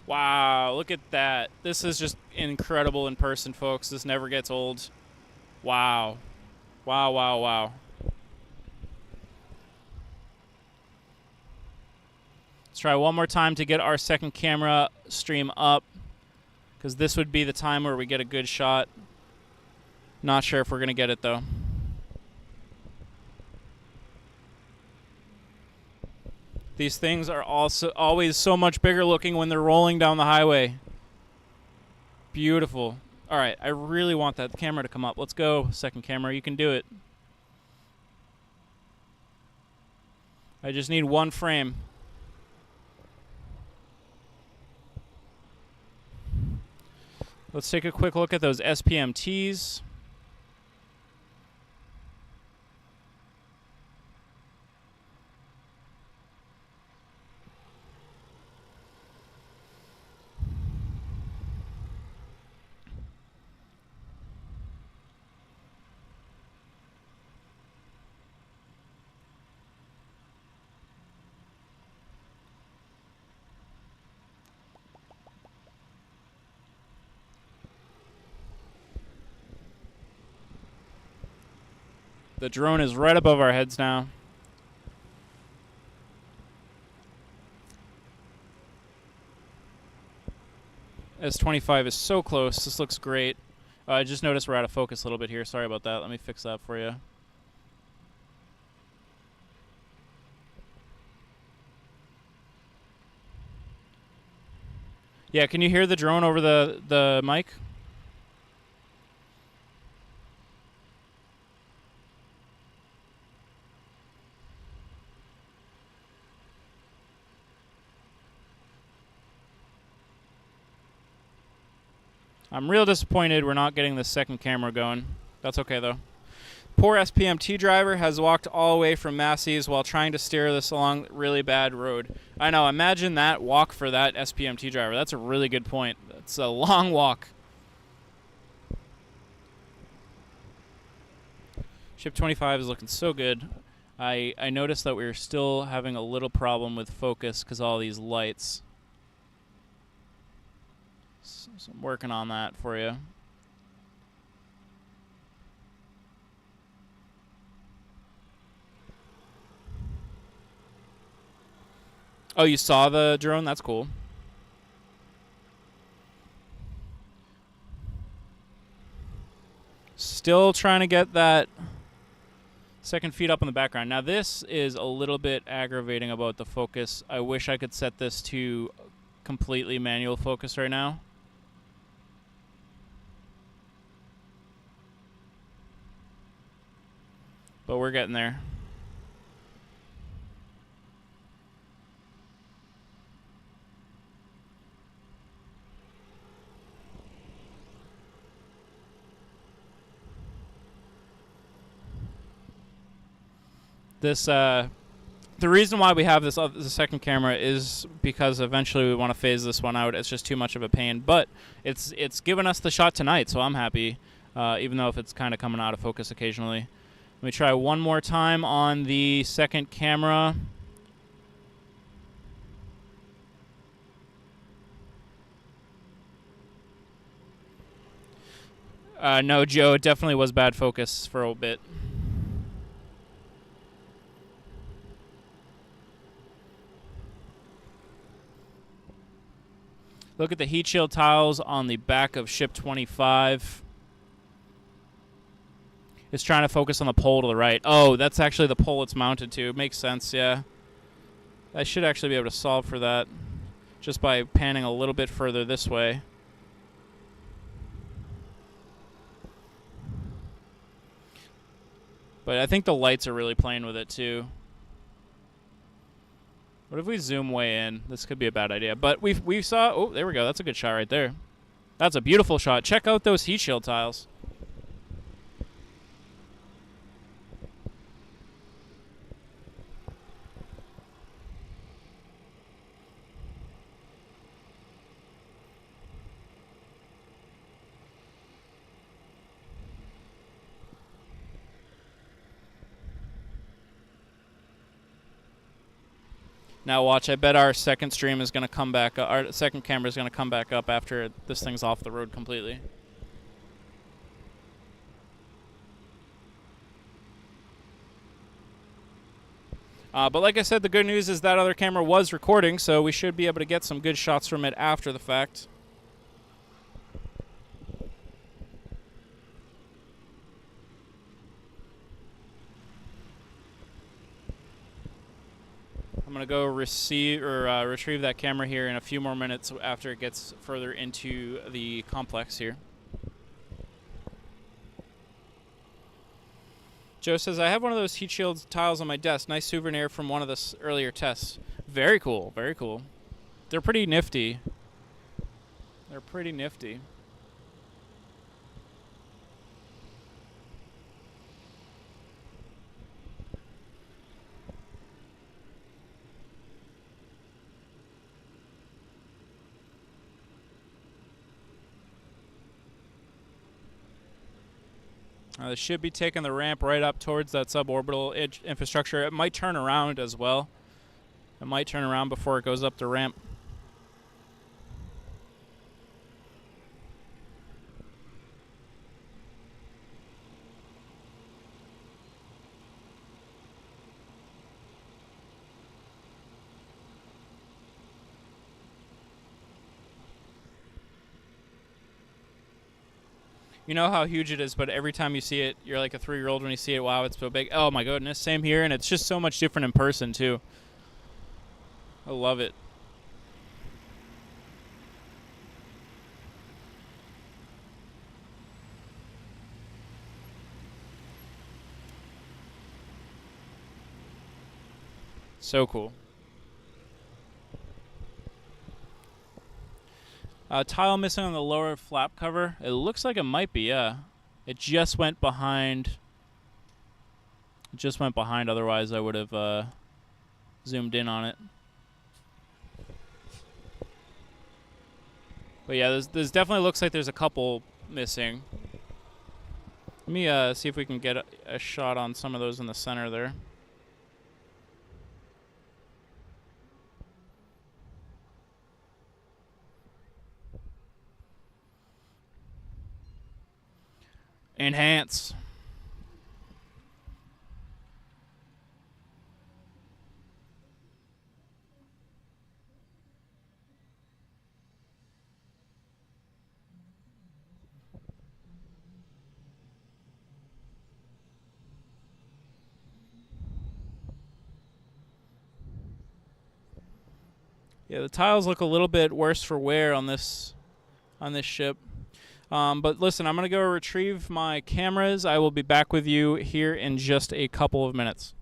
Wow, look at that. This is just incredible in person, folks. This never gets old. Wow. Wow, wow, wow. Let's try one more time to get our second camera stream up, because this would be the time where we get a good shot. Not sure if we're going to get it, though. These things are also always so much bigger looking when they're rolling down the highway. Beautiful. All right, I really want that camera to come up. Let's go, second camera. You can do it. I just need one frame. Let's take a quick look at those SPMTs. The drone is right above our heads now. S25 is so close. This looks great. I just noticed we're out of focus a little bit here. Sorry about that. Let me fix that for you. Yeah, can you hear the drone over the mic? I'm real disappointed we're not getting the second camera going. That's okay, though. Poor SPMT driver has walked all the way from Massey's while trying to steer this along really bad road. I know, imagine that walk for that SPMT driver. That's a really good point. That's a long walk. Ship 25 is looking so good. I noticed that we were still having a little problem with focus because all these lights. So I'm working on that for you. Oh, you saw the drone? That's cool. Still trying to get that second feed up in the background. Now this is a little bit aggravating about the focus. I wish I could set this to completely manual focus right now. but we're getting there. This the reason why we have this the second camera is because eventually we want to phase this one out. It's just too much of a pain, but it's given us the shot tonight, so I'm happy, even though if it's kind of coming out of focus occasionally. Let me try one more time on the second camera. No, Joe, it definitely was bad focus for a bit. Look at the heat shield tiles on the back of ship 25. It's trying to focus on the pole to the right. Oh, that's actually the pole it's mounted to. Makes sense, yeah. I should actually be able to solve for that just by panning a little bit further this way. But I think the lights are really playing with it too. What if we zoom way in? This could be a bad idea. But we saw... Oh, there we go. That's a good shot right there. That's a beautiful shot. Check out those heat shield tiles. Now watch, I bet our second stream is going to come back up. Our second camera is going to come back up after this thing's off the road completely. But like I said, the good news is that other camera was recording, so we should be able to get some good shots from it after the fact. I'm going to go retrieve that camera here in a few more minutes after it gets further into the complex here. Joe says, I have one of those heat shield tiles on my desk. Nice souvenir from one of the earlier tests. Very cool, very cool. They're pretty nifty. They're pretty nifty. This should be taking the ramp right up towards that suborbital infrastructure. It might turn around as well. It might turn around before it goes up the ramp. You know how huge it is, but every time you see it, you're like a 3-year-old when you see it. Wow, it's so big. Oh my goodness, same here, and it's just so much different in person too. I love it. So cool. Tile missing on the lower flap cover. It looks like it might be, yeah. It just went behind. It just went behind, otherwise I would have zoomed in on it. But yeah, there's definitely looks like there's a couple missing. Let me see if we can get a shot on some of those in the center there. Enhance. Yeah, the tiles look a little bit worse for wear on this ship. But listen, I'm going to go retrieve my cameras. I will be back with you here in just a couple of minutes.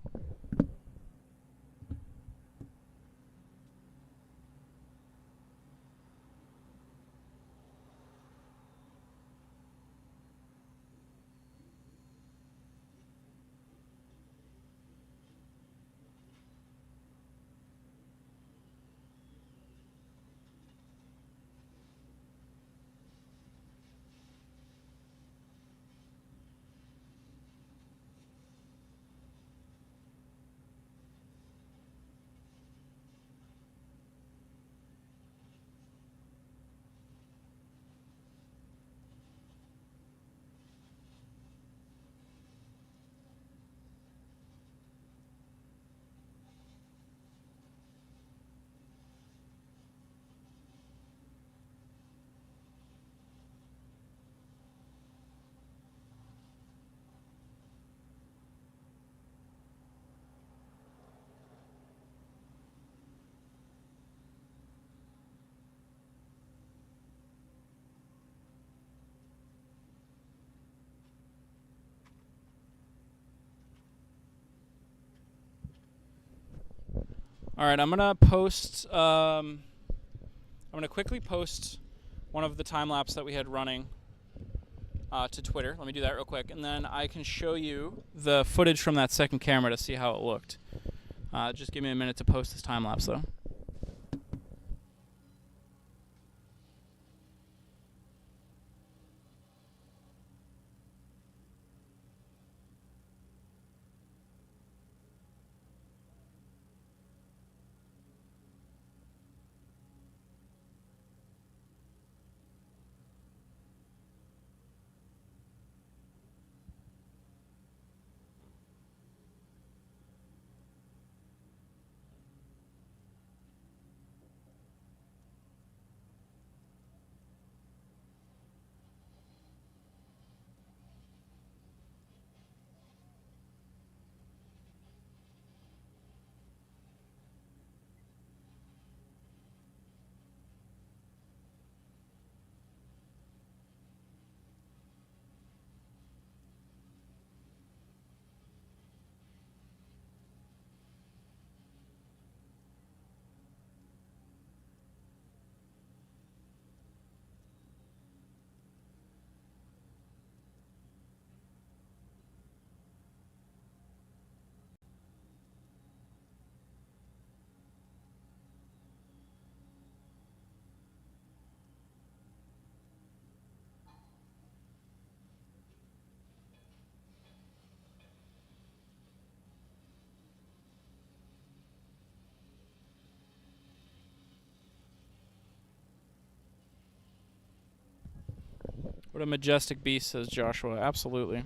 All right, I'm gonna post. I'm gonna quickly post one of the time lapse that we had running to Twitter. Let me do that real quick, and then I can show you the footage from that second camera to see how it looked. Just give me a minute to post this time lapse, though. What a majestic beast, says Joshua. Absolutely.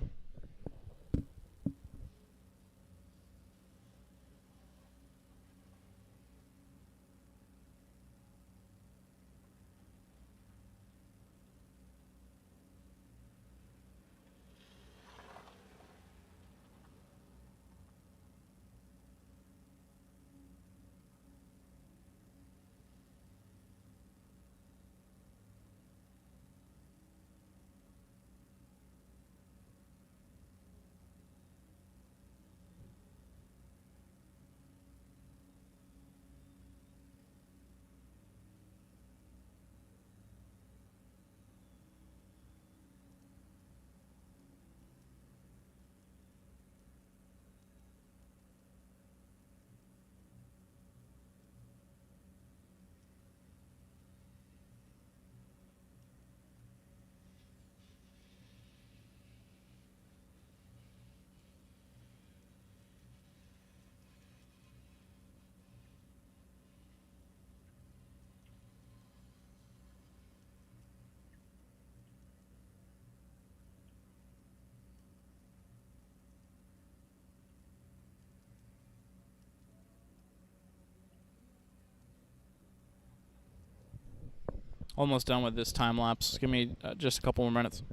Almost done with this time lapse. Give me just a couple more minutes.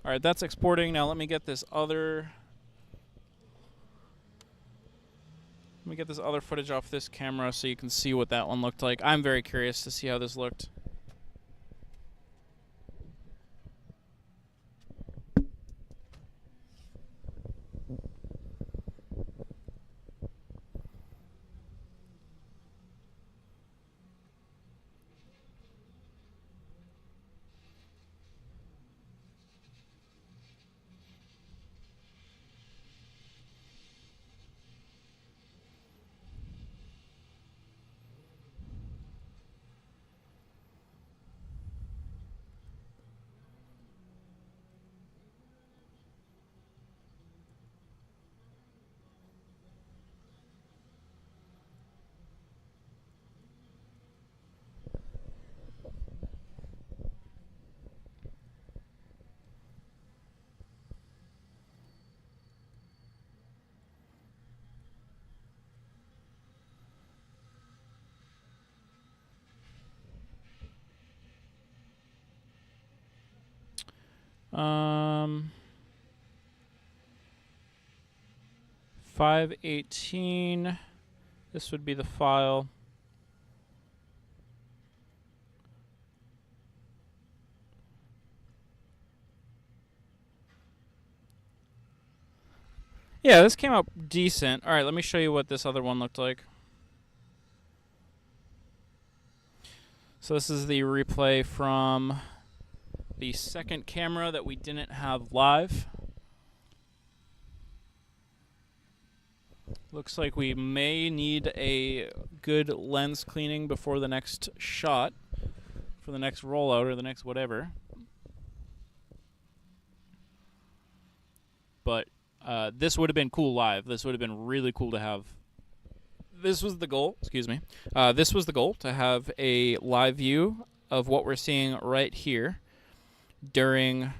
All right, that's exporting. Now let me get this other. me get this other footage off this camera so you can see what that one looked like. I'm very curious to see how this looked. Um, 518. This would be the file. Yeah, this came out decent. All right, let me show you what this other one looked like. So this is the replay from the second camera that we didn't have live. Looks like we may need a good lens cleaning before the next shot, for the next rollout or the next whatever. But this would have been cool live. This would have been really cool to have. This was the goal, excuse me. This was the goal, to have a live view of what we're seeing right here during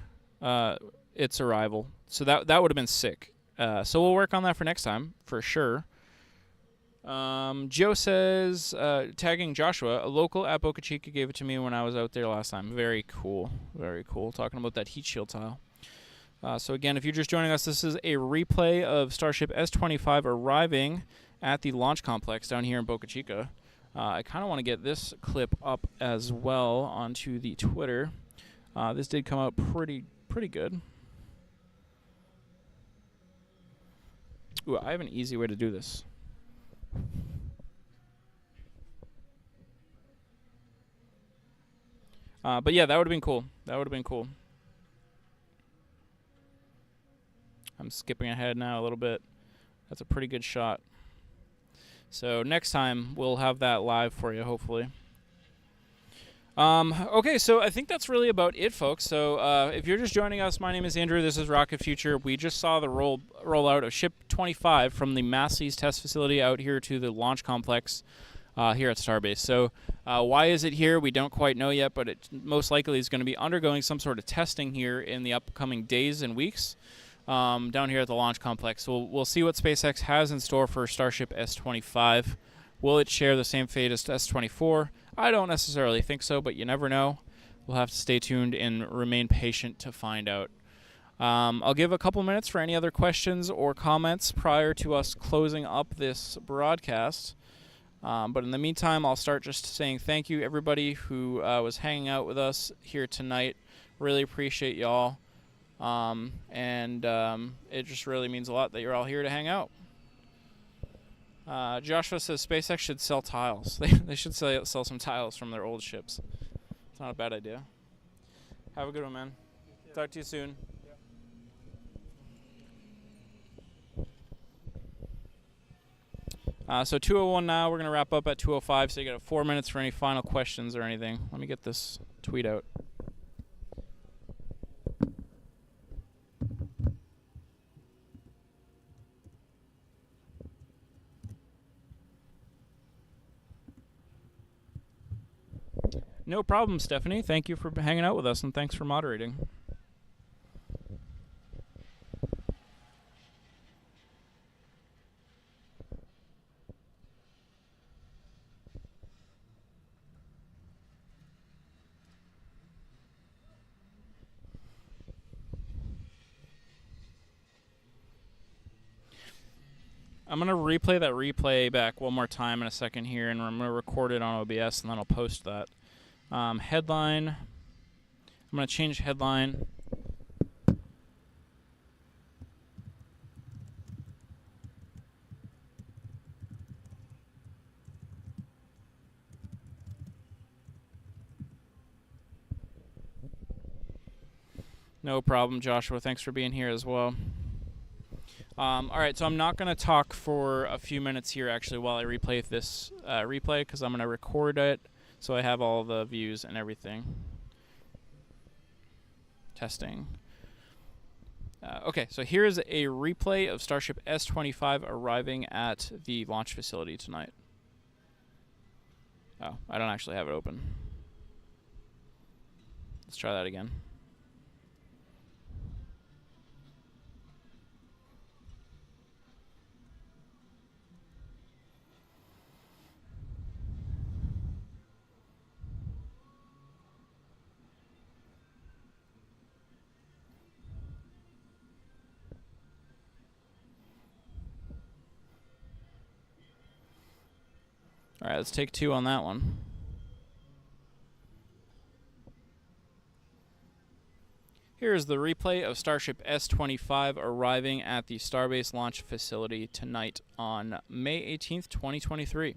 its arrival. So that would have been sick. So we'll work on that for next time, for sure. Joe says, tagging Joshua, a local at Boca Chica gave it to me when I was out there last time. Very cool. Very cool. Talking about that heat shield tile. So again, if you're just joining us, this is a replay of Starship S-25 arriving at the launch complex down here in Boca Chica. I kind of want to get this clip up as well onto the Twitter. This did come out pretty good. Ooh, I have an easy way to do this. But yeah, that would have been cool. That would have been cool. I'm skipping ahead now a little bit. That's a pretty good shot. So next time we'll have that live for you, hopefully. Okay, so I think that's really about it, folks. So if you're just joining us, my name is Andrew. This is Rocket Future. We just saw the rollout of Ship 25 from the Massey's test facility out here to the launch complex here at Starbase. So why is it here? We don't quite know yet, but it most likely is going to be undergoing some sort of testing here in the upcoming days and weeks. Down here at the launch complex. So we'll see what SpaceX has in store for Starship S-25. Will it share the same fate as S-24? I don't necessarily think so, but you never know. We'll have to stay tuned and remain patient to find out. I'll give a couple minutes for any other questions or comments prior to us closing up this broadcast. But in the meantime, I'll start just saying thank you, everybody who was hanging out with us here tonight. Really appreciate y'all. It just really means a lot that you're all here to hang out. Joshua says SpaceX should sell tiles. They should sell some tiles from their old ships. It's not a bad idea. Have a good one, man. Talk to you soon. So 2:01 now. We're going to wrap up at 2:05, so you got 4 minutes for any final questions or anything. Let me get this tweet out. No problem, Stephanie. Thank you for hanging out with us, and thanks for moderating. I'm gonna replay that replay back one more time in a second here, and I'm gonna record it on OBS, and then I'll post that. Headline. I'm gonna change headline. No problem, Joshua. Thanks for being here as well. All right, so I'm not going to talk for a few minutes here, actually, while I replay this replay, because I'm going to record it so I have all the views and everything. Testing. Okay, so here's a replay of Starship S-25 arriving at the launch facility tonight. Oh, I don't actually have it open. Let's try that again. All right, let's take 2 on that one. Here's the replay of Starship S-25 arriving at the Starbase launch facility tonight on May 18th, 2023.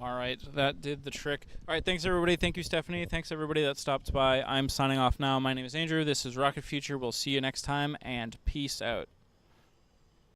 All right, that did the trick. All right, thanks everybody. Thank you, Stephanie. Thanks everybody that stopped by. I'm signing off now. My name is Andrew. This is Rocket Future. We'll see you next time, and peace out.